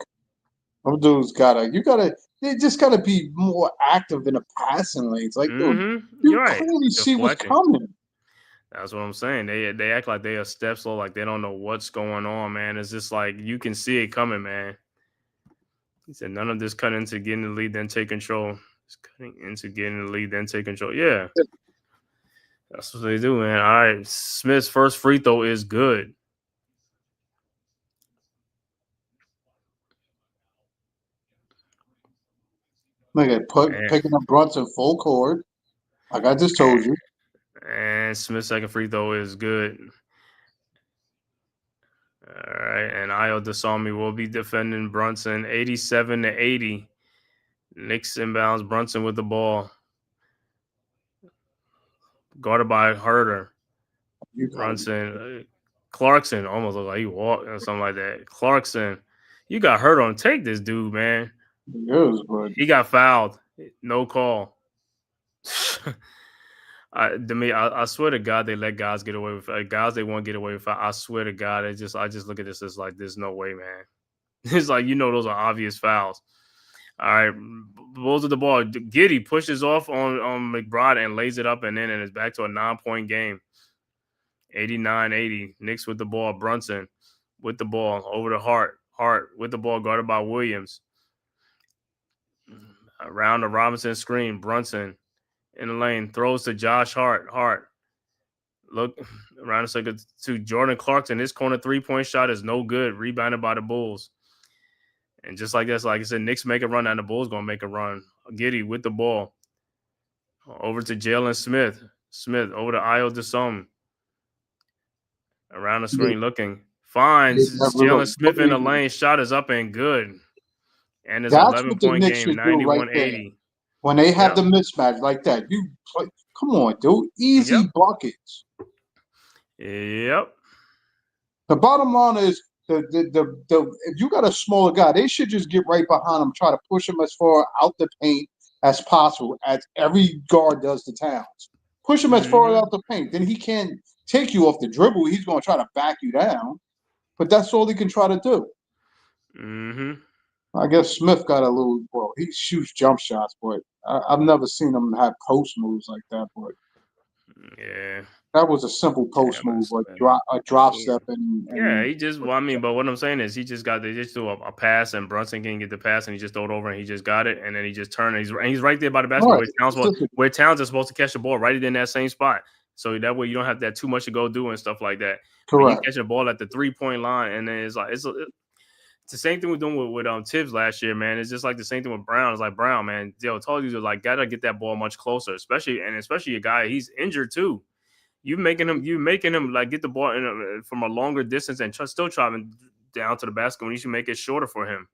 Them dudes they just gotta be more active in the passing lanes. Like, dude, you clearly see what's coming. That's what I'm saying. They act like they are step slow, like they don't know what's going on, man. It's just like you can see it coming, man. He said, none of this cutting into getting the lead, then take control. It's cutting into getting the lead, then take control. Yeah. That's what they do, man. All right. Smith's first free throw is good. Look at picking up Brunson full court. Like I just told you. And Smith's second free throw is good. All right. And Ayo Dasami will be defending Brunson 87-80. Knicks inbounds, Brunson with the ball. Guarded by Herter. Brunson. Clarkson almost looked like he walked or something like that. Clarkson. You got Herter on. Take this dude, man. He got fouled. No call. I swear to God, they let guys get away with guys they won't get away with. I swear to God, I just look at this as like there's no way, man. It's like those are obvious fouls. All right, Bulls with the ball. Giddey pushes off on McBride and lays it up, and it's back to a 9-point game. 89-80. Knicks with the ball. Brunson with the ball over to Hart. Hart with the ball guarded by Williams. Around the Robinson screen. Brunson in the lane throws to Josh Hart. Hart look around a second to Jordan Clarkson. His corner 3-point shot is no good. Rebounded by the Bulls. And just like this, like I said, Knicks make a run, and the Bulls gonna make a run. Giddy with the ball over to Jalen Smith. Smith over to Io DeSome. Around the screen looking. Finds Never Jalen look. Smith in the lane. Shot is up and good. And it's an That's what the 11-point Knicks game, should do right there. 91-80. When they have Yep. the mismatch like that, you play. Come on, dude. Easy buckets. Yep. The bottom line is if you got a smaller guy, they should just get right behind him, try to push him as far out the paint as possible, as every guard does to Towns. Push him as far out the paint. Then he can't take you off the dribble. He's going to try to back you down. But that's all he can try to do. I guess Smith got a little, well, he shoots jump shots, but I've never seen him have post moves like that. But yeah, that was a simple post move, like a drop step. Yeah, he just, well, I mean, but what I'm saying is they just threw a pass, and Brunson can't get the pass, and he just threw it over, and he just got it, and then he just turned, and he's right there by the basket where Towns is supposed to catch the ball, right in that same spot. So that way you don't have that too much to go do and stuff like that. Correct. You catch a ball at the 3-point line, and then it's like it's the same thing we're doing with Tibbs last year, man. It's just like the same thing with Brown. It's like, Brown, man, I told you, like, gotta get that ball much closer, especially a guy, he's injured too. You making him like get the ball from a longer distance and still driving down to the basket when you should make it shorter for him.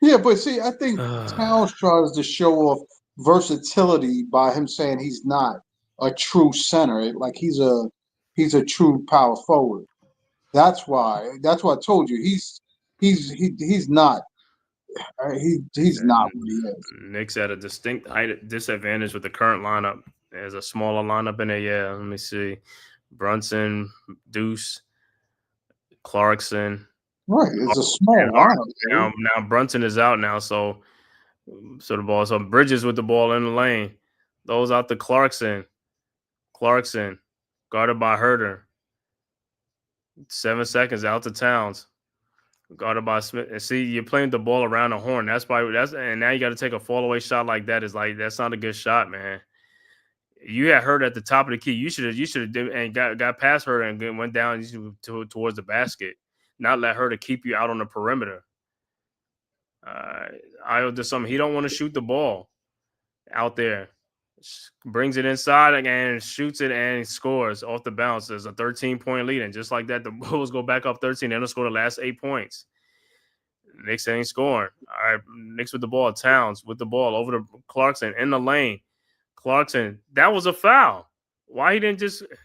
Yeah, but see, I think Towns tries to show off versatility by him saying he's not a true center. Like he's a true power forward. That's why I told you he's not he's not what he is. Knicks at a distinct disadvantage with the current lineup. There's a smaller lineup in there. Yeah, let me see. Brunson, Deuce, Clarkson. Right, it's a small lineup. Now Brunson is out now, so the ball. So Bridges with the ball in the lane. Those out to Clarkson. Clarkson, guarded by Herter. 7 seconds out to Towns. Guarded by Smith. And see, you're playing the ball around the horn. And now you got to take a fall away shot like that. That's not a good shot, man. You had Herter at the top of the key. You should have and got past Herter and went down towards the basket. Not let Herter keep you out on the perimeter. Io does something. He don't want to shoot the ball out there. Brings it inside and shoots it and scores off the bounce. There's a 13-point lead. And just like that, the Bulls go back up 13. They're going to score the last 8 points. Knicks ain't scoring. All right, Knicks with the ball. Towns with the ball over to Clarkson in the lane. Clarkson, that was a foul. Why he didn't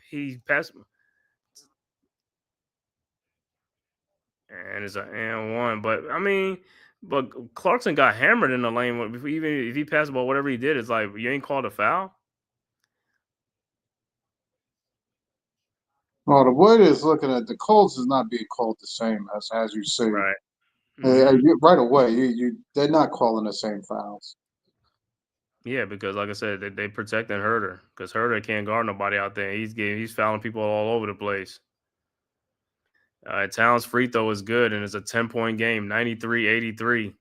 he passed? And it's an and one. But, I mean, Clarkson got hammered in the lane. Even if he passed the ball, whatever he did, it's like, you ain't called a foul? Well, the way it is looking at the Colts is not being called the same as you see. Right. Right away, they're not calling the same fouls. Yeah, because like I said, they protecting Herter because Herter can't guard nobody out there. He's fouling people all over the place. Towns' free throw is good, and it's a 10-point game, 93-83.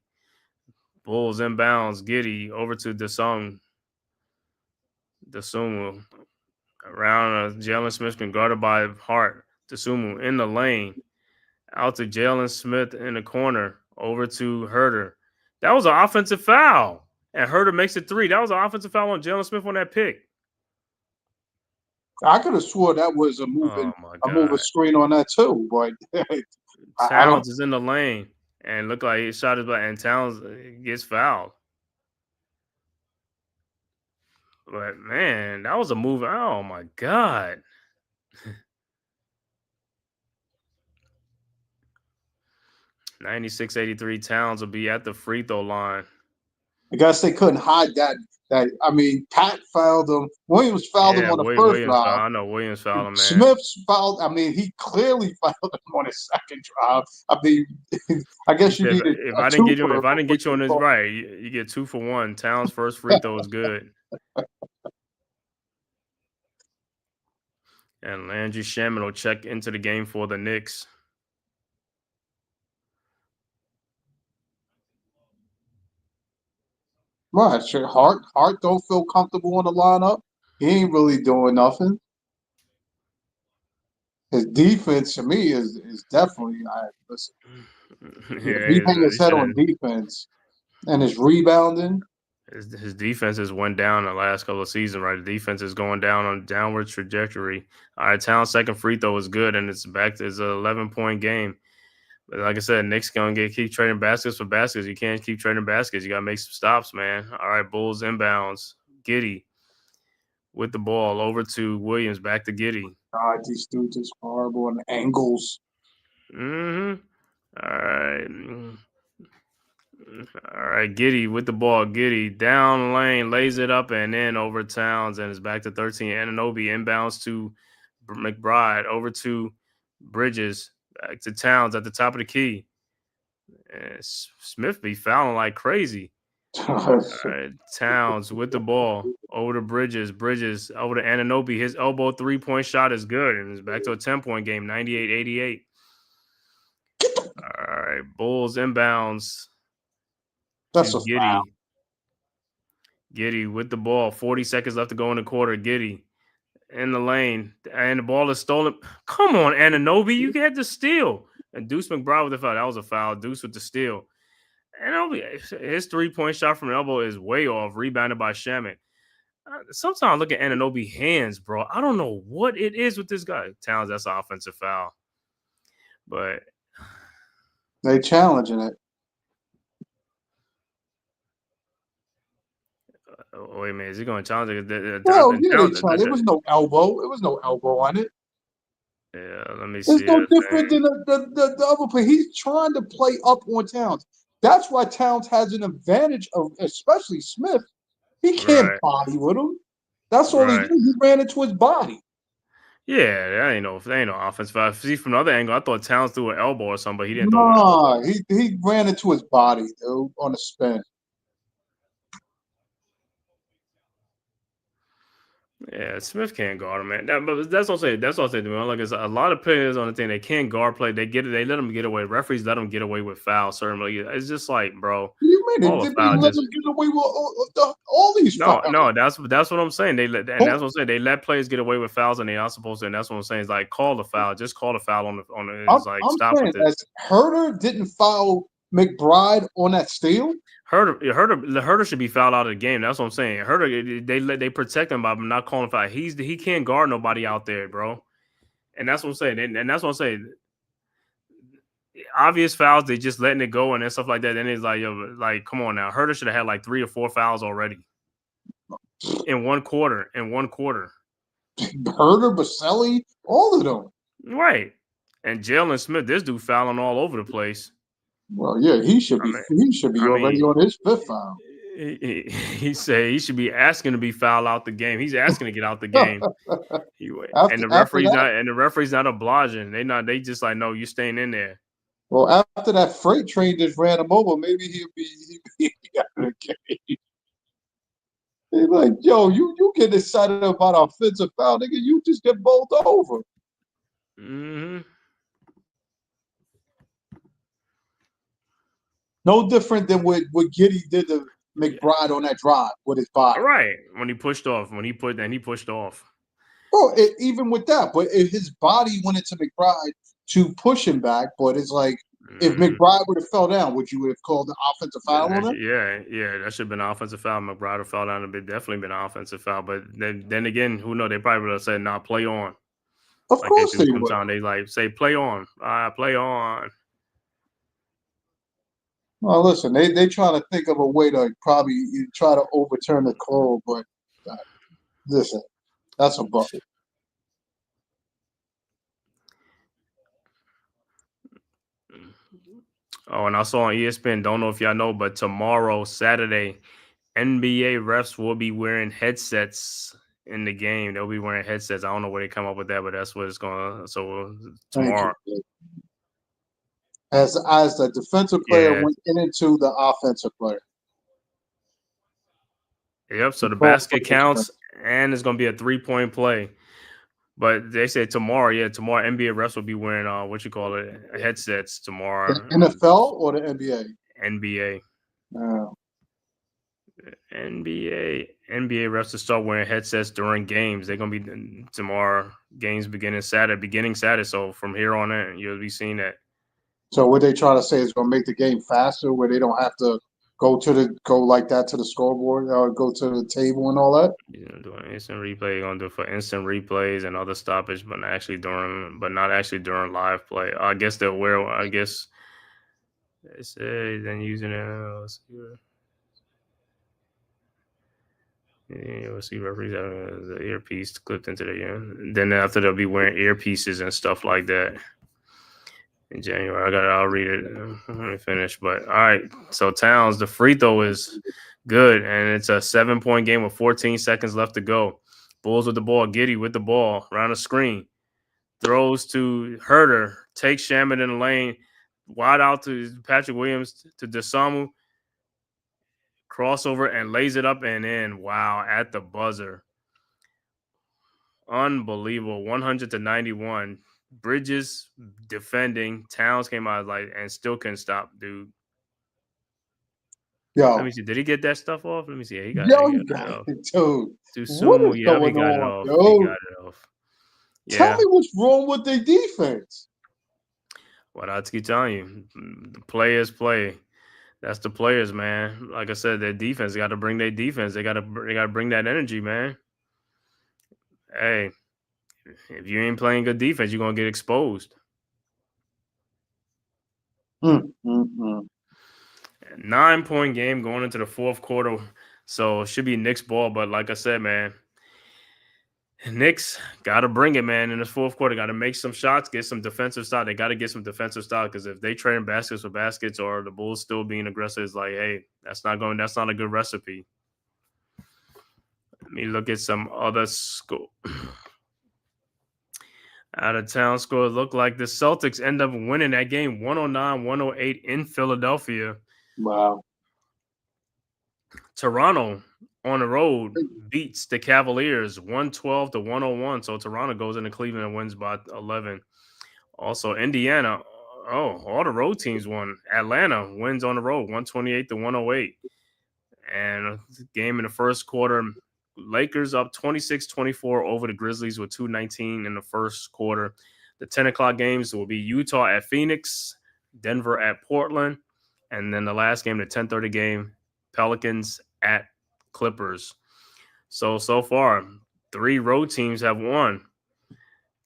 Bulls inbounds, Giddy over to DeSumo. Around Jalen Smith been guarded by Hart. DeSumo in the lane. Out to Jalen Smith in the corner. Over to Herter. That was an offensive foul. And Herter makes it 3. That was an offensive foul on Jalen Smith on that pick. I could have swore that was a moving screen on that too, but Towns is in the lane and looked like he shot his back, and Towns gets fouled. But man, that was a move. Oh my God. $96-83. Towns will be at the free throw line. I guess they couldn't hide that. I mean, Pat fouled him. Williams fouled him on the first drive. I know Williams fouled him, man. Smith's fouled. I mean, he clearly fouled him on his second drive. I mean, I guess you needed. If I didn't get you on this right, you get 2 for 1. Towns' first free throw is good. And Landry Shaman will check into the game for the Knicks. Right, sure. Hart don't feel comfortable in the lineup. He ain't really doing nothing. His defense to me is definitely listen. If he hang his head on defense and his rebounding, his defense has went down the last couple of seasons, right? The defense is going down on a downward trajectory. All right, Towns' second free throw is good, and it's back to an 11-point game. But like I said, Knicks gonna keep trading baskets for baskets. You can't keep trading baskets. You gotta make some stops, man. All right, Bulls inbounds. Giddey with the ball over to Williams. Back to Giddey. God, these dudes is horrible on angles. Mm-hmm. All right, Giddey with the ball. Giddey down the lane, lays it up and in over Towns, and it's back to 13. Anunoby inbounds to McBride, over to Bridges, back to Towns at the top of the key. And Smith be fouling like crazy. All right, Towns with the ball over to Bridges. Bridges over to Anunoby. His elbow 3-point shot is good, and it's back to a 10-point game, 98-88. All right, Bulls inbounds. That's a Giddey. foul. Giddey with the ball. 40 seconds left to go in the quarter. Giddey in the lane, and the ball is stolen. Come on, Anunoby, you get the steal. And Deuce McBride with the foul. That was a foul. Deuce with the steal. Anunoby, his 3-point shot from the elbow is way off. Rebounded by Shamet. Sometimes I look at Anunoby hands, bro. I don't know what it is with this guy. Towns, that's an offensive foul. But they challenging it. Wait a minute, is he going to challenge it? Well, yeah, there was no elbow. It was no elbow on it. Yeah, let me see. It's no different than the other player. He's trying to play up on Towns. That's why Towns has an advantage of, especially Smith. He can't body with him. That's all he did. He ran into his body. Yeah, that ain't no offense foul. See, from the other angle, I thought Towns threw an elbow or something, but he didn't. Nah, he ran into his body, dude, on a spin. Yeah, Smith can't guard him, man. But that's what I'm saying. That's what I'm saying. Like, it's a lot of players on the team. They can't guard play. They let them get away. Referees let them get away with fouls. Certainly, it's just like, bro. What do you mean? They let them get away with all these fouls. No, that's what I'm saying. That's what I'm saying. They let players get away with fouls, and they're not supposed to. And that's what I'm saying. It's like, call the foul. Just call the foul on the. It's like, stop with this. Herter didn't foul McBride on that steal. Herter should be fouled out of the game. That's what I'm saying. Herter, they protect him by not calling foul. He can't guard nobody out there, bro. And that's what I'm saying. And that's what I'm saying. Obvious fouls, they just letting it go and stuff like that. Then it's like, yo, like, come on now. Herter should have had like 3 or 4 fouls already in one quarter. Herter, Baselli, all of them. Right. And Jalen Smith, this dude fouling all over the place. Well, yeah, he should be already on his 5th foul. He said he should be asking to be fouled out the game. He's asking to get out the game. And the referee's not obliging. They just like, no, you're staying in there. Well, after that freight train just ran him over, maybe he'll be out of the game. He's like, yo, you get excited about offensive foul, nigga. You just get bowled over. Mm-hmm. No different than what Giddey did to McBride on that drive with his body. All right, when he pushed off. He pushed off. Bro, even with that, but his body went into McBride to push him back. But it's like, if McBride would have fell down, would you have called the offensive foul on him? Yeah, that should have been an offensive foul. McBride would have fell down. It definitely been an offensive foul. But then again, who knows? They probably would have said, "Nah, play on." Of course they would. Sometimes they like say, "Play on, play on." Well, listen, they trying to think of a way to probably try to overturn the call, but listen, that's a bucket. Oh, and I saw on ESPN, don't know if y'all know, but tomorrow, Saturday, NBA refs will be wearing headsets in the game. They'll be wearing headsets. I don't know where they come up with that, but that's what it's going to. So tomorrow. As the defensive player went into the offensive player. Yep, so the basket counts, and it's going to be a 3-point play. But they said tomorrow NBA refs will be wearing headsets tomorrow. The NFL or the NBA? NBA. Oh. NBA refs will start wearing headsets during games. They're gonna be tomorrow. Games beginning Saturday. So from here on in, you'll be seeing that. So what they try to say is going to make the game faster, where they don't have to go like that to the scoreboard or go to the table and all that. Doing instant replay, gonna do it for instant replays and other stoppage, but not actually during live play. I guess they'll wear. I guess they say then using it. Let's see. Yeah, we'll see referees having the earpiece clipped into the ear. Then after they'll be wearing earpieces and stuff like that in January. I'll read it. Let me finish. But all right. So Towns, the free throw is good, and it's a 7-point game with 14 seconds left to go. Bulls with the ball, Giddey with the ball, around the screen. Throws to Herter, takes Shaman in the lane, wide out to Patrick Williams to Desamu. Crossover and lays it up and in. Wow, at the buzzer. Unbelievable. 100-91. Bridges defending. Towns came out and still couldn't stop, dude. Yo, Let me see. Did he get that stuff off? Let me see. He got you it got off. it, dude. Too What soon. is Yeah, he going got it on, off. dude? He got it off. Tell Yeah. me what's wrong with their defense. What I keep telling you, the players play. That's the players, man. Like I said, their defense got to bring their defense. They got to bring that energy, man. Hey, if you ain't playing good defense, you're gonna get exposed. 9-point game going into the fourth quarter, so it should be Knicks ball. But like I said, man, Knicks got to bring it, man. In the fourth quarter, got to make some shots, get some defensive style. They got to get some defensive style because if they trading baskets for baskets or the Bulls still being aggressive, it's like, hey, that's not a good recipe. Let me look at some other score. Out of town scores look like the Celtics end up winning that game 109-108 in Philadelphia. Wow. Toronto on the road beats the Cavaliers 112-101. So Toronto goes into Cleveland and wins by 11. Also, Indiana, all the road teams won. Atlanta wins on the road 128-108. And game in the first quarter, Lakers up 26-24 over the Grizzlies with 2:19 in the first quarter. The 10 o'clock games will be Utah at Phoenix, Denver at Portland, and then the last game, the 10:30 game, Pelicans at Clippers. So far, 3 road teams have won.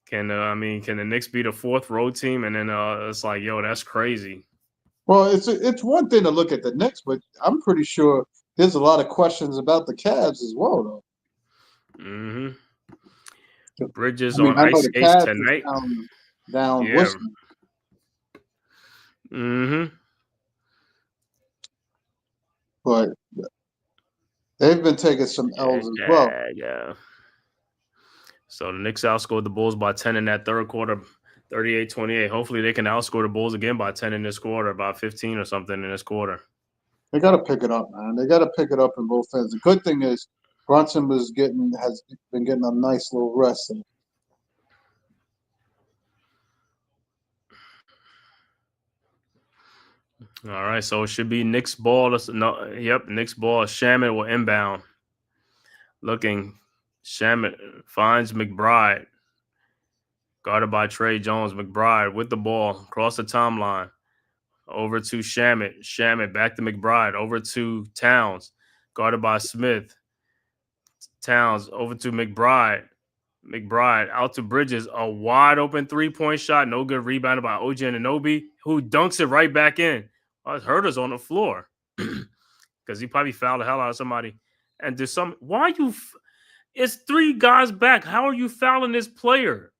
Can the Knicks be the 4th road team? And then it's like, yo, that's crazy. Well, it's one thing to look at the Knicks, but I'm pretty sure there's a lot of questions about the Cavs as well, though. Mm-hmm. Bridges on I know ice the skates Cavs tonight. down Yeah. Whiskey. Mm-hmm. But they've been taking some L's as well. Yeah. So the Knicks outscored the Bulls by 10 in that third quarter, 38-28. Hopefully they can outscore the Bulls again by 10 in this quarter, about 15 or something in this quarter. They got to pick it up, man. They got to pick it up in both ends. The good thing is Brunson has been getting a nice little rest. All right, so it should be Knicks ball. Knicks ball. Shaman will inbound. Looking, Shaman finds McBride. Guarded by Trey Jones. McBride with the ball across the timeline. Over to Shaman. Shaman back to McBride. Over to Towns. Guarded by Smith. Towns over to McBride. McBride out to Bridges. A wide open 3-point shot. No good. Rebounded by OG Anunoby, who dunks it right back in. Herter's on the floor because he probably fouled the hell out of somebody. And there's it's 3 guys back. How are you fouling this player?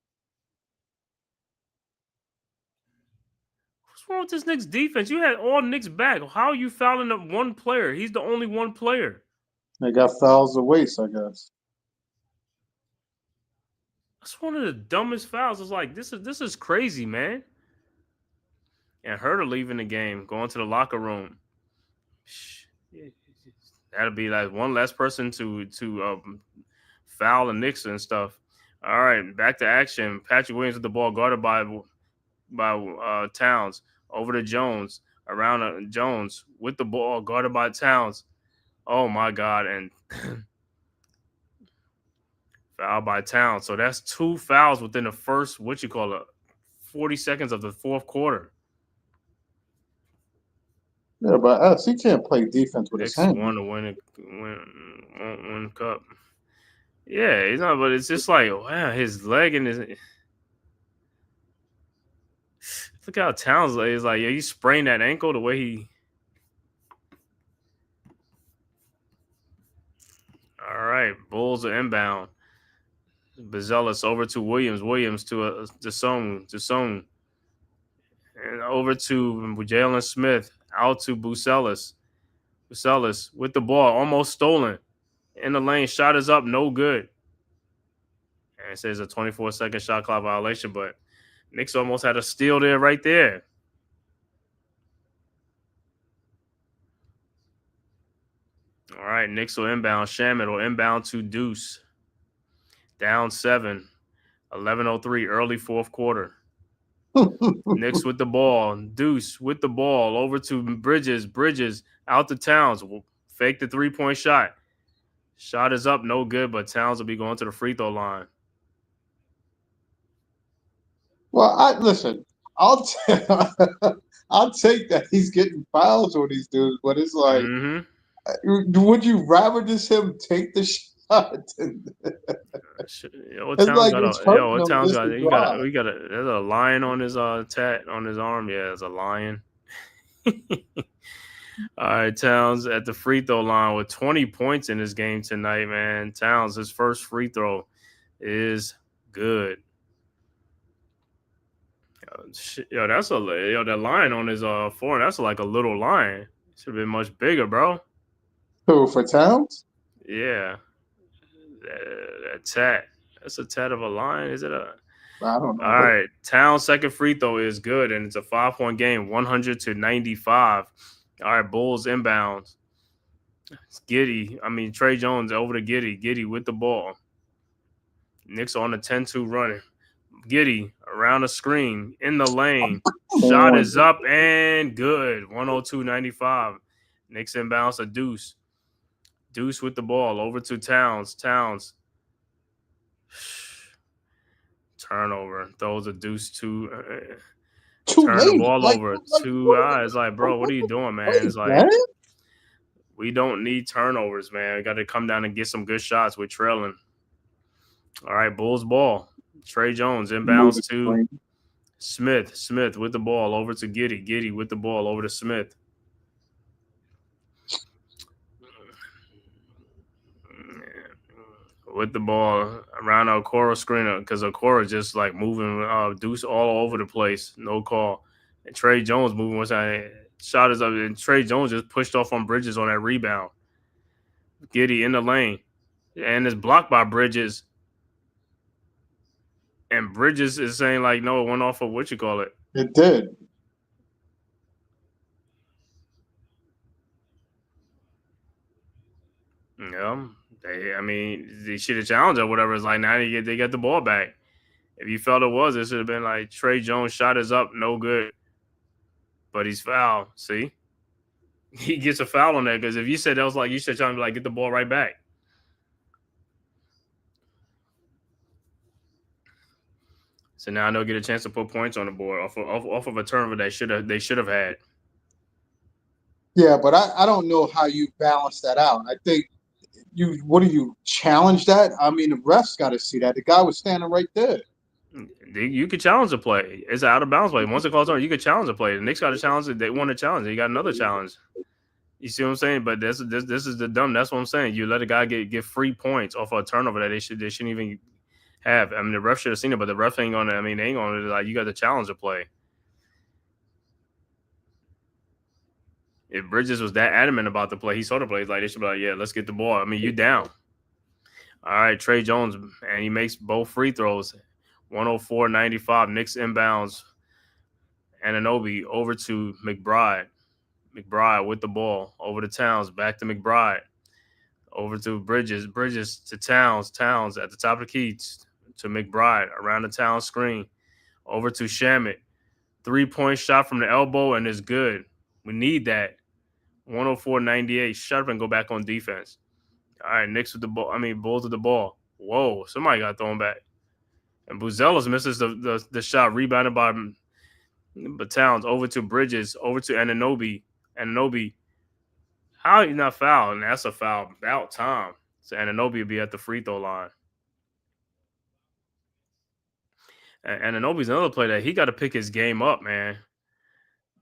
What's wrong with this Knicks defense? You had all Knicks back. How are you fouling up one player? He's the only one player. They got fouls to waste, I guess. That's one of the dumbest fouls. It's like this is crazy, man. And Herter leaving the game, going to the locker room. That'll be like one less person to foul the Knicks and stuff. All right, back to action. Patrick Williams with the ball, guarded by Towns. Over to Jones, around Jones with the ball, guarded by Towns. Oh my God! And foul by Towns. So that's 2 fouls within the first 40 seconds of the fourth quarter. Yeah, but us, he can't play defense with his Knicks hands. won to win cup. Yeah, he's not, but it's just like, wow, his leg and his. Look how Towns is like, yeah, he sprained that ankle the way he. All right, Bulls are inbound. Bazelis over to Williams. Williams to Song. And over to Jalen Smith. Out to Bucelis. Bucelis with the ball. Almost stolen. In the lane. Shot is up. No good. And it says a 24-second shot clock violation, but Knicks almost had a steal there right there. All right, Knicks will inbound. Shamit will inbound to Deuce. Down 7. 11:03, early fourth quarter. Knicks with the ball. Deuce with the ball. Over to Bridges. Bridges out to Towns. Fake the three-point shot. Shot is up. No good, but Towns will be going to the free throw line. Well, listen. I'll I'll take that he's getting fouls on these dudes, but it's like, would you rather just him take the shot? What It's Towns like got it's a hurting what him Towns just got? to You got drive. a there's a lion on his tat on his arm. Yeah, there's a lion. All right, Towns at the free throw line with 20 points in this game tonight, man. Towns, his first free throw is good. Yo, that line on his forehand. That's like a little line. Should have been much bigger, bro. Who, for Towns? Yeah, that tat. That's a tat of a line. Is it a? I don't know. All right, Towns' second free throw is good, and it's a 5-point game, 100-95. All right, Bulls inbounds. It's Trey Jones over to Giddy. Giddy with the ball. Knicks on a 10-2 run. Giddy around the screen in the lane. Shot is up and good. 102-95. Knicks inbounds a Deuce. Deuce with the ball over to Towns. Towns. Turnover. Throws a Deuce to turn the ball over. Two eyes. Like, bro, what are you doing, man? It's like, we don't need turnovers, man. We got to come down and get some good shots. We're trailing. All right, Bulls ball. Trey Jones inbounds to Smith. Smith with the ball over to Giddy. Giddy with the ball over to Smith. With the ball around Okoro screener because Okoro just like moving Deuce all over the place. No call. And Trey Jones moving one side. Shot is up. And Trey Jones just pushed off on Bridges on that rebound. Giddy in the lane. And it's blocked by Bridges. And Bridges is saying, like, no, it went off of what you call it. It did. Yeah. They should have challenged or whatever. It's like, now they get the ball back. If you felt it was, it should have been like Trey Jones shot is up, no good. But he's fouled. See? He gets a foul on that because if you said that was like, you should try to like get the ball right back. So now they'll get a chance to put points on the board off of a turnover they should have had. Yeah, but I don't know how you balance that out. I think what do you challenge that? I mean, the refs got to see that. The guy was standing right there. You could challenge the play. It's an out of bounds play. Once it calls on, you could challenge the play. The Knicks got to challenge it. They want to challenge it. You got another challenge. You see what I'm saying? But this is the dumb. That's what I'm saying. You let a guy get free points off of a turnover that they shouldn't even have. I mean, the ref should have seen it, but the ref ain't gonna. I mean, they ain't gonna like. You got to challenge the play. If Bridges was that adamant about the play, he saw the play. Like they should be like, yeah, let's get the ball. I mean, you down. All right, Trey Jones, and he makes both free throws. 104-95. Knicks inbounds. Anunoby over to McBride. McBride with the ball over to Towns. Back to McBride. Over to Bridges. Bridges to Towns. Towns at the top of the key to McBride around the Towns screen. Over to Shamit. 3-point shot from the elbow and it's good. We need that. 104-98. Shut up and go back on defense. All right, Knicks with the ball. Bulls with the ball. Whoa, somebody got thrown back. And Buzelis misses the shot, rebounded by Towns. Over to Bridges, over to Anunoby. Anunoby, how he not fouled? And that's a foul about time. So Anunoby will be at the free throw line. And Anunoby's another player that he got to pick his game up, man.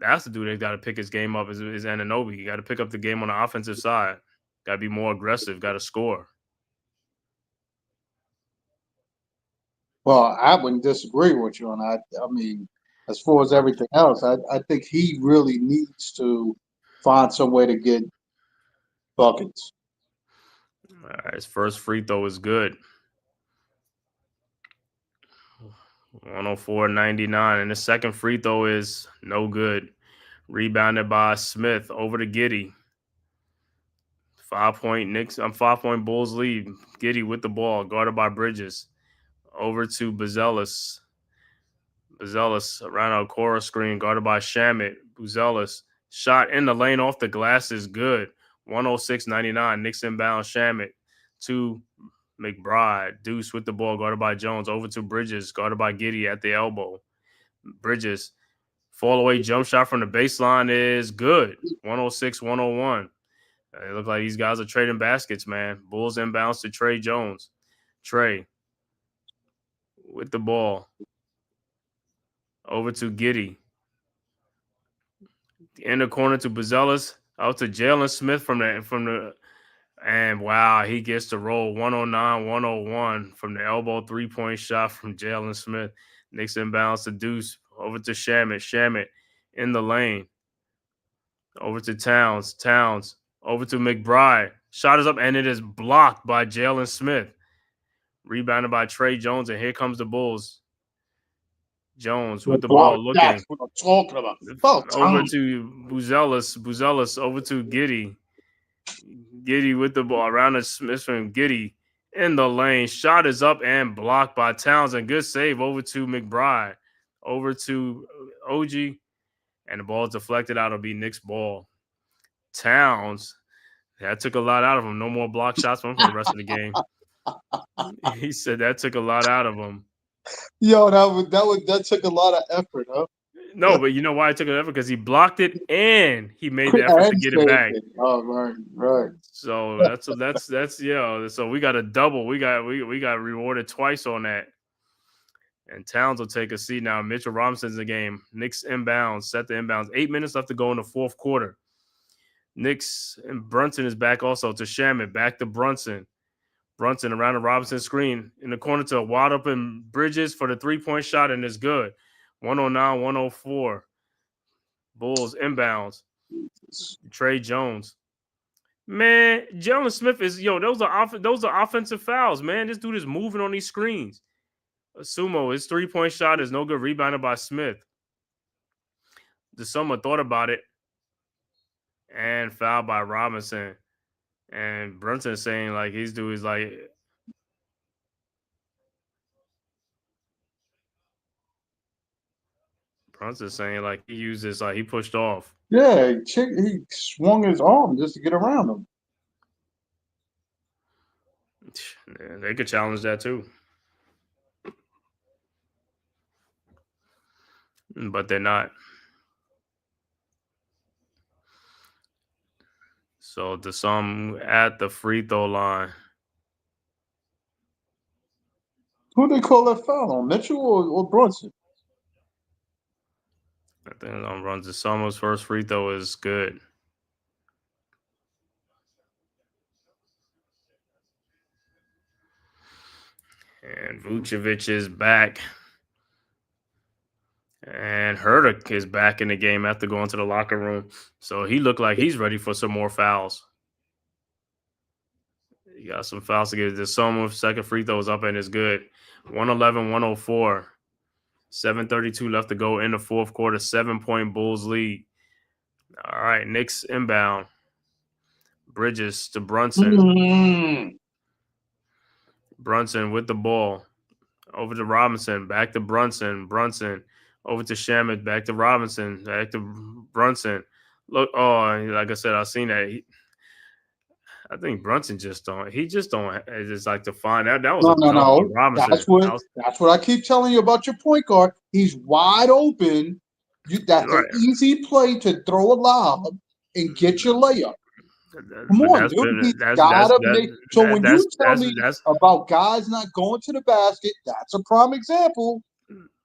That's the dude that got to pick his game up is Anunoby. You got to pick up the game on the offensive side. Got to be more aggressive. Got to score. Well, I wouldn't disagree with you on that. I mean, as far as everything else, I think he really needs to find some way to get buckets. All right, his first free throw is good. 104-99. And the second free throw is no good. Rebounded by Smith over to Giddey. 5-point Knicks. 5-point Bulls lead. Giddey with the ball, guarded by Bridges. Over to Buzelis. Buzelis around a Cora screen, guarded by Shamet. Buzelis shot in the lane off the glass is good. 106-99. Knicks inbound. Shamet to McBride. Deuce with the ball, guarded by Jones. Over to Bridges, guarded by Giddey at the elbow. Bridges, fall away jump shot from the baseline is good. 106-101. It look like these guys are trading baskets, man. Bulls inbounds to Trey Jones. Trey with the ball. Over to Giddey. In the corner to Buzelis. Out to Jalen Smith from the and wow, he gets to roll 109-101 from the elbow 3-point shot from Jalen Smith. Knicks inbounds to Deuce. Over to Shamet. Shamet in the lane. Over to Towns. Towns. Over to McBride. Shot is up, and it is blocked by Jalen Smith. Rebounded by Trey Jones, and here comes the Bulls. Jones with the ball looking. That's what I'm talking about. Over to Buzelis. Buzelis over to Giddey. Giddey with the ball around the Smith from Giddey in the lane. Shot is up and blocked by Townsend. Good save over to McBride. Over to OG. And the ball is deflected out. It'll be Knicks ball. Towns. That took a lot out of him. No more block shots from him for the rest of the game. He said that took a lot out of him. Yo, that took a lot of effort, huh? No, but you know why it took an effort? Because he blocked it and he made the effort to get it back. Oh, right. So that's yeah. So we got a double. We got rewarded twice on that. And Towns will take a seat now. Mitchell Robinson's in the game. Knicks inbounds, set the inbounds. 8 minutes left to go in the fourth quarter. Knicks and Brunson is back also to Shaman. Back to Brunson. Brunson around the Robinson screen in the corner to wide open Bridges for the 3-point shot, and it's good. 109-104. Bulls inbounds. Trey Jones. Man, Jalen Smith is those are offensive fouls, man. This dude is moving on these screens. Sumo, his 3-point shot is no good. Rebounded by Smith. DeSoma thought about it and fouled by Robinson. And Brunson saying like his dude is like Brunson saying like he used this like he pushed off. Yeah, he swung his arm just to get around him. Yeah, they could challenge that too. But they're not. So DeSoma at the free throw line. Who they call that foul on? Mitchell or Brunson? I think on runs DeSoma's first free throw is good. And Vucevic is back. And Herdick is back in the game after going to the locker room. So he looked like he's ready for some more fouls. He got some fouls to get. DeSoma second free throw is up and it's good. 111-104. 7:32 left to go in the fourth quarter. 7-point Bulls lead. All right, Knicks inbound. Bridges to Brunson. Brunson with the ball. Over to Robinson. Back to Brunson. Brunson. Over to Shaman, back to Robinson, back to Brunson. Look, like I said, I've seen that. I think Brunson just don't like to find out. That was no. Robinson. That's what I keep telling you about your point guard. He's wide open. That's an easy play to throw a lob. and get your layup. Come But on, dude. He's gotta make. So when you tell me about guys not going to the basket, that's a prime example.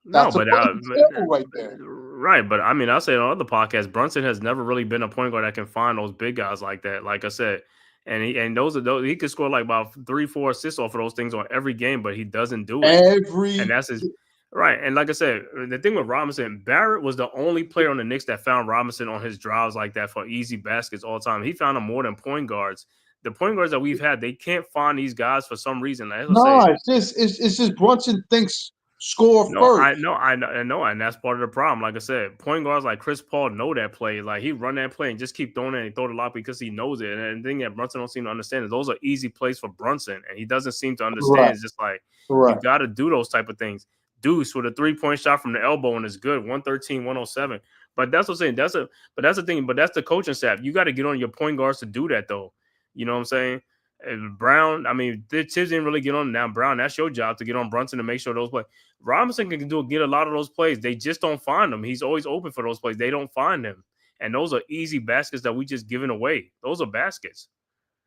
no, That's a but prime example right there. right. But I mean, I say on other podcasts, Brunson has never really been a point guard that can find those big guys like that. Like I said, and those he could score like about 3-4 assists off of those things on every game, but he doesn't do it. And that's his right. And like I said, the thing with Robinson, Barrett was the only player on the Knicks that found Robinson on his drives like that for easy baskets all the time. He found them more than point guards. The point guards that we've had, they can't find these guys for some reason. Like I No, say, it's just Brunson thinks score no, first. I know, and that's part of the problem. Like I said, point guards like Chris Paul know that play. Like he run that play and just keep throwing it and throw the lock because he knows it. And the thing that Brunson don't seem to understand is those are easy plays for Brunson, and he doesn't seem to understand. It's just like you Correct. got to do those type of things. Deuce with a 3-point shot from the elbow and it's good, 113, 107. But that's what I'm saying. But that's the thing. But that's the coaching staff. You got to get on your point guards to do that, though. You know what I'm saying? And Brown, I mean, Tibbs didn't really get on now. Brown, that's your job to get on Brunson to make sure those plays. Robinson can get a lot of those plays. They just don't find them. He's always open for those plays. They don't find them. And those are easy baskets that we just giving away. Those are baskets.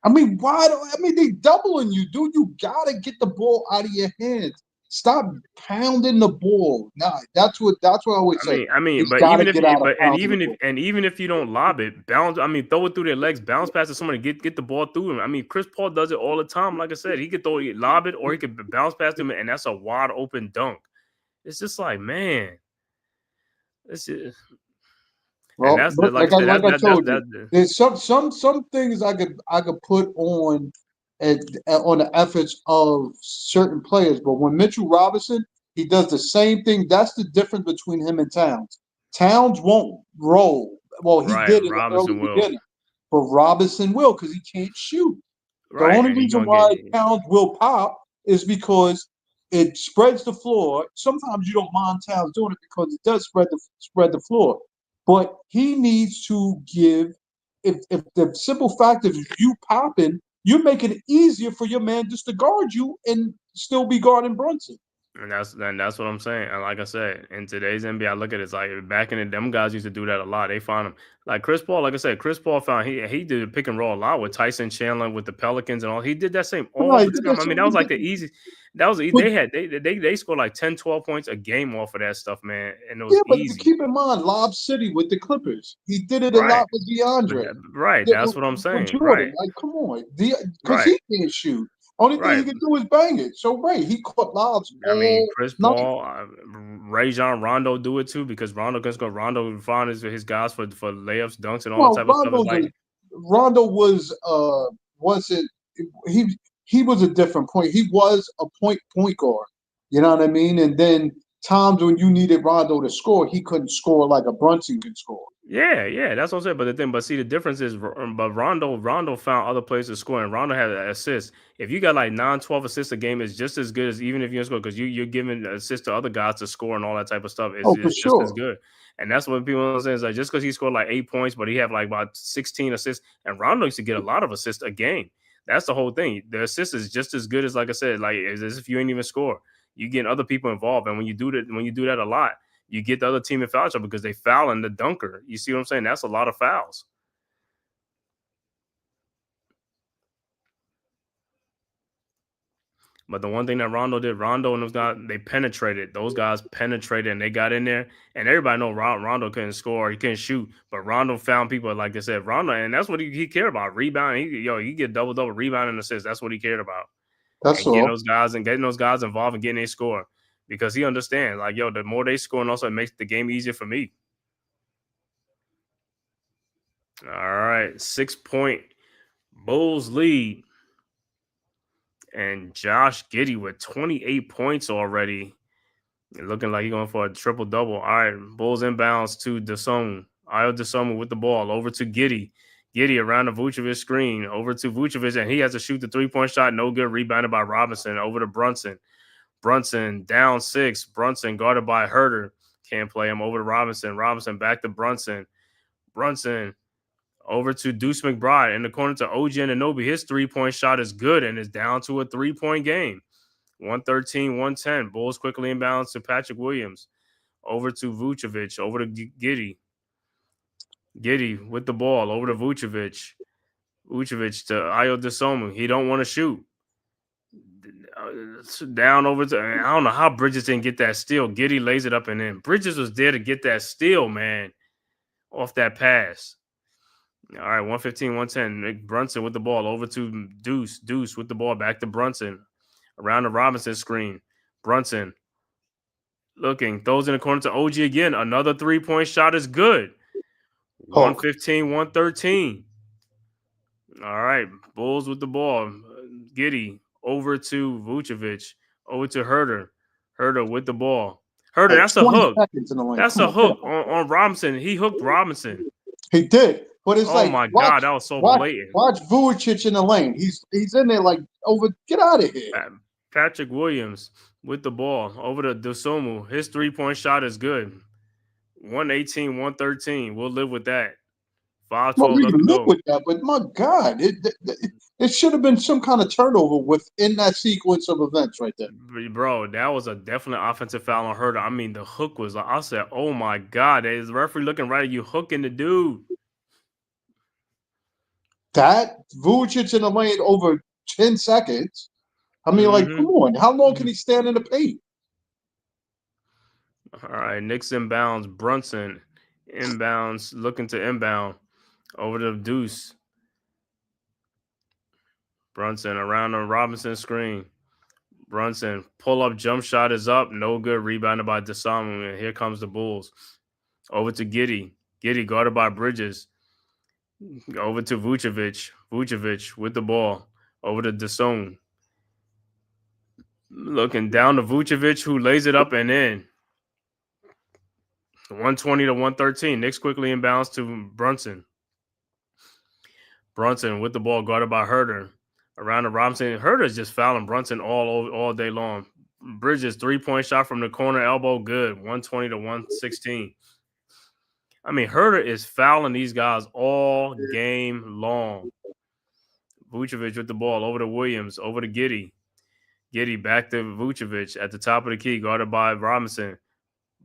I mean, they doubling you, dude. You gotta get the ball out of your hands. Stop pounding the ball. Nah, that's what I always say. But even if you don't lob it, bounce. I mean, throw it through their legs, bounce past to somebody, get the ball through them. I mean, Chris Paul does it all the time. Like I said, he could lob it, or he could bounce past him, and that's a wide open dunk. It's just like, man, this is. Well, like I told you, there's some things I could put on on the efforts of certain players, but when Mitchell Robinson, he does the same thing. That's the difference between him and Towns. Towns won't roll. Well, he did in the early beginning, but Robinson will because he can't shoot. The only reason why Towns will pop is because it spreads the floor. Sometimes you don't mind Towns doing it because it does spread the floor. But he needs to give. If the simple fact is you popping, you're making it easier for your man just to guard you and still be guarding Brunson. And that's what I'm saying. And like I said, in today's NBA, I look at it, it's like back in the them guys used to do that a lot. They found him like Chris Paul. Like I said, Chris Paul found he did a pick and roll a lot with Tyson Chandler with the Pelicans and all. He did that same all the time. I mean, that was like the easy. That was they scored like 10, 12 points a game off of that stuff, man. And it was easy. But keep in mind, Lob City with the Clippers, he did it a lot with DeAndre. Right, that's what I'm saying. Right, like come on, because he can't shoot. Only thing he can do is bang it. So he caught lobs. I mean, Chris Paul, Rajon Rondo do it too because Rondo can score. Rondo find his guys for layups, dunks, and all that type of stuff. Like Rondo wasn't he was a different point. He was a point guard. You know what I mean? And then times when you needed Rondo to score, he couldn't score like a Brunson could score. Yeah, that's what I'm saying. But see, the difference is, but Rondo found other players to score, and Rondo had assists. If you got like 9, 12 assists a game, it's just as good as even if you don't score because you're giving assists to other guys to score and all that type of stuff. It's just as good. And that's what people are saying is like just because he scored like 8 points, but he had like about 16 assists, and Rondo used to get a lot of assists a game. That's the whole thing. The assist is just as good as, like I said, like as if you ain't even score. You get other people involved, and when you do that a lot, you get the other team in foul trouble because they fouling the dunker. You see what I'm saying? That's a lot of fouls. But the one thing that Rondo and those guys, they penetrated. Those guys penetrated and they got in there. And everybody know Rondo couldn't score. He couldn't shoot. But Rondo found people, like I said, Rondo, and that's what he cared about. Rebounding. He get double rebounding assists. That's what he cared about. That's all. Getting those guys involved and getting a score. Because he understands, like, the more they score, and also it makes the game easier for me. All right, 6-point Bulls lead. And Josh Giddey with 28 points already. Looking like he's going for a triple-double. All right, Bulls inbounds to Desomu. Ayo Desomu with the ball over to Giddey. Giddey around the Vucevic screen. Over to Vucevic, and he has to shoot the 3-point shot. No good. Rebounded by Robinson. Over to Brunson. Brunson down 6. Brunson guarded by Herter. Can't play him. Over to Robinson. Robinson back to Brunson. Brunson over to Deuce McBride in the corner to OG Anunoby. His 3-point shot is good and is down to a 3-point game. 113-110. Bulls quickly inbounds to Patrick Williams. Over to Vucevic. Over to Giddey. Giddy with the ball over to Vucevic. Vucevic to Ayo Dosunmu. He don't want to shoot. Down over to, I don't know how Bridges didn't get that steal. Giddy lays it up and in. Bridges was there to get that steal, man, off that pass. All right, 115, 110. Nick Brunson with the ball over to Deuce. Deuce with the ball back to Brunson. Around the Robinson screen. Brunson looking, throws in the corner to OG again. Another 3-point shot is good. 115, 113. All right, Bulls with the ball. Giddy over to Vucevic. Over to Herter. Herter with the ball. Herter, that's a hook. That's a hook on Robinson. He hooked Robinson. He did. But it's oh my God, that was so blatant. Watch Vucevic in the lane. He's in there like over. Get out of here. Patrick Williams with the ball over to Dosunmu. His 3-point shot is good. 118, 113. We'll live with that. 5-12 left to go. With that, but my God, it should have been some kind of turnover within that sequence of events right there. Bro, that was a definite offensive foul on Herter. I mean, the hook was, I said, oh my God, is the referee looking right at you, hooking the dude. That Vucevic in the lane over 10 seconds. I mean, like, come on. How long can he stand in the paint? All right, Knicks inbounds. Brunson inbounds, looking to inbound. Over to Deuce. Brunson around the Robinson screen. Brunson, pull-up jump shot is up. No good. Rebounded by Dosunmu. And here comes the Bulls. Over to Giddy. Giddy guarded by Bridges. Over to Vucevic. Vucevic with the ball. Over to Dosunmu. Looking down to Vucevic, who lays it up and in. 120 to 113. Knicks quickly inbounds to Brunson. Brunson with the ball guarded by Herter. Around the Robinson. Herter's just fouling Brunson all day long. Bridges 3-point shot from the corner, elbow good. 120 to 116. I mean, Herter is fouling these guys all game long. Vucevic with the ball over to Williams, over to Giddy. Giddy back to Vucevic at the top of the key, guarded by Robinson.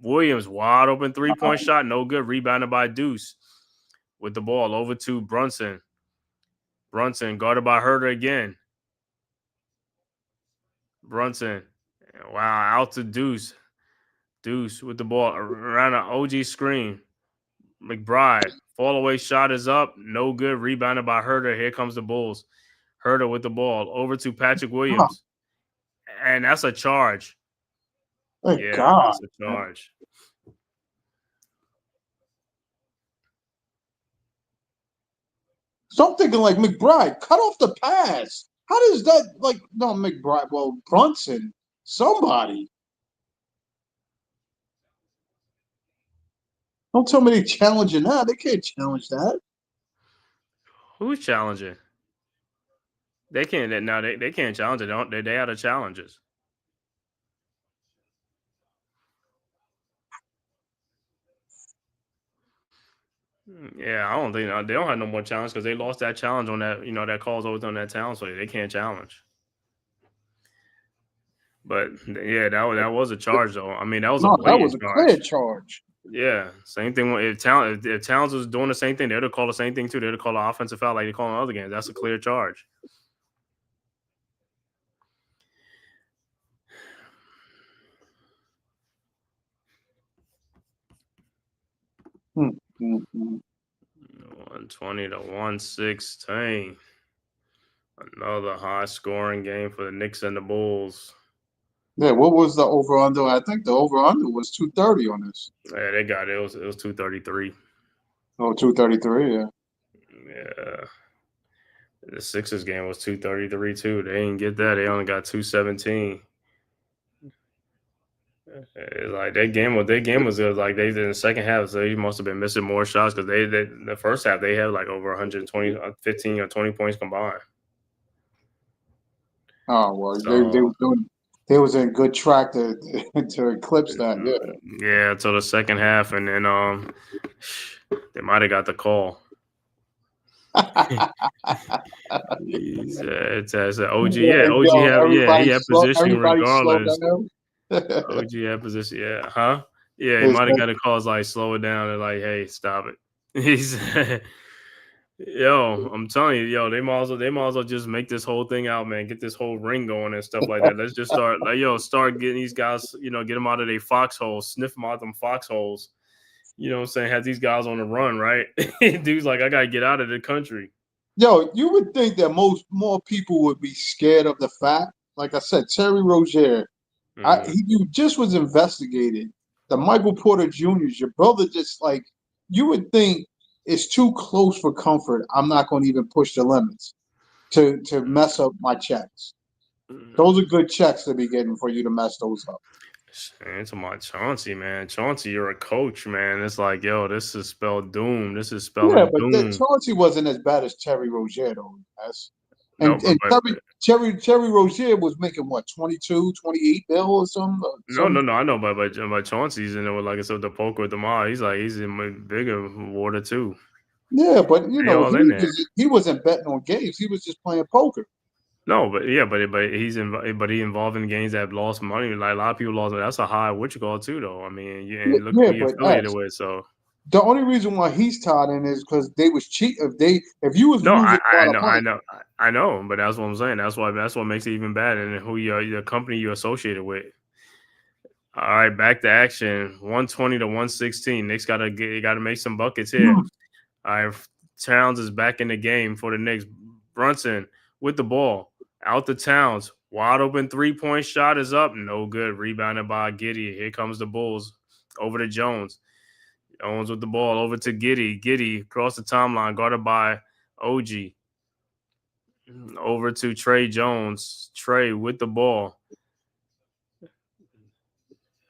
Williams, wide open 3-point shot, no good. Rebounded by Deuce with the ball over to Brunson. Brunson guarded by Herter again. Brunson, wow, out to Deuce. Deuce with the ball around an OG screen. McBride, fall away shot is up, no good. Rebounded by Herter. Here comes the Bulls. Herter with the ball over to Patrick Williams. And that's a charge. Thank God. That's a charge. So I'm thinking like McBride, cut off the pass. How does that no McBride? Well, Brunson, somebody. Don't tell me they're challenging that. They can't challenge that. Who's challenging? They can't. No, they can't challenge it. Don't they? They are the challengers. Yeah, I don't think they don't have no more challenge because they lost that challenge on that. That calls over on that town, so they can't challenge. But yeah, that was a charge though. I mean, that was a clear charge. Yeah, same thing. If Towns was doing the same thing, they'd have called the same thing too. They'd have called an offensive foul like they call in other games. That's a clear charge. Mm-hmm. 120 to 116. Another high-scoring game for the Knicks and the Bulls. Yeah, what was the over-under? I think the over-under was 230 on this. Yeah, they got it. It was 233. Oh, 233, yeah. Yeah. The Sixers game was 233 too. They didn't get that. They only got 217. It's like their game was like they did in the second half, so they must have been missing more shots because they the first half they had like over 120, 15 or 20 points combined. Oh well, so, they was in good track to eclipse that. Yeah, until the second half, and then they might have got the call. It's OG. Yeah, OG he had position regardless. OG had position. Yeah, huh? Yeah, he might have got a call like slow it down and like, hey, stop it. He's yo, I'm telling you, yo, they might as well just make this whole thing out, man. Get this whole ring going and stuff like that. Let's just start like start getting these guys, get them out of their foxholes, sniff them out them foxholes. You know what I'm saying? Have these guys on the run, right? Dude's like, I gotta get out of the country. Yo, you would think that more people would be scared of the fact, like I said, Terry Rozier. You just was investigated. The Michael Porter Jr.'s, your brother, just like you would think it's too close for comfort. I'm not going to even push the limits to mess up my checks. Those are good checks to be getting for you to mess those up. It's my Chauncey, man. Chauncey, you're a coach, man. It's like, yo, this is spelled doom. This is spelling Yeah, but doom. Chauncey wasn't as bad as Terry Rozier, though. Yes. No, And Terry Rozier was making what 22, 28 bill or something. no. I know, but Chauncey's in there with, like I said, the poker with the mall. He's in bigger water too. Yeah, but They all in there. he wasn't betting on games. He was just playing poker. No, but yeah, but he involved in games that have lost money. Like a lot of people lost. That's a high too, though. I mean, and look who you're affiliated with. So the only reason why he's tied in is because they was cheat. If you was no, losing I know, but that's what I'm saying. That's what makes it even bad, and who the company you're associated with. All right, back to action. 120 to 116. Knicks gotta make some buckets here. All right, Towns is back in the game for the Knicks. Brunson with the ball out to Towns. Wide open 3-point shot is up. No good. Rebounded by Giddey. Here comes the Bulls over to Jones. Jones with the ball over to Giddey. Giddey across the timeline, guarded by OG. Over to Trey Jones. Trey with the ball.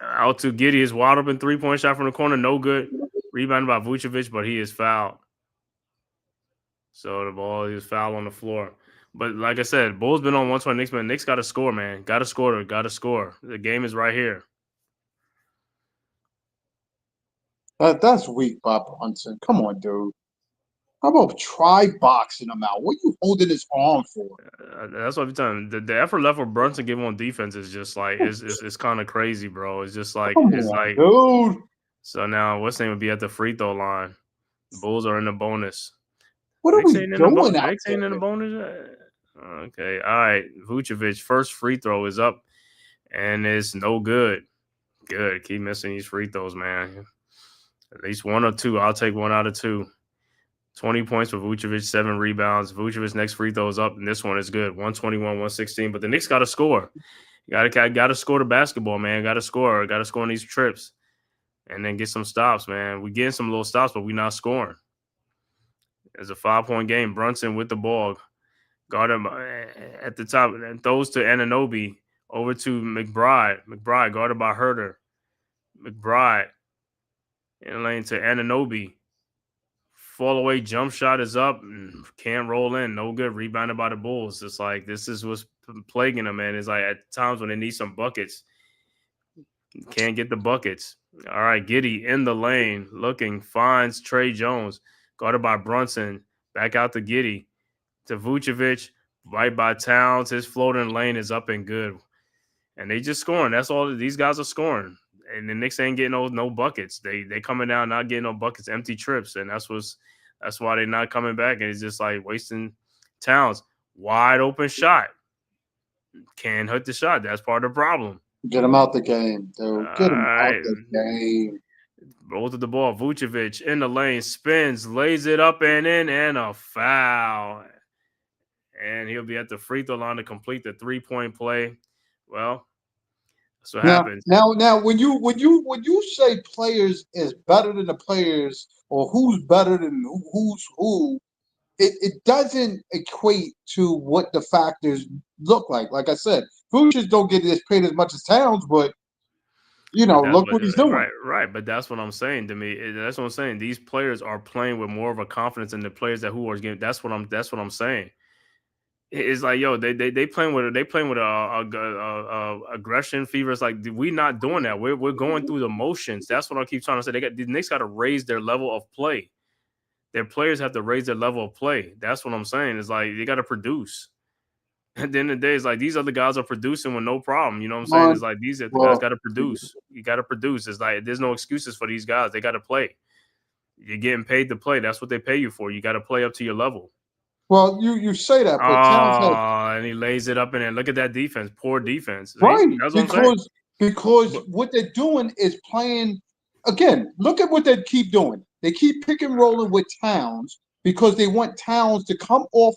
Out to Giddey. Is wide open 3-point shot from the corner. No good. Rebounded by Vucevic, but he is fouled. So the ball is foul on the floor. But like I said, Bulls been on 120. Knicks, man. Knicks got to score, man. Got to score. Got to score. The game is right here. That's weak, Bob Brunson. Come on, dude. How about try boxing him out? What are you holding his arm for? That's what I'm telling you. The effort level Brunson give on defense is just like it's kind of crazy, bro. It's just like dude. So now what's name would be at the free throw line. The Bulls are in the bonus. What are we doing out there? Knicks ain't in the bonus. Okay, all right. Vucevic first free throw is up, and it's no good. Good. Keep missing these free throws, man. At least one or two. I'll take 1 out of 2. 20 points for Vucevic, 7 rebounds. Vucevic's next free throw is up, and this one is good. 121-116. But the Knicks got to score. Got to score the basketball, man. Got to score. Got to score on these trips, and then get some stops, man. We getting some little stops, but we not scoring. It's a 5-point game. Brunson with the ball. Guard him at the top, and throws to Anunoby. Over to McBride. McBride guarded by Herter. McBride in the lane to Anunoby. Fall away jump shot is up. Can't roll in. No good. Rebounded by the Bulls. It's like this is what's plaguing them, man. It's like at times when they need some buckets, can't get the buckets. All right, Giddey in the lane, looking, finds Trey Jones, guarded by Brunson. Back out to Giddey, to Vucevic, right by Towns. His floating lane is up and good. And they just scoring. That's all. These guys are scoring. And the Knicks ain't getting no buckets. They coming down, not getting no buckets, empty trips. And that's why they're not coming back. And it's just like wasting Towns. Wide open shot. Can't hit the shot. That's part of the problem. Get him out the game, dude. Get him out the game. Roll to the ball. Vucevic in the lane. Spins. Lays it up and in. And a foul. And he'll be at the free throw line to complete the 3-point play. Well, that's what happens. Now, when you say players is better than the players, or who's better than who's who, it doesn't equate to what the factors look like. Like I said, Vucevic don't get paid as much as Towns, but look what he's doing. Right. But that's what I'm saying to me. That's what I'm saying. These players are playing with more of a confidence than the players who are getting. That's what I'm saying. It's like, yo, they playing with a aggression fever. It's like we not doing that. We're going through the motions. That's what I keep trying to say. The Knicks got to raise their level of play. Their players have to raise their level of play. That's what I'm saying. It's like they got to produce. At the end of the day, it's like these other guys are producing with no problem. You know what I'm saying? It's like guys got to produce. You got to produce. It's like there's no excuses for these guys. They got to play. You're getting paid to play. That's what they pay you for. You got to play up to your level. Well, you say that, but Towns has Oh, and he lays it up in there. Look at that defense. Poor defense. See? right That's what I'm saying. because But, what they're doing is playing again. Look at what they keep doing. They keep pick and rolling with Towns because they want Towns to come off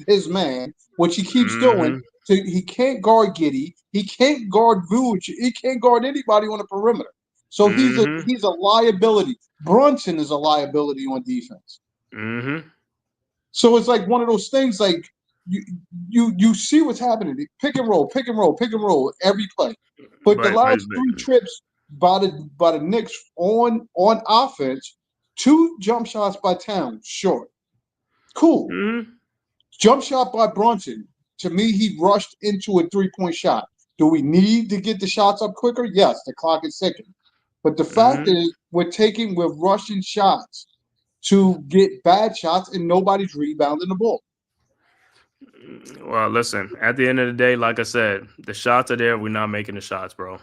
his man, which he keeps doing. mhm, So he can't guard Giddy. He can't guard Vuj. He can't guard anybody on the perimeter. So he's mhm, a liability. Brunson is a liability on defense. mhm. So it's like one of those things like you see what's happening. Pick and roll, pick and roll, pick and roll every play. But the last three trips by the Knicks on offense, 2 jump shots by Towns, short. Cool. Mhm. Jump shot by Brunson. To me, he rushed into a 3-point shot. Do we need to get the shots up quicker? Yes, the clock is ticking. But the fact Mhm. is, we're rushing shots to get bad shots, and nobody's rebounding the ball. Well, listen. At the end of the day, like I said, the shots are there. We're not making the shots, bro.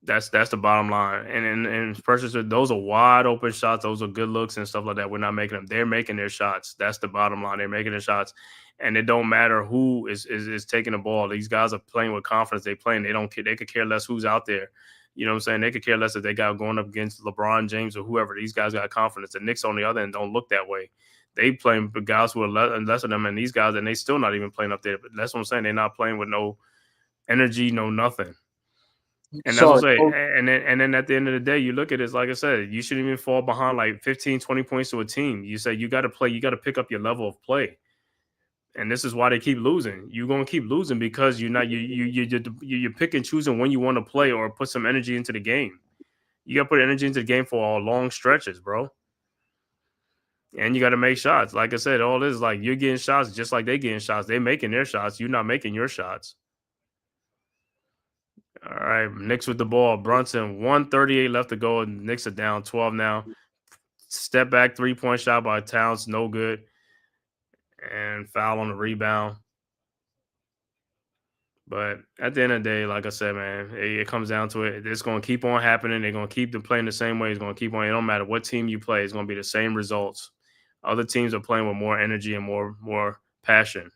That's the bottom line. And pressures, those are wide open shots. Those are good looks and stuff like that. We're not making them. They're making their shots. That's the bottom line. They're making their shots, and it don't matter who is taking the ball. These guys are playing with confidence. They playing. They don't care. They could care less who's out there. You know what I'm saying? They could care less if they got going up against LeBron James or whoever. These guys got confidence. The Knicks on the other end don't look that way. They playing with guys who are less of them, and these guys, and they still not even playing up there. But that's what I'm saying. They're not playing with no energy, no nothing. And that's what Sorry. I'm saying. And then at the end of the day, you look at it, like I said, you shouldn't even fall behind like 15, 20 points to a team. You say you got to play, you got to pick up your level of play. And this is why they keep losing. You're gonna keep losing because you're not you pick and choosing when you want to play or put some energy into the game. You got to put energy into the game for long stretches, bro. And you got to make shots. Like I said, all this is like you're getting shots just like they getting shots. They making their shots. You're not making your shots. All right, Knicks with the ball. Brunson, 138 left to go. Knicks are down 12 now. Step back 3-point shot by Towns, no good. And foul on the rebound. But at the end of the day, like I said, man, it comes down to it. It's going to keep on happening. They're going to keep playing the same way. It's going to keep on. It don't matter what team you play. It's going to be the same results. Other teams are playing with more energy and more passion.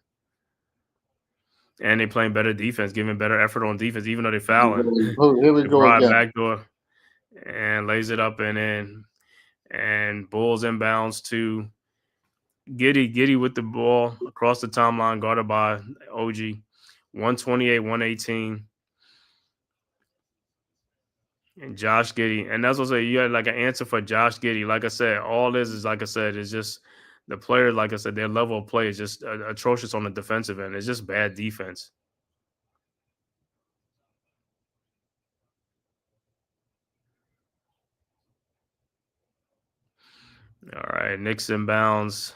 And they're playing better defense, giving better effort on defense, even though they're fouling. Here we go Broad again. backdoor and lays it up and in. And Bulls inbounds to Giddy with the ball across the timeline, guarded by OG. 128, 118. And Josh Giddey. And that's what I say. You got like an answer for Josh Giddey. Like I said, all this is, like I said, is just the players, like I said, their level of play is just atrocious on the defensive end. It's just bad defense. All right, Knicks inbounds.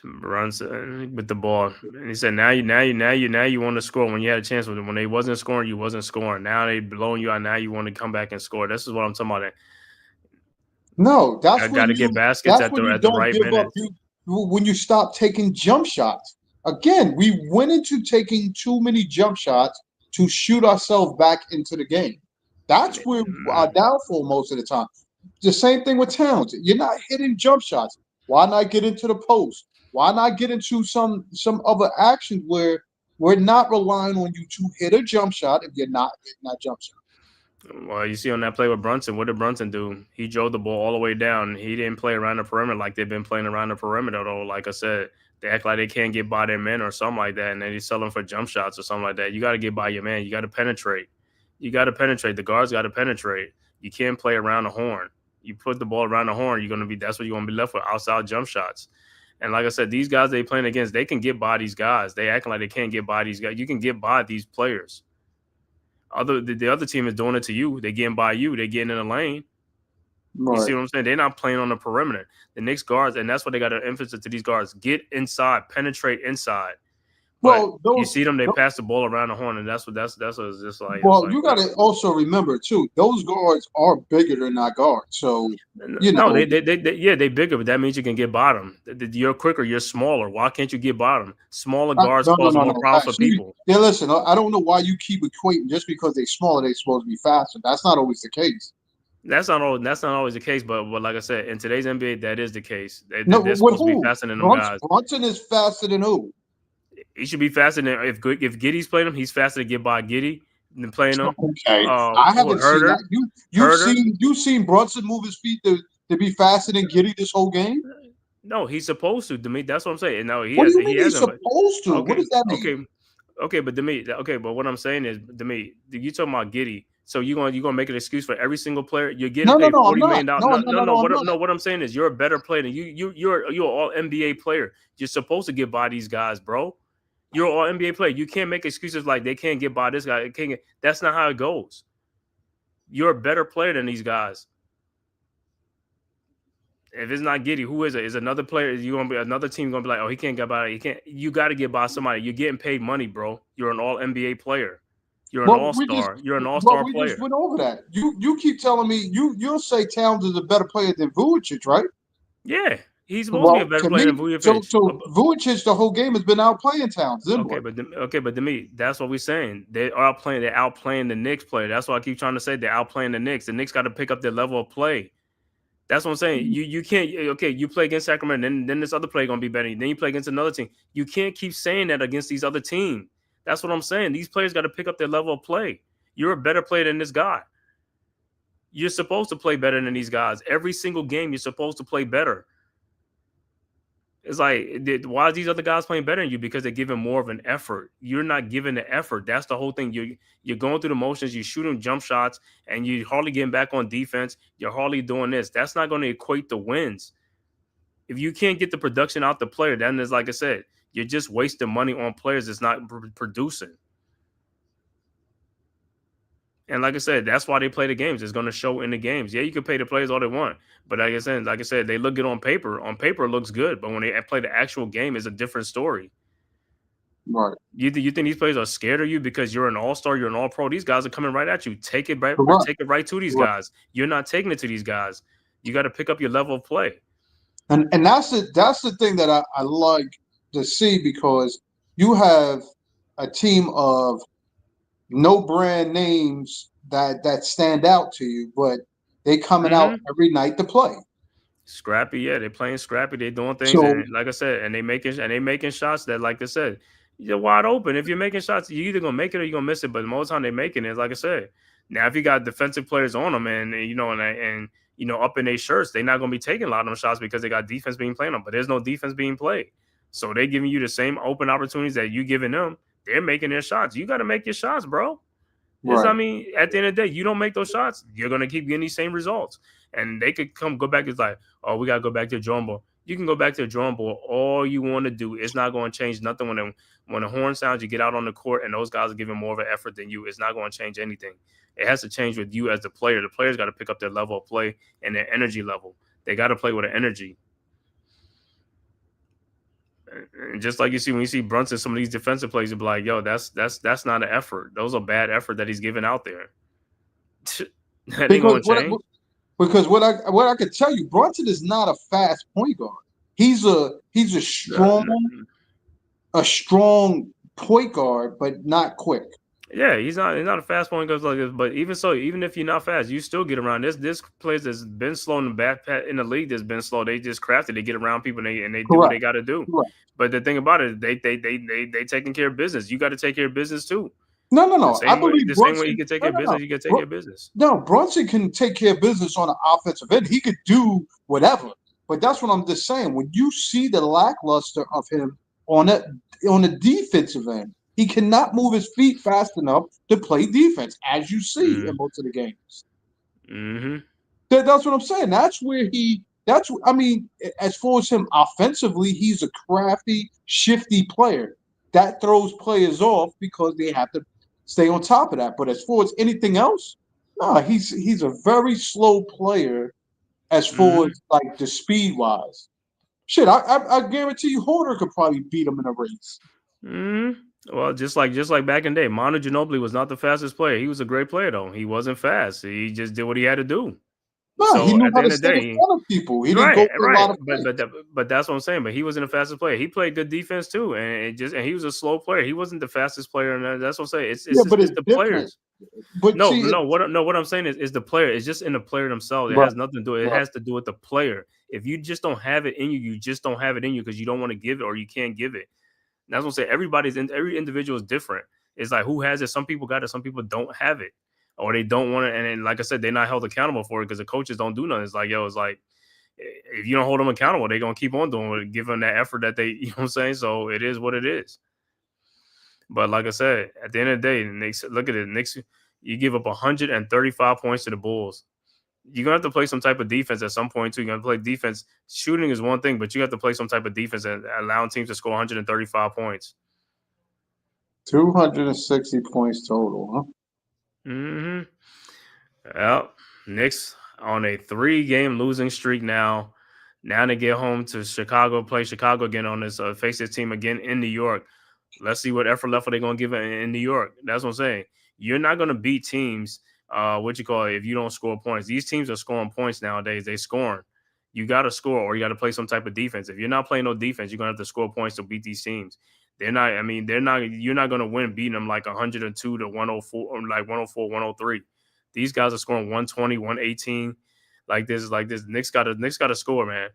Runs with the ball, and he said, "Now you want to score. When you had a chance with them, when they wasn't scoring, you wasn't scoring. Now they blowing you out. Now you want to come back and score. This is what I'm talking about. No, I got to get baskets at the don't right give up. minutes. When you stop taking jump shots. Again, we went into taking too many jump shots to shoot ourselves back into the game. That's where our downfall most of the time. The same thing with Towns. You're not hitting jump shots. Why not get into the post? Why not get into some other actions where we're not relying on you to hit a jump shot if you're not hitting that jump shot? Well, you see on that play with Brunson, what did Brunson do? He drove the ball all the way down. He didn't play around the perimeter like they've been playing around the perimeter, though. Like I said, they act like they can't get by their men or something like that, and then he's selling for jump shots or something like that. You got to get by your man. You got to penetrate. You got to penetrate. The guards got to penetrate. You can't play around the horn. You put the ball around the horn, that's what you're going to be left with, outside jump shots. And like I said, these guys they playing against, they can get by these guys. They acting like they can't get by these guys. You can get by these players. The other team is doing it to you. They're getting by you. They're getting in the lane. Right. You see what I'm saying? They're not playing on the perimeter. The Knicks guards, and that's what they got to emphasize to these guards. Get inside, penetrate inside. But you see them, they pass the ball around the horn, and that's just like. Well, you got to also remember too; those guards are bigger than our guards. So you know, they bigger, but that means you can get bottom. You're quicker, you're smaller. Why can't you get bottom? Smaller guards cause more problems for people. Yeah, listen, I don't know why you keep equating just because they're smaller, they're supposed to be faster. That's not always the case. That's not always the case, but like I said, in today's NBA, that is the case. No, They're with supposed to be who? faster than them guys. Brunson is faster than who? He should be faster than if Giddy's playing him. He's faster to get by Giddy than playing him. Okay, I haven't seen Herder, that. You've seen Brunson move his feet to be faster than Giddy this whole game. No, he's supposed to. Me, that's what I'm saying. No, What do you mean he's hasn't. supposed to? Okay, What does that mean? Okay, but but what I'm saying is, you talking about Giddy. So you're gonna make an excuse for every single player? You're getting paid $40 million. No. What I'm saying is, you're a better player than you're an all NBA player. You're supposed to get by these guys, bro. You're an all NBA player. You can't make excuses like they can't get by this guy. That's not how it goes. You're a better player than these guys. If it's not Giddy, who is it? Is another player? You gonna be another team gonna be like, oh, he can't get by. He can't. You got to get by somebody. You're getting paid money, bro. You're an all NBA player. You're an all-star. You're an all-star player. We just went over that. You keep telling me you'll say Towns is a better player than Vucevic, right? Yeah, he's supposed to be a better player than Vucevic. So Vucevic the whole game has been outplaying Towns. But to me, that's what we're saying. They're outplaying the Knicks player. That's why I keep trying to say they're outplaying the Knicks. The Knicks got to pick up their level of play. That's what I'm saying. You can't. Okay, you play against Sacramento, then this other player gonna be better. Then you play against another team. You can't keep saying that against these other teams. That's what I'm saying. These players got to pick up their level of play. You're a better player than this guy. You're supposed to play better than these guys. Every single game, you're supposed to play better. It's like, why are these other guys playing better than you? Because they're giving more of an effort. You're not giving the effort. That's the whole thing. You're going through the motions. You're shooting jump shots, and you're hardly getting back on defense. You're hardly doing this. That's not going to equate to wins. If you can't get the production out the player, then it's like I said, you're just wasting money on players that's not producing. And like I said, that's why they play the games. It's going to show in the games. Yeah, you can pay the players all they want. But like I said, they look good on paper. On paper, it looks good. But when they play the actual game, it's a different story. Right. You think these players are scared of you because you're an all-star, you're an all-pro? These guys are coming right at you. Take it right to these guys. You're not taking it to these guys. You got to pick up your level of play. And that's the thing that I like to see, because you have a team of no brand names that stand out to you, but they coming out every night to play. Scrappy, yeah, they're playing scrappy. They're doing things, and like I said, and they making shots that, like I said, you're wide open. If you're making shots, you're either gonna make it or you're gonna miss it. But most of the time they're making it, like I said. Now, if you got defensive players on them, and up in their shirts, they're not gonna be taking a lot of them shots because they got defense being played on. But there's no defense being played, so they're giving you the same open opportunities that you giving them. They're making their shots. You got to make your shots, bro. Right. I mean, at the end of the day, you don't make those shots, you're gonna keep getting these same results. And they could go back. It's like, oh, we gotta go back to the drawing board. You can go back to the drawing board all you want to do. It's not going to change nothing. When the horn sounds, you get out on the court, and those guys are giving more of an effort than you. It's not going to change anything. It has to change with you as the player. The players got to pick up their level of play and their energy level. They got to play with an energy. And just like you see when you see Brunson, some of these defensive plays, you'll be like, yo, that's not an effort. Those are bad effort that he's giving out there. That ain't gonna change. Because what I could tell you, Brunson is not a fast point guard. He's a strong point guard, but not quick. Yeah, he's not a fast point guard like this. But even so, even if you're not fast, you still get around. This players that's been slow in the back in the league that's been slow. They just crafted. They get around people and they do what they got to do. Correct. But the thing about it, they taking care of business. You got to take care of business too. No. I believe the same way he can take care of business, you can take care of business. No, Brunson can take care of business on the offensive end. He could do whatever. But that's what I'm just saying. When you see the lackluster of him on the defensive end, he cannot move his feet fast enough to play defense, as you see in most of the games. Mm-hmm. That's what I'm saying. As far as him offensively, he's a crafty, shifty player. That throws players off because they have to stay on top of that. But as far as anything else, no, he's a very slow player as far as like the speed wise. Shit, I guarantee you Horder could probably beat him in a race. Well, just like back in the day, Manu Ginobili was not the fastest player. He was a great player though. He wasn't fast. He just did what he had to do. No, he So knew at how the to end of the stand in day, front of people. He didn't go right, for a right. lot of But fights. but that's what I'm saying. But he wasn't the fastest player. He played good defense too, and he was a slow player. He wasn't the fastest player, and that's what I'm saying. Yeah, but It's it's the different. players. But No, see, no. What I'm saying is the player. It's just in the player themselves. It right, has nothing to do. It right. has to do with the player. If you just don't have it in you, you just don't have it in you because you don't want to give it or you can't give it. That's what I'm saying. Every individual is different. It's like who has it. Some people got it. Some people don't have it, or they don't want it. And then, like I said, they're not held accountable for it because the coaches don't do nothing. It's like yo, it's like if you don't hold them accountable, they're gonna keep on doing it, give them that effort that they. You know what I'm saying? So it is what it is. But like I said, at the end of the day, the Knicks look at it. Knicks, you give up 135 points to the Bulls. You're gonna have to play some type of defense at some point too. You're gonna play defense. Shooting is one thing, but you have to play some type of defense and allowing teams to score 135 points. 260 points total, huh? Hmm. Well, Knicks on a 3-game losing streak now. Now they get home to Chicago, play Chicago again on this face this team again in New York. Let's see what effort level they're gonna give in New York. That's what I'm saying. You're not gonna beat teams. What you call it if you don't score points. These teams are scoring points nowadays. They scoring. You got to score or you got to play some type of defense. If you're not playing no defense, you're gonna have to score points to beat these teams. They're not. I mean, they're not. You're not gonna win beating them like 102 to 104 or like 104, 103. These guys are scoring 120, 118. Like this. Knicks got to score, man,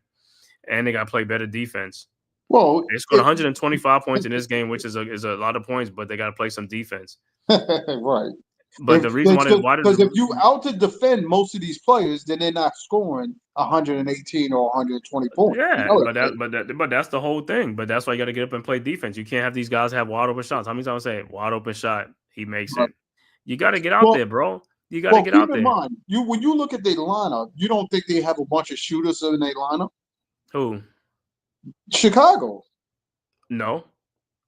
and they got to play better defense. Well, They scored 125 points in this game, which is a lot of points, but they got to play some defense. right. But the reason why did Because if you out to defend most of these players, then they're not scoring 118 or 120 points. You yeah, know that. but that's the whole thing. But that's why you got to get up and play defense. You can't have these guys have wide open shots. How many times I say wide open shot, he makes Right. it. You got to get out Well, there, bro. You got to well, get keep out in there. mind, when you look at their lineup, you don't think they have a bunch of shooters in their lineup? Who? Chicago, No.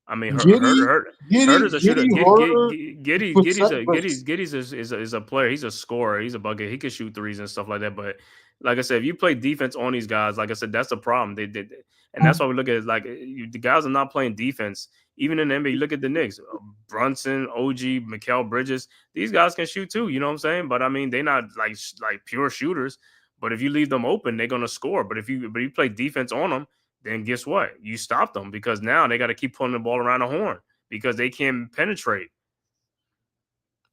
I mean, Giddy, Hurt is a shooter. Herder, Giddy's is a player. He's a scorer. He's a bucket. He can shoot threes and stuff like that. But like I said, if you play defense on these guys, like I said, that's the problem. And that's why we look at it like the guys are not playing defense. Even in the NBA, you look at the Knicks, Brunson, OG, Mikal Bridges. These guys can shoot too. You know what I'm saying? But I mean, they're not like pure shooters. But if you leave them open, they're gonna score. But if you play defense on them, then guess what? You stop them because now they got to keep pulling the ball around the horn because they can't penetrate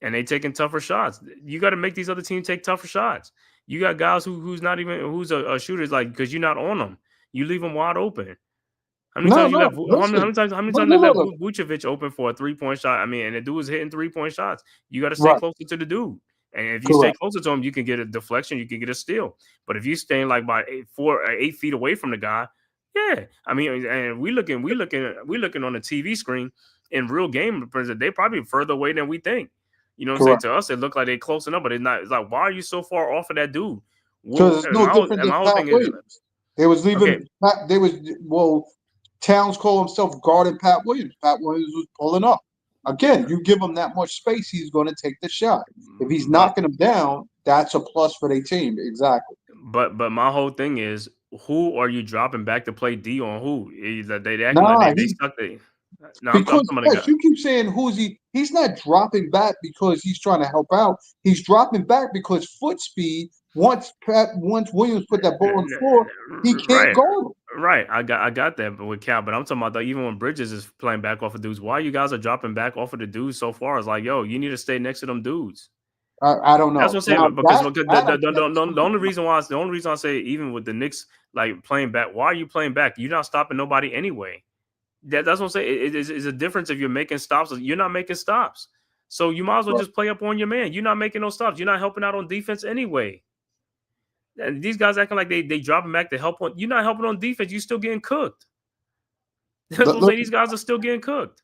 and they taking tougher shots. You got to make these other teams take tougher shots. You got guys who's not even who's a shooter like because you're not on them. You leave them wide open. How many times you left? Listen, How many but times they left look, Vucevic open for a 3-point shot? I mean, and the dude was hitting 3-point shots. You got to stay right, closer to the dude. And if you stay correct. closer to him, you can get a deflection, you can get a steal. But if you staying like by 8 feet away from the guy, yeah. I mean, and we looking on the TV screen in real game. They probably further away than we think. You know what I'm saying? Correct. To us, it looked like they're close enough, but it's not. It's like, why are you so far off of that dude? Because it's no different And than my whole Pat thing is Williams. They was okay. leaving. They was Towns called himself guarding Pat Williams. Pat Williams was pulling up. Again, you give him that much space, he's going to take the shot. If he's But knocking him down, that's a plus for their team. Exactly. but my whole thing is, who are you dropping back to play D on? Who they acting like Nah, they stuck there. No, I'm because talking about a yes, guy. you keep saying who's he? He's not dropping back because he's trying to help out. He's dropping back because foot speed. Once Williams put that ball on the floor, he can't Right. go. Right, I got that, but with Cal, but I'm talking about even when Bridges is playing back off of dudes, why you guys are dropping back off of the dudes so far? It's like, yo, you need to stay next to them dudes. I don't That's know. what I'm saying. Now Because that the only reason why I say even with the Knicks like playing back, why are you playing back? You're not stopping nobody anyway. That's what I'm saying. It's a difference if you're making stops. You're not making stops, so you might as well just play up on your man. You're not making no stops. You're not helping out on defense anyway. And these guys acting like they dropping back to help on. You're not helping on defense. You're still getting cooked. That's what I'm saying. These guys are still getting cooked.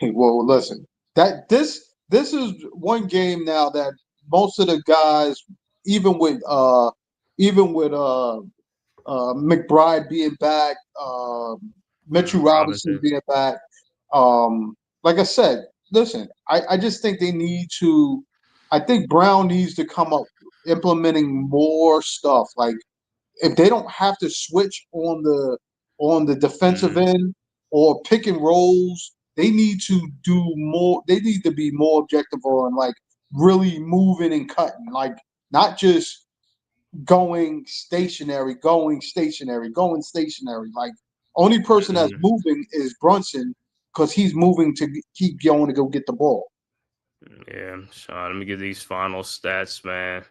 well, listen. This is one game now that most of the guys, even with McBride being back, Mitchell Robinson being back. Like I said, listen, I just think they need to. I think Brown needs to come up implementing more stuff. Like if they don't have to switch on the defensive end or pick and rolls, they need to do more. They need to be more objective on like really moving and cutting. Like not just going stationary. Like, only person that's moving is Brunson because he's moving to keep going to go get the ball. Yeah, Sean, let me give these final stats, man.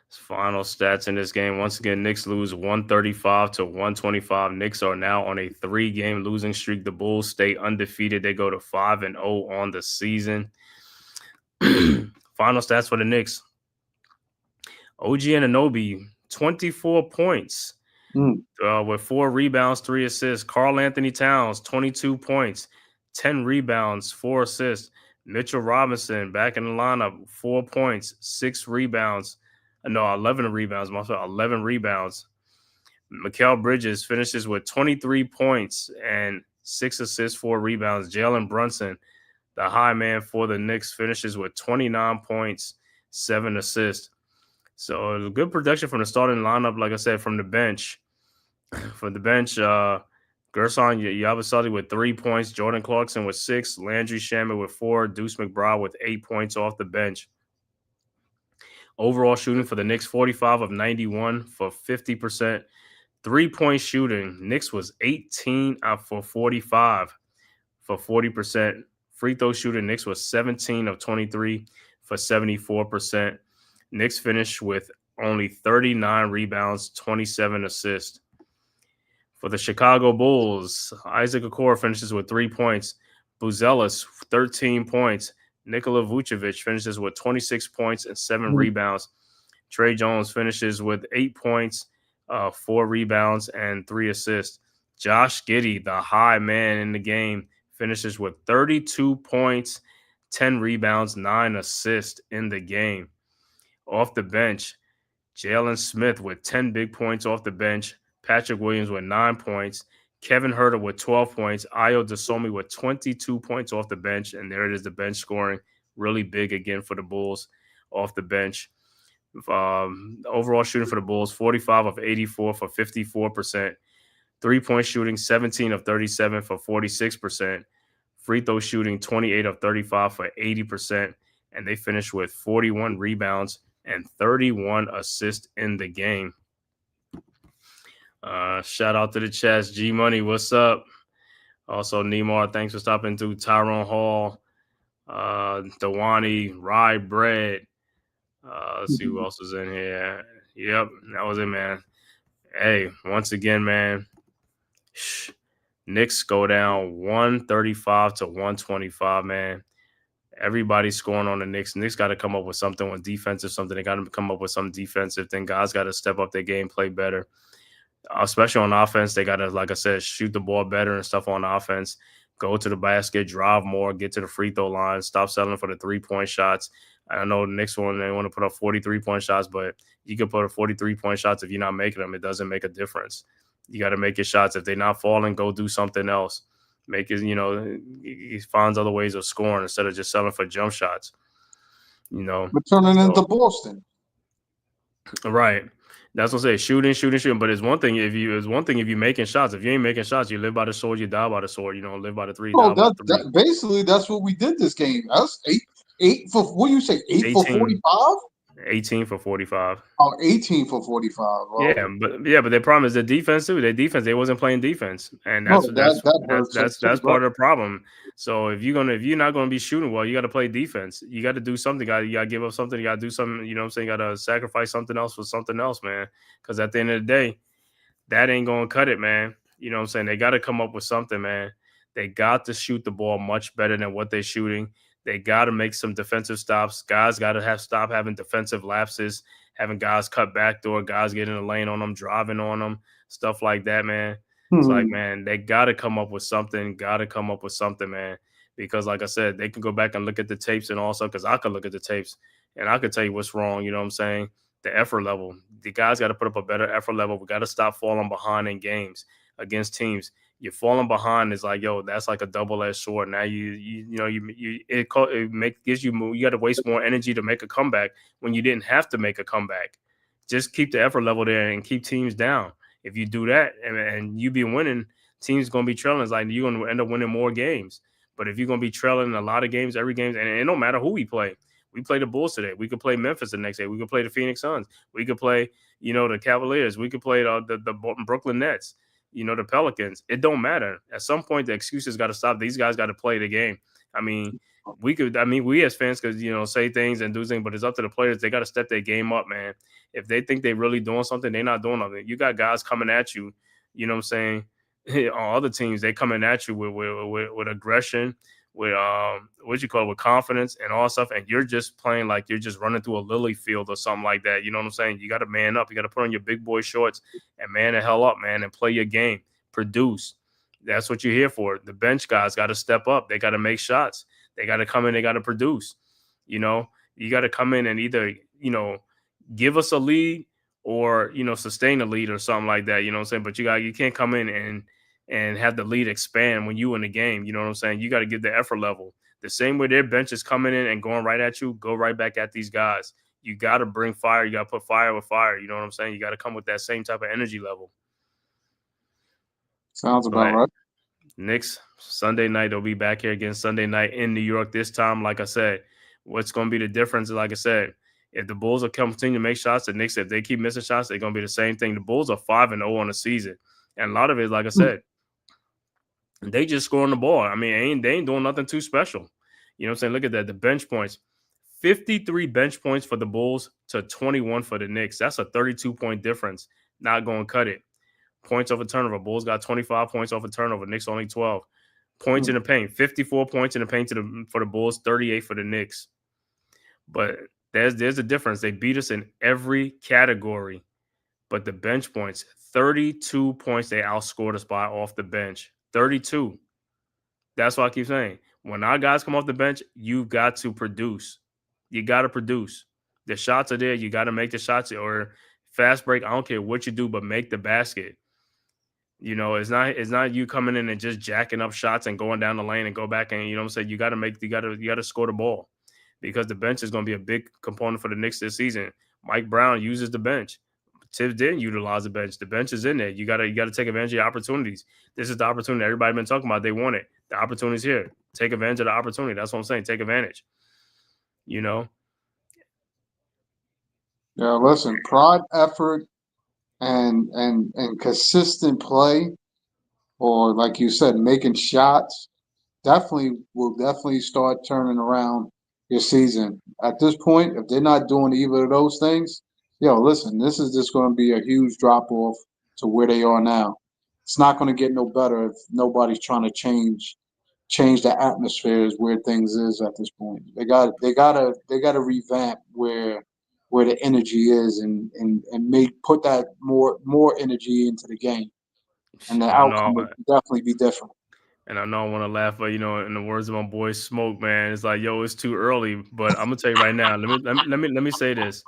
Final stats in this game. Once again, Knicks lose 135 to 125. Knicks are now on a 3-game losing streak. The Bulls stay undefeated. They go to 5-0 on the season. Final stats for the Knicks. OG Anunoby, 24 points with 4 rebounds, 3 assists. Karl Anthony Towns, 22 points, 10 rebounds, 4 assists. Mitchell Robinson back in the lineup, 4 points, 6 rebounds. No, 11 rebounds. 11 rebounds. Mikal Bridges finishes with 23 points and 6 assists, 4 rebounds. Jalen Brunson, the high man for the Knicks, finishes with 29 points, 7 assists. So it was good production from the starting lineup, like I said, from the bench. From the bench, Gerson Yabusele with 3 points, Jordan Clarkson with 6, Landry Shamet with 4, Deuce McBride with 8 points off the bench. Overall shooting for the Knicks, 45 of 91 for 50%. 3-point shooting, Knicks was 18 for 45 for 40%. Free throw shooting, Knicks was 17 of 23 for 74%. Knicks finished with only 39 rebounds, 27 assists. For the Chicago Bulls, Isaac Okoro finishes with 3 points. Buzelis, 13 points. Nikola Vucevic finishes with 26 points and 7 rebounds. Trey Jones finishes with 8 points, 4 rebounds, and 3 assists. Josh Giddey, the high man in the game, finishes with 32 points, 10 rebounds, 9 assists in the game. Off the bench, Jalen Smith with 10 big points off the bench. Patrick Williams with 9 points. Kevin Huerter with 12 points. Ayo Dosunmu with 22 points off the bench. And there it is, the bench scoring. Really big again for the Bulls off the bench. Overall shooting for the Bulls, 45 of 84 for 54%. 3-point shooting, 17 of 37 for 46%. Free throw shooting, 28 of 35 for 80%. And they finished with 41 rebounds and 31 assists in the game. Shout out to the chats. G Money, what's up? Also, Neymar, thanks for stopping through. Tyrone Hall, Dewani, Rye Bread. Let's see who else is in here. Yep, that was it, man. Hey, once again, man, Knicks go down 135 to 125, man. Everybody's scoring on the Knicks. Knicks got to come up with something on defense or something. They got to come up with some defensive thing. Guys got to step up their game, play better. Especially on offense, they got to, like I said, shoot the ball better and stuff on offense. Go to the basket, drive more, get to the free throw line, stop settling for the 3-point shots. I know the Knicks they want to put up 43-point shots, but you can put up 43-point shots if you're not making them. It doesn't make a difference. You got to make your shots. If they're not falling, go do something else. Make it, he finds other ways of scoring instead of just selling for jump shots. But turning into Boston. Right. That's what I say. Shooting. But it's one thing if you're making shots. If you ain't making shots, you live by the sword, you die by the sword. You don't live by the 3. Basically, that's what we did this game. That's 8 for what do you say? 8 for 45? 18 for 45. Oh, 18 for 45. Well, but their problem is the defense too. Their defense, they wasn't playing defense, and that's part of the problem. So if you're not gonna be shooting well, you got to play defense. You got to do something. You got to give up something. You got to do something. You know what I'm saying? You got to sacrifice something else for something else, man. Because at the end of the day, that ain't gonna cut it, man. You know what I'm saying? They got to come up with something, man. They got to shoot the ball much better than what they're shooting. They got to make some defensive stops. Guys got to stop having defensive lapses, having guys cut backdoor, guys get in the lane on them, driving on them, stuff like that, man. It's like, man, they got to come up with something. Man. Because, like I said, they can go back and look at the tapes and also because I can look at the tapes and I can tell you what's wrong. You know what I'm saying? The effort level. The guys got to put up a better effort level. We got to stop falling behind in games against teams. You're falling behind is like, yo, that's like a double-edged sword. Now you gives you got to waste more energy to make a comeback when you didn't have to make a comeback. Just keep the effort level there and keep teams down. If you do that and you be winning, teams gonna be trailing. It's like you're gonna end up winning more games. But if you're gonna be trailing a lot of games, every game, and it don't matter who we play. We play the Bulls today. We could play Memphis the next day. We could play the Phoenix Suns. We could play, the Cavaliers. We could play the Brooklyn Nets. The Pelicans. It don't matter. At some point, the excuses got to stop. These guys got to play the game. I mean, we as fans could, say things and do things, but it's up to the players. They got to step their game up, man. If they think they're really doing something, they're not doing nothing. You got guys coming at you, you know what I'm saying? On other teams, they coming at you with aggression, with with confidence and all stuff, and you're just playing like you're just running through a lily field or something like that. You know what I'm saying? You got to man up. You got to put on your big boy shorts and man the hell up, man, and play your game. Produce. That's what you're here for. The bench guys got to step up. They got to make shots. They got to come in. They got to produce. You got to come in and either, give us a lead or, sustain a lead or something like that. You know what I'm saying? But you can't come in and have the lead expand when you in the game. You know what I'm saying? You got to give the effort level. The same way their bench is coming in and going right at you, go right back at these guys. You got to bring fire. You got to put fire with fire. You know what I'm saying? You got to come with that same type of energy level. Sounds about right. Knicks, Sunday night, they'll be back here again Sunday night in New York this time. Like I said, what's going to be the difference? Like I said, if the Bulls will continue to make shots, the Knicks, if they keep missing shots, they're going to be the same thing. The Bulls are 5-0 on the season. And a lot of it, like I said, they just scoring the ball. I mean, they ain't doing nothing too special. You know what I'm saying? Look at that. The bench points. 53 bench points for the Bulls to 21 for the Knicks. That's a 32-point difference. Not going to cut it. Points off a turnover. Bulls got 25 points off a turnover. Knicks only 12. Points in the paint. 54 points in the paint for the Bulls, 38 for the Knicks. But there's a difference. They beat us in every category. But the bench points, 32 points they outscored us by off the bench. 32. That's what I keep saying. When our guys come off the bench, you've got to produce. You got to produce. The shots are there. You got to make the shots. Or fast break, I don't care what you do, but make the basket. It's not you coming in and just jacking up shots and going down the lane and go back and, you know what I'm saying? You got to score the ball because the bench is going to be a big component for the Knicks this season. Mike Brown uses the bench. Tibbs didn't utilize the bench. The bench is in there. You got to take advantage of your opportunities. This is the opportunity everybody been talking about. They want it. The opportunity's here. Take advantage of the opportunity. That's what I'm saying. Take advantage. Yeah, listen, pride, effort, and consistent play, or like you said, making shots, will definitely start turning around your season. At this point, if they're not doing either of those things, listen, this is just going to be a huge drop off to where they are now. It's not going to get no better if nobody's trying to change the atmospheres where things is at this point. They gotta revamp where the energy is and put that more energy into the game, and the outcome would definitely be different. And I know I want to laugh, but in the words of my boy Smoke, man, it's like, yo, it's too early. But I'm gonna tell you right now. Let me say this: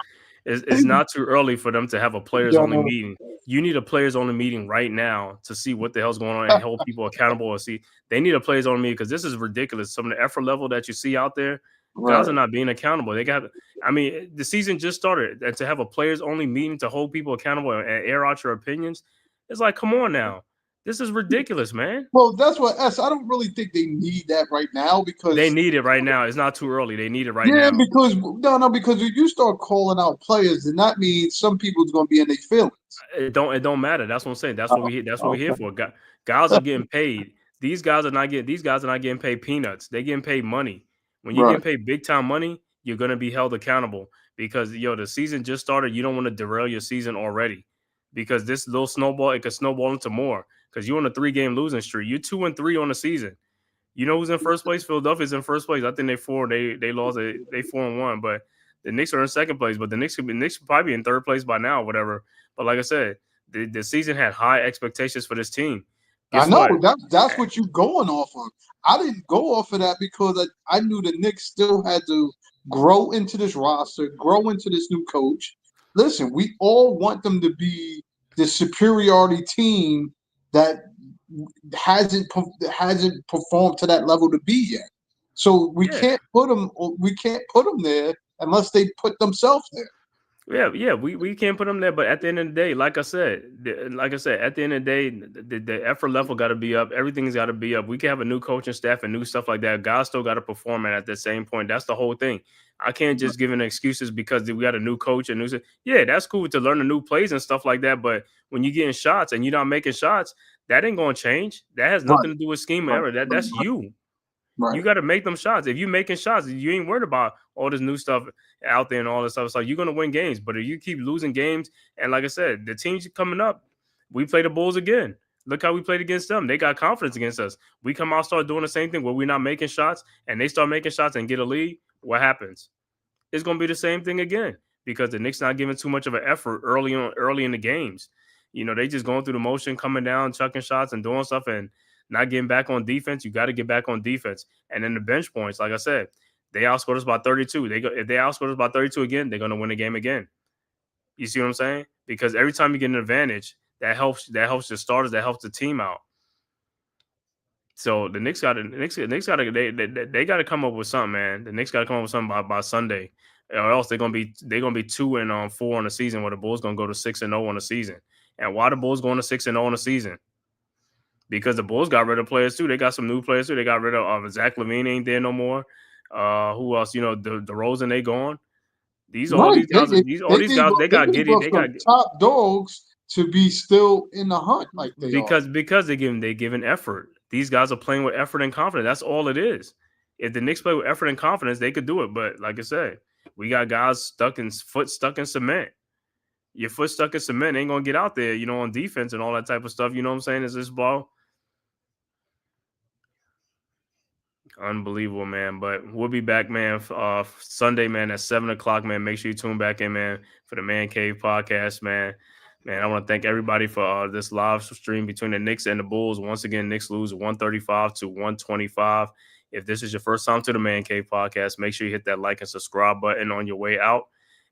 it's not too early for them to have a players only meeting. You need a players only meeting right now to see what the hell's going on and hold people accountable. And see, they need a players only meeting because this is ridiculous. Some of the effort level that you see out there, guys are not being accountable. The season just started, and to have a players only meeting to hold people accountable and air out your opinions, it's like, come on now. This is ridiculous, man. Well, that's what I don't really think they need that right now because they need it right now. It's not too early. They need it right now. Yeah, because if you start calling out players, then that means some people's going to be in their feelings. It don't matter. That's what I'm saying. That's what we're here for. Guys are getting paid. These guys are not getting paid peanuts. They're getting paid money. When you're getting paid big time money, you're going to be held accountable because the season just started. You don't want to derail your season already because this little snowball, it could snowball into more. Because you're on a 3-game losing streak. You're 2-3 on the season. You know who's in first place? Philadelphia's in first place. I think they lost. They 4-1. But the Knicks are in second place. But the Knicks could probably be in third place by now, or whatever. But like I said, the season had high expectations for this team. I know that's what you're going off of. I didn't go off of that because I knew the Knicks still had to grow into this roster, grow into this new coach. Listen, we all want them to be the superiority team that hasn't performed to that level to be yet. So we can't put them there unless they put themselves there. Yeah, we can't put them there. But at the end of the day, like I said, at the end of the day, the effort level got to be up. Everything's got to be up. We can have a new coaching staff and new stuff like that. Guys still got to perform, and at the same point, that's the whole thing. I can't just give an excuses because we got a new coach and new. Yeah, that's cool to learn the new plays and stuff like that. But when you're getting shots and you're not making shots, that ain't gonna change. That has nothing to do with scheme or error. That's you. Right. You got to make them shots. If you making shots, you ain't worried about all this new stuff out there and all this stuff. It's like you're gonna win games. But if you keep losing games, and like I said, the teams coming up, we play the Bulls again. Look how we played against them. They got confidence against us. We come out, start doing the same thing where we're not making shots, and they start making shots and get a lead. What happens? It's gonna be the same thing again because the Knicks not giving too much of an effort early in the games. You know, they just going through the motion, coming down, chucking shots, and doing stuff, and not getting back on defense. You got to get back on defense. And then the bench points, like I said, they outscored us by 32. If they outscored us by 32 again, they're going to win the game again. You see what I'm saying? Because every time you get an advantage, that helps the starters, that helps the team out. So the Knicks got to come up with something, man. The Knicks got to come up with something by Sunday, or else they're gonna be 2-4 on the season, where the Bulls gonna go to 6-0 on the season. And why the Bulls going to 6-0 on the season? Because the Bulls got rid of players too. They got some new players too. They got rid of Zach LaVine ain't there no more. Who else? You know, the DeRozan, they gone. All these guys. They got Giddey. They got top dogs to be still in the hunt like they are. Because they giving effort. These guys are playing with effort and confidence. That's all it is. If the Knicks play with effort and confidence, they could do it. But like I said, we got guys stuck in cement. Your foot stuck in cement ain't gonna get out there, you know, on defense and all that type of stuff. You know what I'm saying? Is this ball? Unbelievable, man. But we'll be back, man, Sunday, man, at 7:00, man. Make sure you tune back in, man, for the Man Cave podcast, man. Man, I want to thank everybody for this live stream between the Knicks and the Bulls. Once again, Knicks lose 135-125. If this is your first time to the Man Cave podcast, make sure you hit that like and subscribe button on your way out,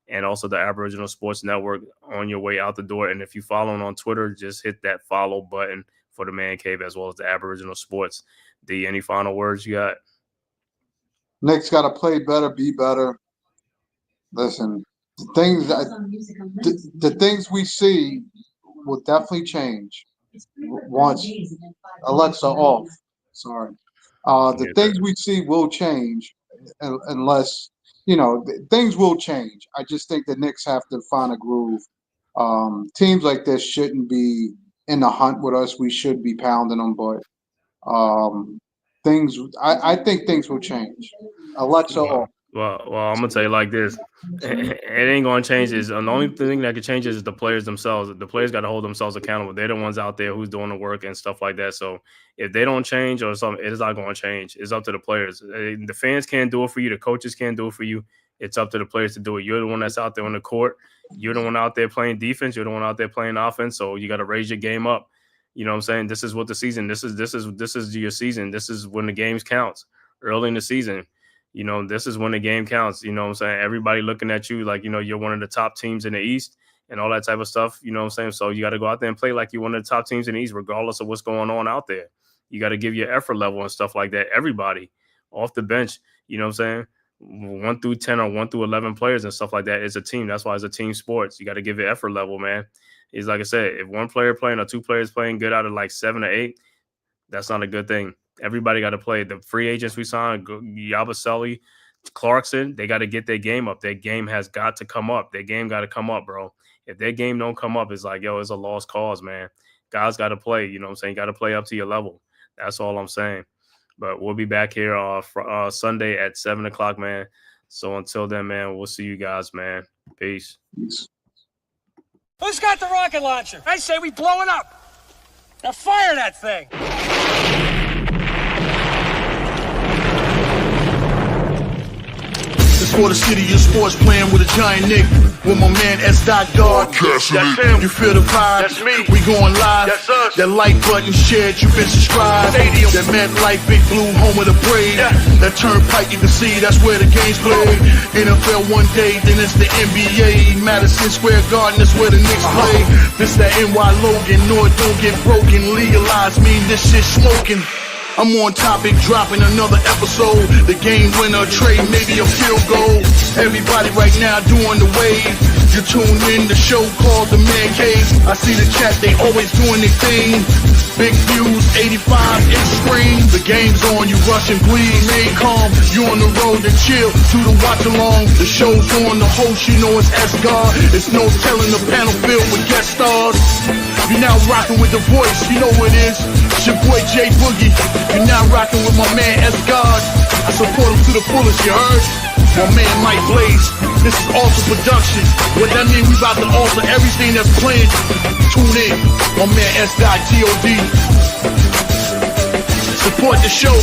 and also the Aboriginal Sports Network on your way out the door. And if you're following on Twitter, just hit that follow button for the Man Cave as well as the Aboriginal Sports. D, any final words you got? Knicks got to play better, be better. Listen, the things we see will definitely change once Alexa off. Sorry. The things we see will change unless, you know, things will change. I just think the Knicks have to find a groove. Teams like this shouldn't be in the hunt with us. We should be pounding them, but I think things will change. Alexa off. Well, I'm gonna tell you like this: it ain't gonna change. The only thing that can change is the players themselves. The players got to hold themselves accountable. They're the ones out there who's doing the work and stuff like that. So if they don't change or something, it is not going to change. It's up to the players. The fans can't do it for you. The coaches can't do it for you. It's up to the players to do it. You're the one that's out there on the court. You're the one out there playing defense. You're the one out there playing offense. So you got to raise your game up. You know what I'm saying? This is what the season. This is your season. This is when the games counts early in the season. You know, this is when the game counts. You know what I'm saying? Everybody looking at you like, you know, you're one of the top teams in the East and all that type of stuff. You know what I'm saying? So you got to go out there and play like you're one of the top teams in the East, regardless of what's going on out there. You got to give your effort level and stuff like that. Everybody off the bench, you know what I'm saying? 1 through 10 or 1 through 11 players and stuff like that is a team. That's why it's a team sports. You got to give your effort level, man. It's like I said, if one player playing or two players playing good out of like 7 or 8, that's not a good thing. Everybody got to play. The free agents we signed, Yabusele, Clarkson, they got to get their game up. Their game has got to come up. Their game got to come up, bro. If their game don't come up, it's like, yo, it's a lost cause, man. Guys got to play. You know what I'm saying? You got to play up to your level. That's all I'm saying. But we'll be back here Sunday at 7:00, man. So until then, man, we'll see you guys, man. Peace. Who's got the rocket launcher? I say we blow it up. Now fire that thing. For the city of sports, playing with a giant Nick. With my man S. God. That's him. You feel the vibe? That's me. We going live. That's us. That like button shared, you been subscribed. Stadium. That MetLife, Big Blue, home of the Braves. Yeah. That turnpike, you can see that's where the game's played. NFL one day, then it's the NBA. Madison Square Garden, that's where the Knicks play. This that NY Logan, no it don't get broken. Legalize, mean this shit smoking. I'm on topic, dropping another episode. The game winner, trade, maybe a field goal. Everybody right now doing the wave. You tune in the show called The Man-Cave. I see the chat, they always doing their thing. Big views, 85 inch screen. The game's on, you rush and bleed, remain calm. You on the road to chill, to the watch along. The show's on, the host, you know it's S-God. It's no telling the panel filled with guest stars. You're now rocking with the voice, you know who it is. It's your boy J Boogie. You're now rocking with my man S-God. I support him to the fullest, you heard? My man Mike Blaze. This is Alter Production. What that mean, we about to alter everything that's playing. Tune in. My man S.T.O.D. Support the show.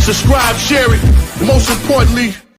Subscribe, share it. Most importantly,